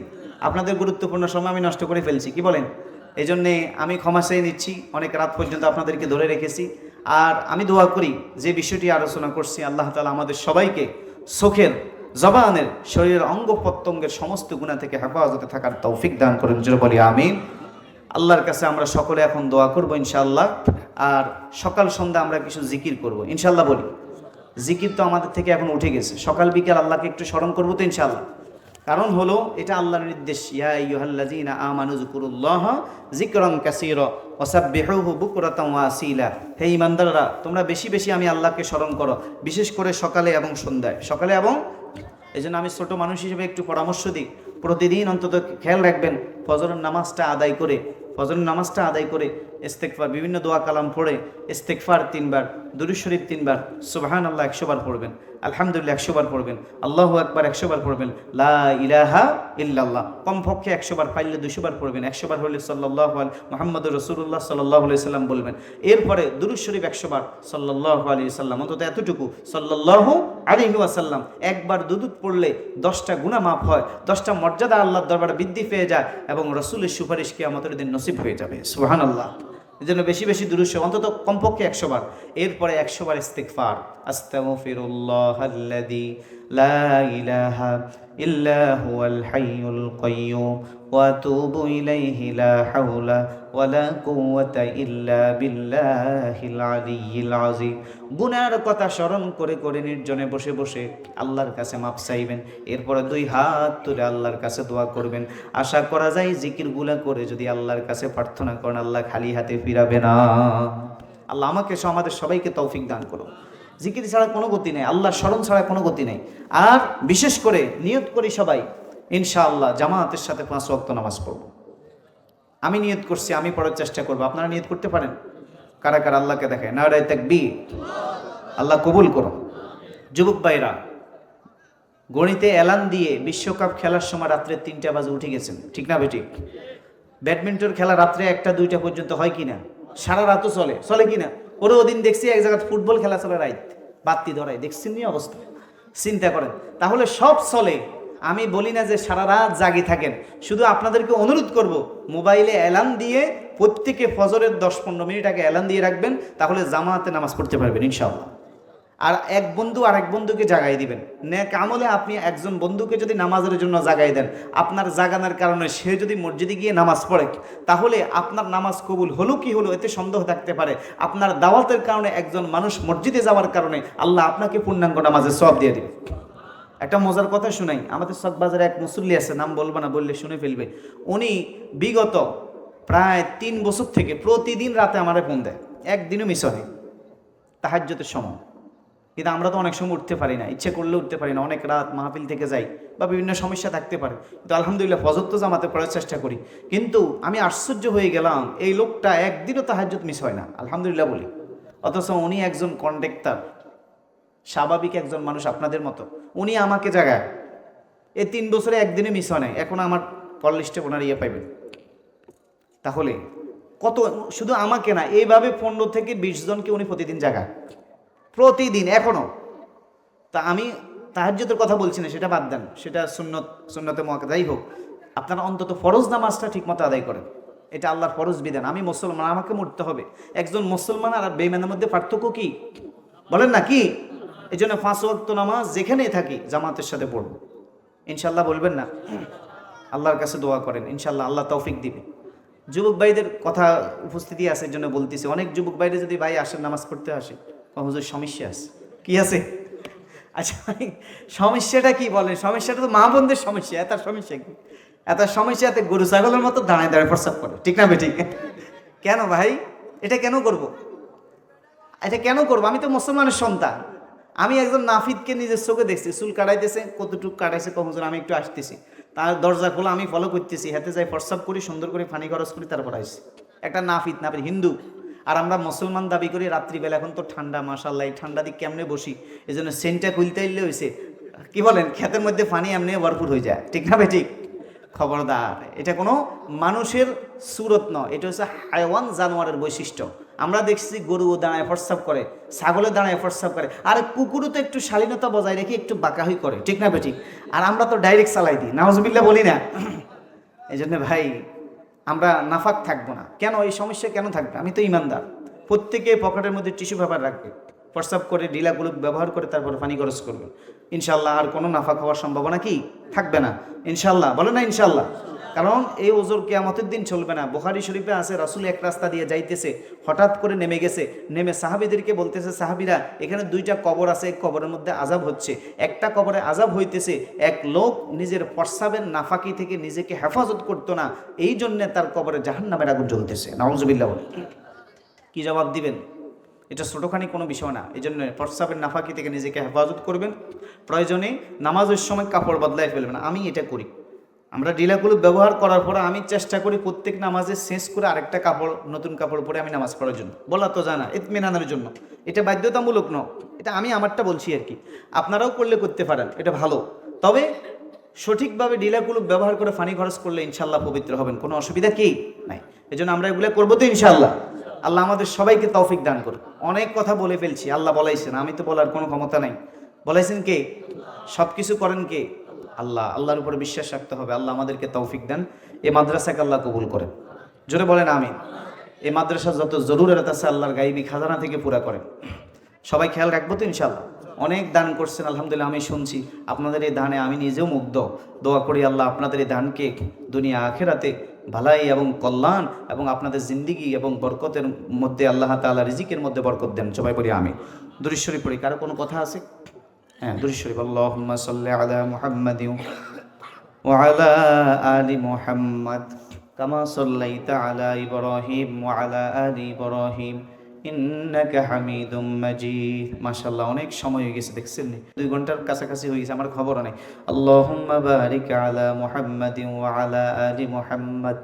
A: আপনাদের গুরুত্বপূর্ণ সময় আমি নষ্ট করে ফেলছি, কি বলেন? এই জন্যে আমি ক্ষমা চেয়ে নিচ্ছি, অনেক রাত পর্যন্ত আপনাদেরকে ধরে রেখেছি। আর আমি দোয়া করি যে বিষয়টি আলোচনা করছি, আল্লাহ তাআলা আমাদের সবাইকে চোখের, জবানের, শরীরের অঙ্গ প্রত্যঙ্গের সমস্ত গুনাহ থেকে হেফাজতে থাকার তৌফিক দান করুন, জোরে বলি আমিন। আল্লাহর কাছে আমরা সকলে এখন দোয়া করবো ইনশাআল্লাহ। আর সকাল সন্ধ্যা আমরা কিছু জিকির করব ইনশাআল্লাহ বলি। জিকির তো আমাদের থেকে এখন উঠে গেছে, সকাল বিকেল আল্লাহকে একটু স্মরণ করবো তো ইনশাআল্লাহ। কারণ হলো এটা আল্লাহর নির্দেশ, ইয়া আইয়ুহাল্লাযীনা আমানু যিকুরুল্লাহ যিকরান কাসীরা ওয়াসাব্বিহুহু বুকরাতান ওয়া আসীলা। হে ঈমানদাররা, তোমরা বেশি বেশি আমি আল্লাহকে স্মরণ করো, বিশেষ করে সকালে এবং সন্ধ্যায়। সকালে এবং, এই জন্য আমি ছোট মানুষ হিসেবে একটু পরামর্শ দিই, প্রতিদিন অন্তত খেয়াল রাখবেন ফজরের নামাজটা আদায় করে, ফজরের নামাজটা আদায় করে ইস্তেগফার, বিভিন্ন দোয়া কালাম পড়ে ইস্তেগফার 3 বার, দুরূদ শরীফ 3 বার, সুবহানাল্লাহ 100 বার পড়বেন, আলহামদুলিল্লাহ 100 বার পড়বেন, আল্লাহু আকবার 100 বার পড়বেন, লা ইলাহা ইল্লাল্লাহ কমপক্ষে 100 বার, পাইলে 200 বার পড়বেন, 100 বার হলে সাল্লাল্লাহু আলাইহি মুহাম্মাদুর রাসূলুল্লাহ সাল্লাল্লাহু আলাইহি সাল্লাম বলবেন। এরপরে দুরূদ শরীফ 100 বার, সাল্লাল্লাহু আলাইহি সাল্লাম, অন্তত এতটুকু সাল্লাল্লাহু আলাইহি ওয়াসাল্লাম। একবার দুরূদ পড়লে 10টা গুনাহ মাফ হয়, 10টা মর্যাদা আল্লাহর দরবারে বৃদ্ধি পেয়ে যায়, এবং রাসূলের সুপারিশ কিয়ামতের দিন নসিব হয়ে যাবে। সুবহানাল্লাহ। এই জন্য বেশি বেশি দুরূদ শরীফ অন্তত কমপক্ষে 100 বার। এরপরে 100 বার ইস্তিগফার, আস্তাগফিরুল্লাহাল্লাযী লা ইলাহা ইল্লা হুয়াল হাইয়ুল কাইয়্যুম ওয়া আতুবু ইলাইহি লা হাওলা ওয়ালা কুওয়াতা ইল্লা বিল্লাহিল আলিয়্যিল আযীম। গুনার কথা স্মরণ করে করে নির্জনে বসে বসে আল্লাহর কাছে মাপ চাইবেন। এরপরে 2 হাত তুলে আল্লাহর কাছে দোয়া করবেন। আশা করা যায় জিকিরগুলা করে যদি আল্লাহর কাছে প্রার্থনা করেন, আল্লাহ খালি হাতে ফিরাবে না। আল্লাহ আমাকে আমাদের সবাইকে তৌফিক দান করো। জিকির ছাড়া কোনো গতি নেই, আল্লাহর স্মরণ ছাড়া কোনো গতি নেই। আর বিশেষ করে নিয়ত করি সবাই ইনশাআল্লাহ জামাতের সাথে 5 ওয়াক্ত নামাজ পড়ব। আমি নিয়ত করছি, আমি পড়ার চেষ্টা করব, আপনারা নিয়ত করতে পারেন। কারা কারা আল্লাহকে দেখায় নারায়ে তাকবীর, আল্লাহ কবুল করো। যুবক ভাইরা, গণিতে এলান দিয়ে বিশ্বকাপ খেলার সময় রাত্রে 3টা বাজে উঠে গেছেন, ঠিক না বেঠিক? ব্যাডমিন্টন খেলা রাত্রে 1টা 2টা পর্যন্ত হয় কি না? সারা রাতও চলে, চলে কি না? ওরা ওদিন দেখছি এক জায়গায় ফুটবল খেলা চলে রাইত, বাতি ধরাই, দেখছেন নি অবস্থা? চিন্তা করেন। তাহলে সব চলে, আমি বলি না যে সারা রাত জাগি থাকেন, শুধু আপনাদেরকে অনুরোধ করব মোবাইলে অ্যালার্ম দিয়ে প্রত্যেকে ফজরের 10-15 মিনিট আগে অ্যালার্ম দিয়ে রাখবেন, তাহলে জামাতে নামাজ পড়তে পারবেন ইনশাআল্লাহ। আর এক বন্ধু আরেক বন্ধুকে জাগাই দিবেন। নেক আমলে আপনি একজন বন্ধুকে যদি নামাজের জন্য জাগাই দেন, আপনার জাগানোর কারণে সে যদি মসজিদে গিয়ে নামাজ পড়ে, তাহলে আপনার নামাজ কবুল হলো কি হলো এতে সন্দেহ থাকতে পারে। আপনার দাওয়াতের কারণে একজন মানুষ মসজিদে যাওয়ার কারণে আল্লাহ আপনাকে পূর্ণাঙ্গ নামাজের সওয়াব দিয়ে দিবে। একটা মজার কথা শুনাই, আমাদের চকবাজারে এক মুসল্লি আছে, নাম বলবো না, বললে শুনে ফেলবে। উনি বিগত প্রায় 3 বছর থেকে প্রতিদিন রাতে আমারে ফোন দেয়, একদিনও মিস হয় তাহাজ্জুদের সময়। কিন্তু আমরা তো অনেক সময় উঠতে পারি না, ইচ্ছে করলে উঠতে পারি না, অনেক রাত মাহফিল থেকে যাই বা বিভিন্ন সমস্যা থাকতে পারে। কিন্তু আলহামদুলিল্লাহ ফজর তো জামাতে পড়ার চেষ্টা করি। কিন্তু আমি আশ্চর্য হয়ে গেলাম, এই লোকটা একদিনও তাহাজ্জুদ মিস হয় না, আলহামদুলিল্লাহ বলি। অথচ উনি একজন কন্ডাক্টর, স্বাভাবিক একজন মানুষ আপনাদের মতো, উনি আমাকে জাগায়। এই 3 বছরে একদিনে মিস হয় নাই, এখন আমার কল লিস্টে ওনার পাইবেন। তাহলে কত, শুধু আমাকে না, এইভাবে 15 থেকে 20 জনকে উনি প্রতিদিন জাগায়, প্রতিদিন এখনো। তা আমি তাহাজ্জুদের কথা বলছি না, সেটা বাদ দেন, সেটা সুন্নতে মুআক্কাদাই হোক। আপনারা অন্তত ফরজ নামাজটা ঠিকমতো আদায় করেন, এটা আল্লাহর ফরজ বিধান। আমি মুসলমান, আমাকে মরতে হবে। একজন মুসলমান আর বেঈমানের মধ্যে পার্থক্য কি বলেন না? কি? এই জন্য 5 ওয়াক্ত নামাজ যেখানেই থাকি জামাতের সাথে পড়ব ইনশাল্লাহ। বলবেন না? আল্লাহর কাছে দোয়া করেন, ইনশাল্লাহ আল্লাহ তৌফিক দিবে। যুবক ভাইদের কথা উপস্থিতি আছে, এই জন্য বলতেছি। অনেক যুবক ভাইরা যদি ভাই আসেন নামাজ পড়তে আসে, হুজুর সমস্যা আছে। কি আছে? আচ্ছা ভাই, সমস্যাটা কি বলেন? সমস্যাটা তো মা বোনদের সমস্যা। এত সমস্যা কি? এত সমস্যা, এত গরু ছাগলের মতো দাঁড়ায় দাঁড়ায় প্রস্রাব করে, ঠিক না ঠিক? কেন ভাই এটা কেন করব? এটা কেন করবো? আমি তো মুসলমানের সন্তান। আমি একজন নাফিদকে নিজের চোখে দেখছি, চুল কাটাইতেছে, কতটুকু কাটাইছে, হুজুর আমি একটু আসতেছি, তার দরজা খোলা, আমি ফলো করতেছি, হাতে যাই প্রস্রাব করি, সুন্দর করে পানি খরচ করি, তারপর আসছি। একটা নাফিদ হিন্দু। আর আমরা মুসলমান দাবি করি রাত্রিবেলা, এখন তো ঠান্ডা, মাশাআল্লাহ, এই ঠান্ডা দিক কেমনে বসি, এই জন্য সেন্টটা খুলতে ইলে হয়েছে, কি বলেন, ক্ষেতের মধ্যে পানি এমনি ভরপুর হয়ে যায়, ঠিক না ঠিক? খবরদার, এটা কোনো মানুষের সুরত নয়, এটা হচ্ছে হায়ওয়ান, জানোয়ারের বৈশিষ্ট্য। আমরা দেখছি গরু দাঁড়ায় প্রস্রাব করে, ছাগলের দাঁড়ায় প্রস্রাব করে, আর কুকুরও তো একটু শালীনতা বজায় রেখে একটু বাঁকাহি করে, ঠিক না ঠিক? আর আমরা তো ডাইরেক্ট চালাই দিই, নাউজুবিল্লাহ বলি না? এই জন্য ভাই আমরা নাফাক থাকবো না। কেন এই সমস্যা কেন থাকবে? আমি তো ইমানদার। প্রত্যেকে পকেটের মধ্যে টিস্যু পেপার রাখবে, প্রস্রাব করে ডিলাগুলো ব্যবহার করে তারপর পানি খরচ করবে, ইনশাল্লাহ আর কোনো নাফাক হওয়ার সম্ভাবনা কি থাকবে না, ইনশাল্লাহ। বলে না ইনশাল্লাহ? কারণ এই ওজোর কিয়ামতের দিন চলবে না। বুখারী শরীফে আছে, রাসূল এক রাস্তা দিয়ে যাইতেছে, হঠাৎ করে নেমে গেছে, নেমে সাহাবীদেরকে বলতেছে, সাহাবীরা এখানে 2টা কবর আছে, এক কবরের মধ্যে আযাব হচ্ছে। একটা কবরে আযাব হইতেছে, এক লোক নিজের প্রস্রাবের নাফাকি থেকে নিজেকে হেফাজত করতো না, এই জন্যে তার কবরে জাহান্নামের আগুন জ্বলতেছে। নাউজুবিল্লাহ। কি জবাব দিবেন? এটা ছোটোখানি কোনো বিষয় না। এই জন্য প্রস্রাবের নাফাকি থেকে নিজেকে হেফাজত করবেন। প্রয়োজনে নামাজের সময় কাপড় বদলায় ফেলবেন। আমি এটা করি। আমরা ডিলাগুলো ব্যবহার করার পরে আমি চেষ্টা করি প্রত্যেক নামাজে শেষ করে আরেকটা কাপড়, নতুন কাপড় পরে আমি নামাজ পড়ার জন্য। বলা তো জানা, ইতমিনানের জন্য। এটা বাধ্যতামূলক নয়, এটা আমি আমারটা বলছি আর কি। আপনারাও করলে করতে পারেন, এটা ভালো। তবে সঠিকভাবে ডিলাগুলো ব্যবহার করে পানি খরচ করলে ইনশাল্লাহ পবিত্র হবেন, কোনো অসুবিধা কি নাই। এই জন্য আমরা এগুলো করবো তো ইনশাল্লাহ। আল্লাহ আমাদের সবাইকে তৌফিক দান করুন। অনেক কথা বলে ফেলছি, আল্লাহ বলাইছেন, আমি তো বলার কোনো ক্ষমতা নাই। বলাইছেন কে? সব কিছু করেন কে? আল্লাহ। আল্লাহর উপরে বিশ্বাস রাখতে হবে। আল্লাহ আমাদেরকে তৌফিক দেন। এই মাদ্রাসাকে আল্লাহ কবুল করেন, জোরে বলেন আমিন। এই মাদ্রাসা যত জরুরত আছে আল্লাহর গাইবী খাজানা থেকে পুরা করেন। সবাই খেয়াল রাখবো তো ইনশাল্লাহ। অনেক দান করছেন আলহামদুলিল্লাহ, আমি শুনছি আপনাদের এই দানে আমি নিজেও মুগ্ধ। দোয়া করি আল্লাহ আপনাদের এই দানকে দুনিয়া আখেরাতে ভালাই এবং কল্যাণ এবং আপনাদের জিন্দিগি এবং বরকতের মধ্যে আল্লাহ তাআলা রিজিকের মধ্যে বরকত দেন। সবাই পড়ি আমি। দুরূদ শরীফ পড়ি। কারো কোনো কথা আছে? হ্যাঁ, দুরূদ শরীফ। আল্লাহুম্মা সাল্লি আলা মুহাম্মাদিন ওয়া আলা আলি মুহাম্মাদ কামা সাল্লাইতা আলা ইব্রাহিম ওয়া আলা আলি ইব্রাহিম ইন্নাকা হামিদুম মাজিদ। মাশাআল্লাহ, অনেক সময় হয়ে গেছে, দেখছেন নি? 2 ঘন্টার কাছাকাছি হয়ে গেছে, আমার খবরও নেই। আল্লাহুম্মা বারিক আলা মুহাম্মাদিন ওয়া আলা আলি মুহাম্মাদ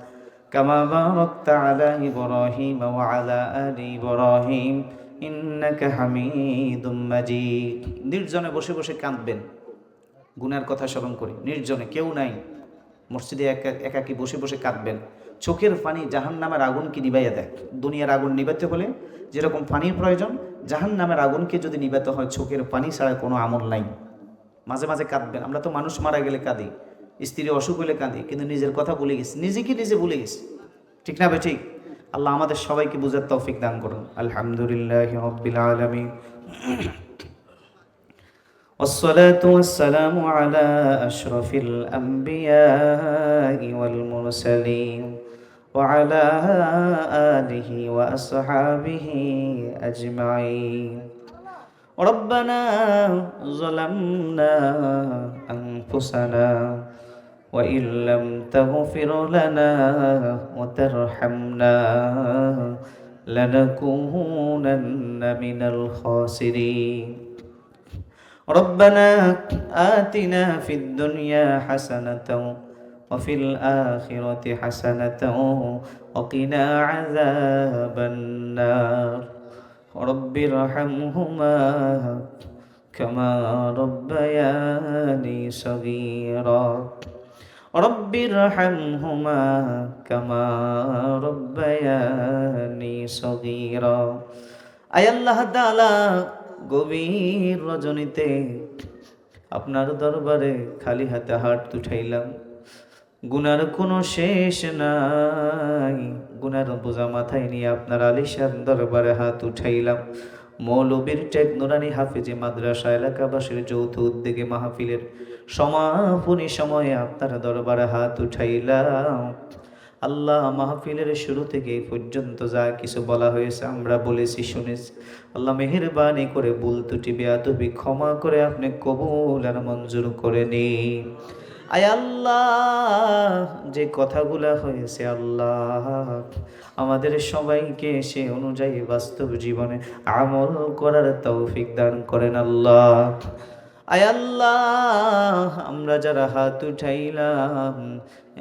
A: কামা বারাকতা আলা ইব্রাহিম ওয়া আলা আলি ইব্রাহিম ইন্নাকা হামিদুম মাজিদ। নির্জনে বসে বসে কাঁদবেন, গুনার কথা স্মরণ করি। নির্জনে কেউ নাই, মসজিদে একাকি বসে বসে কাঁদবেন। চোখের পানি জাহান্নামের আগুনকে নিবাইয়া দেয়। দুনিয়ার আগুন নিবাতে হলে যেরকম পানির প্রয়োজন, জাহান্নামের আগুনকে যদি নিবাতে হয় চোখের পানি ছাড়া কোনো আমল নাই। মাঝে মাঝে কাঁদবেন, আমরা তো মানুষ মারা গেলে কাঁদি, স্ত্রী অসুখ হলে কাঁদি, কিন্তু নিজের কথা ভুলে গেছি, নিজেকে নিজে ভুলে গেছি। ঠিক না ভাই? ঠিক। আল্লাহ আমাদের সবাইকে বুঝার তৌফিক দান করুন। আলহামদুলিল্লাহি রাব্বিল আলামিন। والصلاة والسلام على أشرف الأنبياء والمرسلين وعلى آله وأصحابه أجمعين. ربنا ظلمنا أنفسنا وإن لم تغفر لنا وترحمنا لنكونن من الخاسرين. ربنا آتنا في الدنيا حسنة وفي الآخرة حسنة وقنا عذاب النار. رب ارحمهما كما ربياني صغيرا. رب ارحمهما كما ربياني صغيرا. আয় আল্লাহ তাআলা, গভীর রজনীতে আপনার দরবারে খালি হাতে হাত উঠাইলাম। গুনার কোনো শেষ নাই, গুনার বোঝা মাথায় নিয়ে আপনার আলিশান দরবারে হাত উঠাইলাম। মৌলবীর টেক নুরানি হাফেজি মাদ্রাসা এলাকাবাসীর যৌথ উদ্যোগে মাহফিলের সমাপনী সময়ে আপনার দরবারে হাত উঠাইলাম। আল্লাহ, মাহফিলের শুরু থেকে এই পর্যন্ত যা কিছু বলা হয়েছে আমরা বলেছি, শুনেছি। আল্লাহ মেহেরবানি করে ভুল ত্রুটি বেয়াদবি ক্ষমা করে আপনি কবুল আর মঞ্জুর করে নিন। আয় আল্লাহ, যে কথাগুলা হয়েছে আল্লাহ আমাদের সবাইকে সে অনুযায়ী বাস্তব জীবনে আমল করার তৌফিক দান করেন আল্লাহ। আয় আল্লাহ, আমরা যারা হাত উঠাইলাম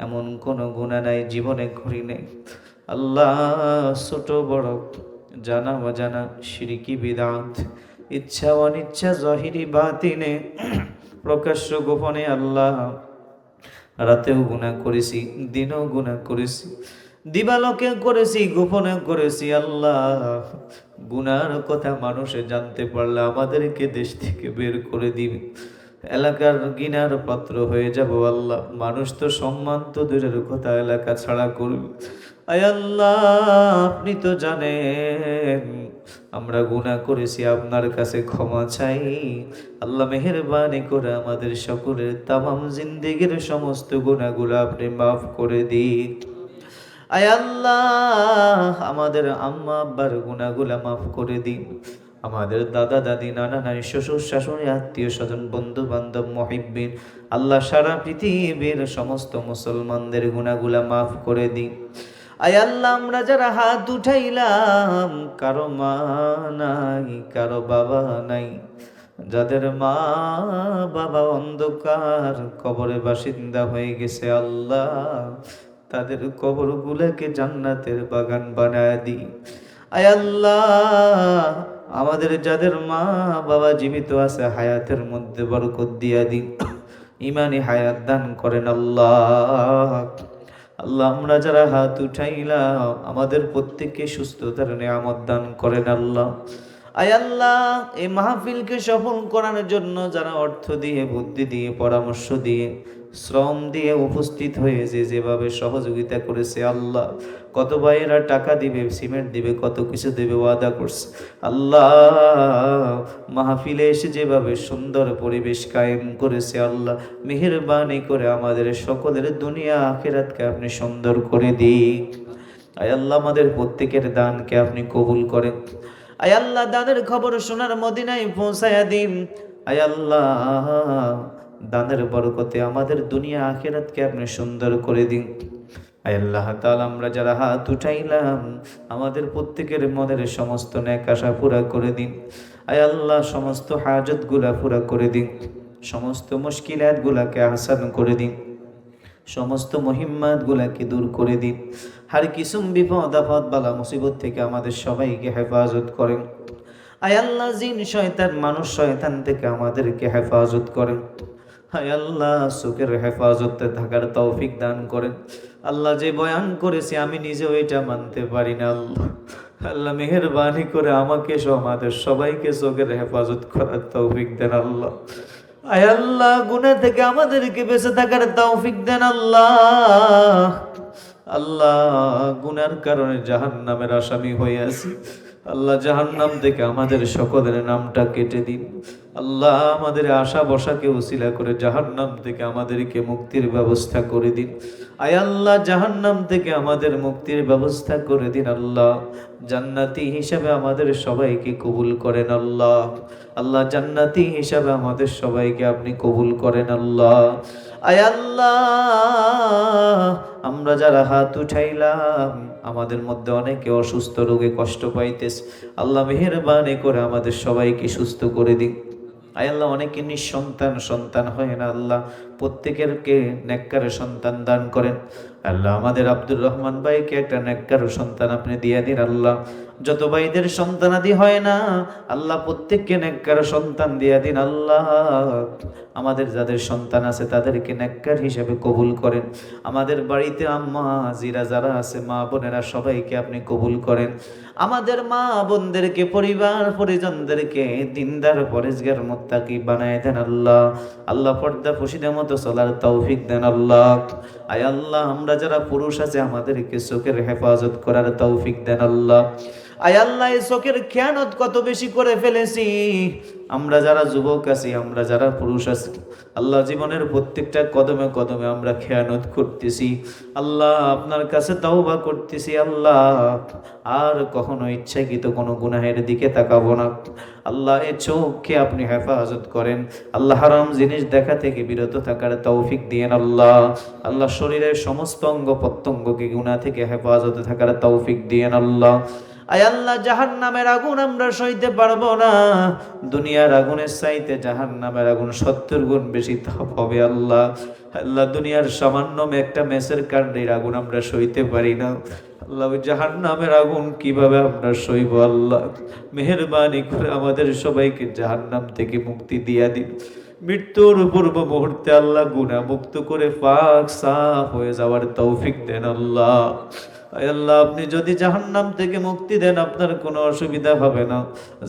A: এমন কোনো গুনাহ নাই জীবনে করি নাই আল্লাহ। ছোট বড়, জানা অজানা, শিরকি বিদআত, ইচ্ছা অনিচ্ছা, জহিরি বাতিনে, প্রকাশ্য গোপনে আল্লাহ রাতেও গুনাহ করেছি, দিনেও গুনাহ করেছি, দিবালোকে করেছি, গোপনে করেছি আল্লাহ। গুনার কথা মানুষে জানতে পারলে আমাদেরকে দেশ থেকে বের করে দিবে, এলাকার গিনার পাত্র হয়ে যাব আল্লাহ। মানুষ তো সম্মান তো দূরের কথা, এলাকা ছাড়া করবে। আয় আল্লাহ, আপনি তো জানেন আমরা গুনাহ করেছি, আপনার কাছে ক্ষমা চাই আল্লাহ। মেহেরবানি করে আমাদের সকলের তামাম জিন্দেগির সমস্ত গুনাহগুলো আপনি মাফ করে দিন। আয় আল্লাহ, আমাদের আম্মা আব্বার গুনাহগুলো মাফ করে দিন। আমাদের দাদা দাদি, নানা নানি, শ্বশুর শাশুড়ি, আত্মীয় স্বজন, বন্ধু বান্ধব, মুহিব্বিন আল্লাহ সারা পৃথিবীর সমস্ত মুসলমানদের গুনাহগুলো মাফ করে দিন। আয় আল্লাহ, আমরা যারা হাত উঠাইলাম কারো মা নাই, কারো বাবা নাই, যাদের মা বাবা অন্ধকার কবরে বাসিন্দা হয়ে গেছে আল্লাহ, তাদের কবরগুলোকে জান্নাতের বাগান বানায় দি। আয় আল্লাহ, আমাদের যাদের মা বাবা জীবিত আছে হায়াতের মধ্যে বরকত দিয়া দিন, ইমানি হায়াত দান করেন আল্লাহ। আল্লাহ, আমরা যারা হাত উঠাইলাম আমাদের প্রত্যেককে সুস্থতার নিয়ামত দান করেন আল্লাহ। আয় আল্লাহ, এই মাহফিলকে সফল করার জন্য যারা অর্থ দিয়ে, বুদ্ধি দিয়ে, পরামর্শ দিয়ে, শ্রম দিয়ে উপস্থিত হয়েছে, যেভাবে সহযোগিতা করেছে আল্লাহ, কত ভাইয়েরা টাকা দিবে, সিমেন্ট দিবে, কত কিছু দেবে ওয়াদা করছে আল্লাহ। মাহফিলে এসে যেভাবে সুন্দর পরিবেশ কায়েম করেছে আল্লাহ, মেহেরবানি করে আমাদের সকলের দুনিয়া আখিরাতকে আপনি সুন্দর করে দিন। আয় আল্লাহ, আমাদের প্রত্যেকের দানকে আপনি কবুল করেন। আয় আল্লাহ, দানের খবর সোনার মদিনায় পৌঁছায়া দিন। আয় আল্লাহ, দানের বরকতে আমাদের দুনিয়া আখিরাতকে আপনি সুন্দর করে দিন। আয় আল্লাহ তাআলা, আমরা যারা হাত উঠাইলাম আমাদের প্রত্যেকের মনের সমস্ত নেক আশা পুরা করে দিন। আয় আল্লাহ, সমস্ত হাজতগুলা পুরা করে দিন, সমস্ত মুশকিলাতগুলাকে আসান করে দিন, সমস্ত মুহিম্মাতগুলাকে দূর করে দিন। হার কিসুম বিপদ আপদ বালা মুসিবত থেকে আমাদের সবাইকে হেফাজত করেন। আয় আল্লাহ, জিন শয়তান মানুষ শয়তান থেকে আমাদেরকে হেফাজত করেন। হায় আল্লাহ চোখের হেফাজতে থাকার তৌফিক দান করেন। আল্লাহ যে বয়ান করেছে আমি নিজেও এটা মানতে পারি না আল্লাহ। আল্লাহ মেহেরবানি করে আমাকে সহ আমাদের সবাইকে চোখের হেফাজত করার তৌফিক দেন আল্লাহ। আয় আল্লাহ গুনাহ থেকে আমাদেরকে বেঁচে থাকার তৌফিক দেন আল্লাহ। আল্লাহ গুনার কারণে জাহান্নামের আসামি হয়ে আছি, আল্লাহ জাহান্নাম থেকে আমাদের সকলের নামটা কেটে দিন। আল্লাহ আমাদের আশা বসাকে উসিলা করে জাহান্নাম থেকে আমাদেরকে মুক্তির ব্যবস্থা করে দিন। আয় আল্লাহ জাহান্নাম থেকে আমাদের মুক্তির ব্যবস্থা করে দিন আল্লাহ। জান্নাতি হিসাবে আমাদের সবাইকে কবুল করেন আল্লাহ। আল্লাহ জান্নাতি হিসাবে আমাদের সবাইকে আপনি কবুল করেন আল্লাহ। আয় আল্লাহ আমরা যারা হাত উঠাইলাম আমাদের মধ্যে অনেকে অসুস্থ রোগে কষ্ট পাইতেছে, আল্লাহ মেহেরবানি করে আমাদের সবাইকে সুস্থ করে দিন। আয় আল্লাহ অনেকে নিঃসন্তান সন্তান হয় না, আল্লাহ প্রত্যেকেরকে নেককার সন্তান দান করেন। আল্লাহ আমাদের আব্দুর রহমান ভাইকে একটা নেককার সন্তান আপনি দিয়ে দিন আল্লাহ। যত ভাইদের সন্তানাদি হয় না আল্লাহ প্রত্যেককে নেককার সন্তান দিয়ে দিন আল্লাহ। আমাদের যাদের সন্তান আছে তাদেরকে নেককার হিসেবে কবুল করেন। আমাদের বাড়িতে আম্মা জিরা যারা আছে মা বোনেরা সবাইকে আপনি কবুল করেন। আমাদের মা বোনদেরকে পরিবার পরিজনদেরকে দিনদার পরেজগার মুত্তাকি বানায় দেন আল্লাহ। আল্লাহ পর্দা ফসিদের মতো চলার তৌফিক দেন আল্লাহ। আয় আল্লাহ আমরা যারা পুরুষ আছে আমাদেরকে চোখের হেফাজত করার তৌফিক দেন আল্লাহ। আয় আল্লাহ এই চোখের খেয়ানত কত বেশি করে ফেলেছি আমরা যারা যুবক আছি, আমরা যারা পুরুষ আছি আল্লাহ জীবনের প্রত্যেকটা কদমে কদমে আমরা খেয়ানত করতেছি আল্লাহ। আপনার কাছে তওবা করতেছি আল্লাহ, আর কখনো ইচ্ছাকৃত কোনো গুনাহের দিকে তাকাবো না আল্লাহ। এই চোখকে আপনি হেফাজত করেন আল্লাহ। হারাম জিনিস দেখা থেকে বিরত থাকার তৌফিক দিয়েন আল্লাহ। আল্লাহ শরীরের সমস্ত অঙ্গ প্রত্যঙ্গকে গুনাহ থেকে হেফাজতে থাকার তৌফিক দিয়েন আল্লাহ। আয় আল্লাহ জাহান্নামের আগুন আমরা সইতে পারবো না, দুনিয়ার আগুনের চাইতে জাহান্নামের আগুন 70 গুণ বেশি তাপ হবে আল্লাহ। আল্লাহ দুনিয়ার সামান্য একটা মেসের কাণ্ডের আগুন আমরা সইতে পারি না আল্লাহ। ওই জাহান্নামের আগুন কিভাবে আমরা সইব আল্লাহ। মেহেরবানি করে আমাদের সবাইকে জাহান্নাম থেকে মুক্তি দিয়া দিন। মৃত্যুর পূর্ব মুহূর্তে আল্লাহ গুনাহ মুক্ত করে পাক সাফ হয়ে যাওয়ার তৌফিক দেন আল্লাহ। আল্লাহ আপনি যদি জাহান্নাম থেকে মুক্তি দেন আপনার কোনো অসুবিধা হবে না,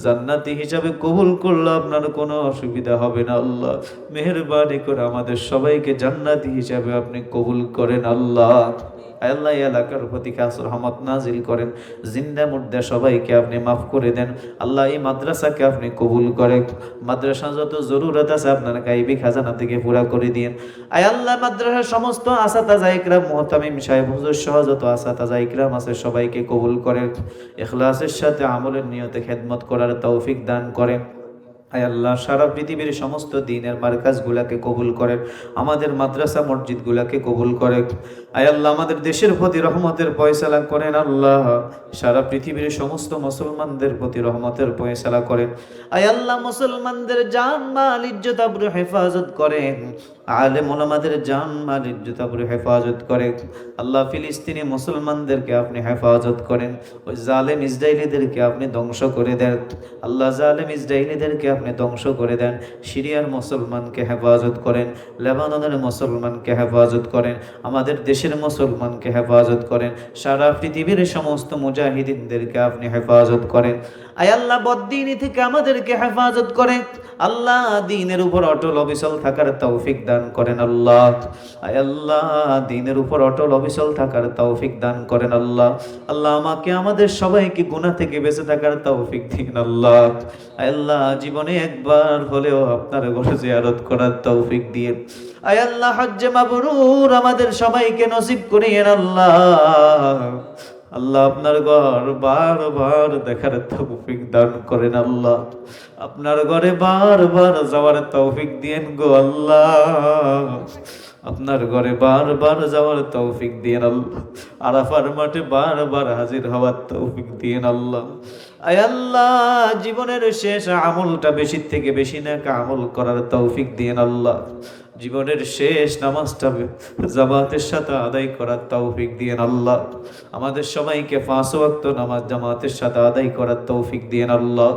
A: জান্নাতি হিসাবে কবুল করলে আপনার কোনো অসুবিধা হবে না আল্লাহ। মেহেরবানি করে আমাদের সবাইকে জান্নাতি হিসাবে আপনি কবুল করেন আল্লাহ। আল্লাহ এলাকার প্রতি খাস রহমত নাজিল করেন, জিন্দা মুর্দা সবাইকে আপনি মাফ করে দেন আল্লাহ। এই মাদ্রাসাকে আপনি কবুল করেন, মাদ্রাসা যত জরুরত আছে আপনার গাইবি খাজানা থেকে পুরা করে দিন। আয় আল্লাহ মাদ্রাসার সমস্ত আসাতাজা ইকরাম মুহতামিম সাহেব হুজুর সহ যত আসাতাজা ইকরাম আছে সবাইকে কবুল করেন, ইখলাসের সাথে আমলের নিয়তে খেদমত করার তৌফিক দান করেন। আয় আল্লাহ সারা পৃথিবীর সমস্ত দ্বীনের মার্কাজগুলোকে কবুল করেন, আমাদের মাদ্রাসা মসজিদগুলোকে কবুল করেন। আয় আল্লাহ আমাদের দেশের প্রতি রহমতের ফয়সালা করেন আল্লাহ। সারা পৃথিবীর সমস্ত মুসলমানদের প্রতি রহমতের ফয়সালা করেন। আয় আল্লাহ মুসলমানদের জান মাল ইজ্জত আবরু হেফাজত করেন, আলেম ওলামাদের জান মাল ইজ্জত আবরু হেফাজত করেন আল্লাহ। ফিলিস্তিনি মুসলমানদেরকে আপনি হেফাজত করেন, ওই জালেম ইসরায়েলিদেরকে আপনি ধ্বংস করে দেন আল্লাহ। জালেম ইসরায়েলিদেরকে আপনি ধ্বংস করে দেন। সিরিয়ার মুসলমানকে হেফাজত করেন, লেবাননের মুসলমানকে হেফাজত করেন, আমাদের দেশের মুসলমানকে হেফাজত করেন, সারা পৃথিবীর সমস্ত মুজাহিদিনদেরকে আপনি হেফাজত করেন। আয় আল্লাহ বদ্দিনী থেকে আমাদেরকে হেফাজত করেন আল্লাহ। দ্বীনের উপর অটল অবিচল থাকার তৌফিক দান করেন আল্লাহ। আয় আল্লাহ দ্বীনের উপর অটল অবিচল থাকার তৌফিক দান করেন আল্লাহ। আল্লাহ আমাকে আমাদের সবাইকে গুনাহ থেকে বেঁচে থাকার তৌফিক দিন আল্লাহ। আয় আল্লাহ জীবনে একবার হলেও আপনার ঘরে জিয়ারত করার তৌফিক দিয়ে আয় আল্লাহ হজ্জে মাবরুর আমাদের সবাইকে নসিব করিয়েন আল্লাহ। আল্লাহ আপনার ঘর বারবার দেখার তৌফিক দান করেন আল্লাহ। আপনার ঘরে বারবার যাওয়ার তৌফিক দিয়েন গো আল্লাহ। আপনার ঘরে বারবার যাওয়ার তৌফিক দিয়েন আল্লাহ। আরাফার মাঠে বারবার হাজির হওয়ার তৌফিক দিয়েন আল্লাহ। আয় আল্লাহ জীবনের শেষ আমলটা বেশি থেকে বেশি নেক আমল করার তৌফিক দিয়েন আল্লাহ। জীবনের শেষ নামাজটা জামাতের সাথে আদায় করার তৌফিক দিয়েন আল্লাহ। আমাদের সবাইকে 5 ওয়াক্ত নামাজ জামাতের সাথে আদায় করার তৌফিক দিয়েন আল্লাহ।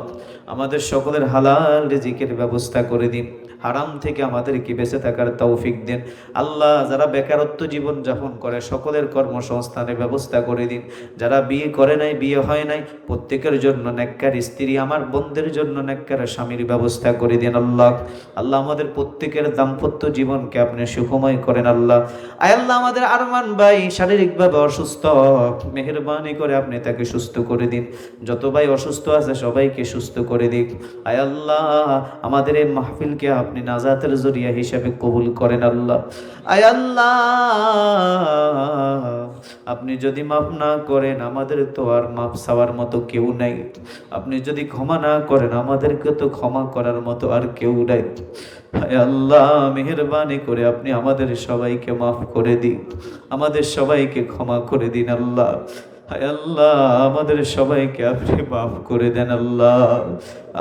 A: আমাদের সকলের হালাল রিজিকের ব্যবস্থা করে দিন হারাম থেকে আমাদেরকে বেঁচে থাকার তৌফিক দেন। আল্লাহ, যারা বেকারত্ব জীবন যাপন করে সকলের কর্মসংস্থানের ব্যবস্থা করে দিন। যারা বিয়ে করে নাই, বিয়ে হয় নাই, প্রত্যেকের জন্য নেককার স্ত্রী, আমার বোনদের জন্য নেককার স্বামীর ব্যবস্থা করে দিন আল্লাহ। আল্লাহ, আমাদের প্রত্যেকের দাম্পত্য জীবনকে আপনি সুখময় করেন আল্লাহ। আয় আল্লাহ, আমাদের আরমান ভাই শারীরিকভাবে অসুস্থ, মেহেরবানি করে আপনি তাকে সুস্থ করে দিন। যত ভাই অসুস্থ আছে সবাইকে সুস্থ করে দিন। আয় আল্লাহ, আমাদের এই মাহফিলকে আপনি নাজাতের জরিয়া হিসেবে কবুল করেন আল্লাহ। আয় আল্লাহ, আপনি যদি মাফ না করেন আমাদের তো আর মাফ চাওয়ার মতো কেউ নাই। আপনি যদি ক্ষমা না করেন আমাদেরকে তো ক্ষমা করার মতো আর কেউ নাই। হায় আল্লাহ, মেহেরবানি করে আপনি আমাদের সবাইকে মাফ করে দিন, আমাদের সবাইকে ক্ষমা করে দিন আল্লাহ। হায় আল্লাহ, আমাদের সবাইকে আপনি মাফ করে দেন আল্লাহ।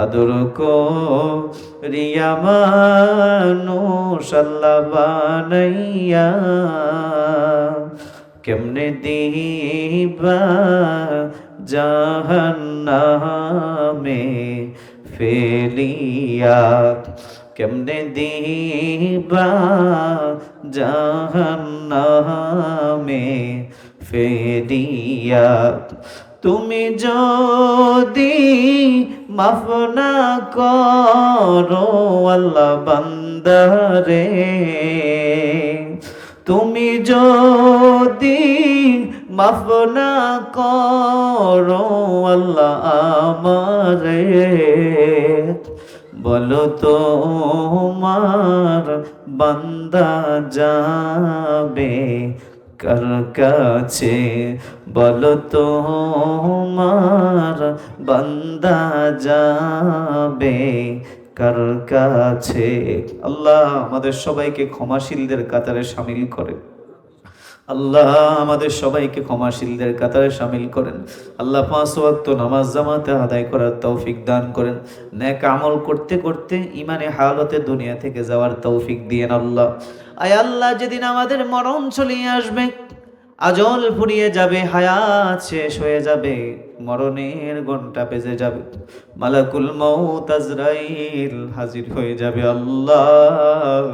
A: আদর করিয়া মানুষ আল্লাহ বানাইয়া, কেমনে দিবা জাহান্নামে ফেলিয়া, কেমনে দিবা জাহান্নামে ফেলিয়া। তুমি যদি মাফ না করো আল্লাহ বান্দারে, তুমি যদি মাফ না করো আল্লাহ আমারে, বলো তোমার বান্দা যাবে কার কাছে, বলো তোমার বান্দা যাবে কার কাছে। আল্লাহ, আমাদের সবাইকে ক্ষমাশীলদের কাতারে শামিল করেন আল্লাহ, আমাদের সবাইকে ক্ষমাশীলদের কাতারে শামিল করেন আল্লাহ। 5 ওয়াক্ত নামাজ জামাতে আদায় করার তৌফিক দান করেন। নেক আমল করতে করতে ইমানে হালতে দুনিয়া থেকে যাওয়ার তৌফিক দিয়েন আল্লাহ। আয় আল্লাহ, যেদিন আমাদের মরণ চলিয়ে আসবে, আজল ফুরিয়ে যাবে, হায়াত শেষ হয়ে যাবে, মরণের ঘন্টা বেজে যাবে, মালাকুল মউত আজরাইল হাজির হয়ে যাবে আল্লাহ,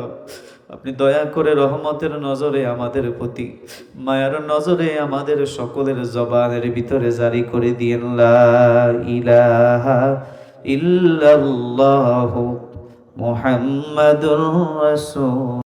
A: আপনি দয়া করে রহমতের নজরে আমাদের প্রতি, মায়ার নজরে আমাদের সকলের জবানের ভিতরে জারি করে দিয়েন লা ইলাহা ইল্লাল্লাহু মুহাম্মাদুর রাসূল।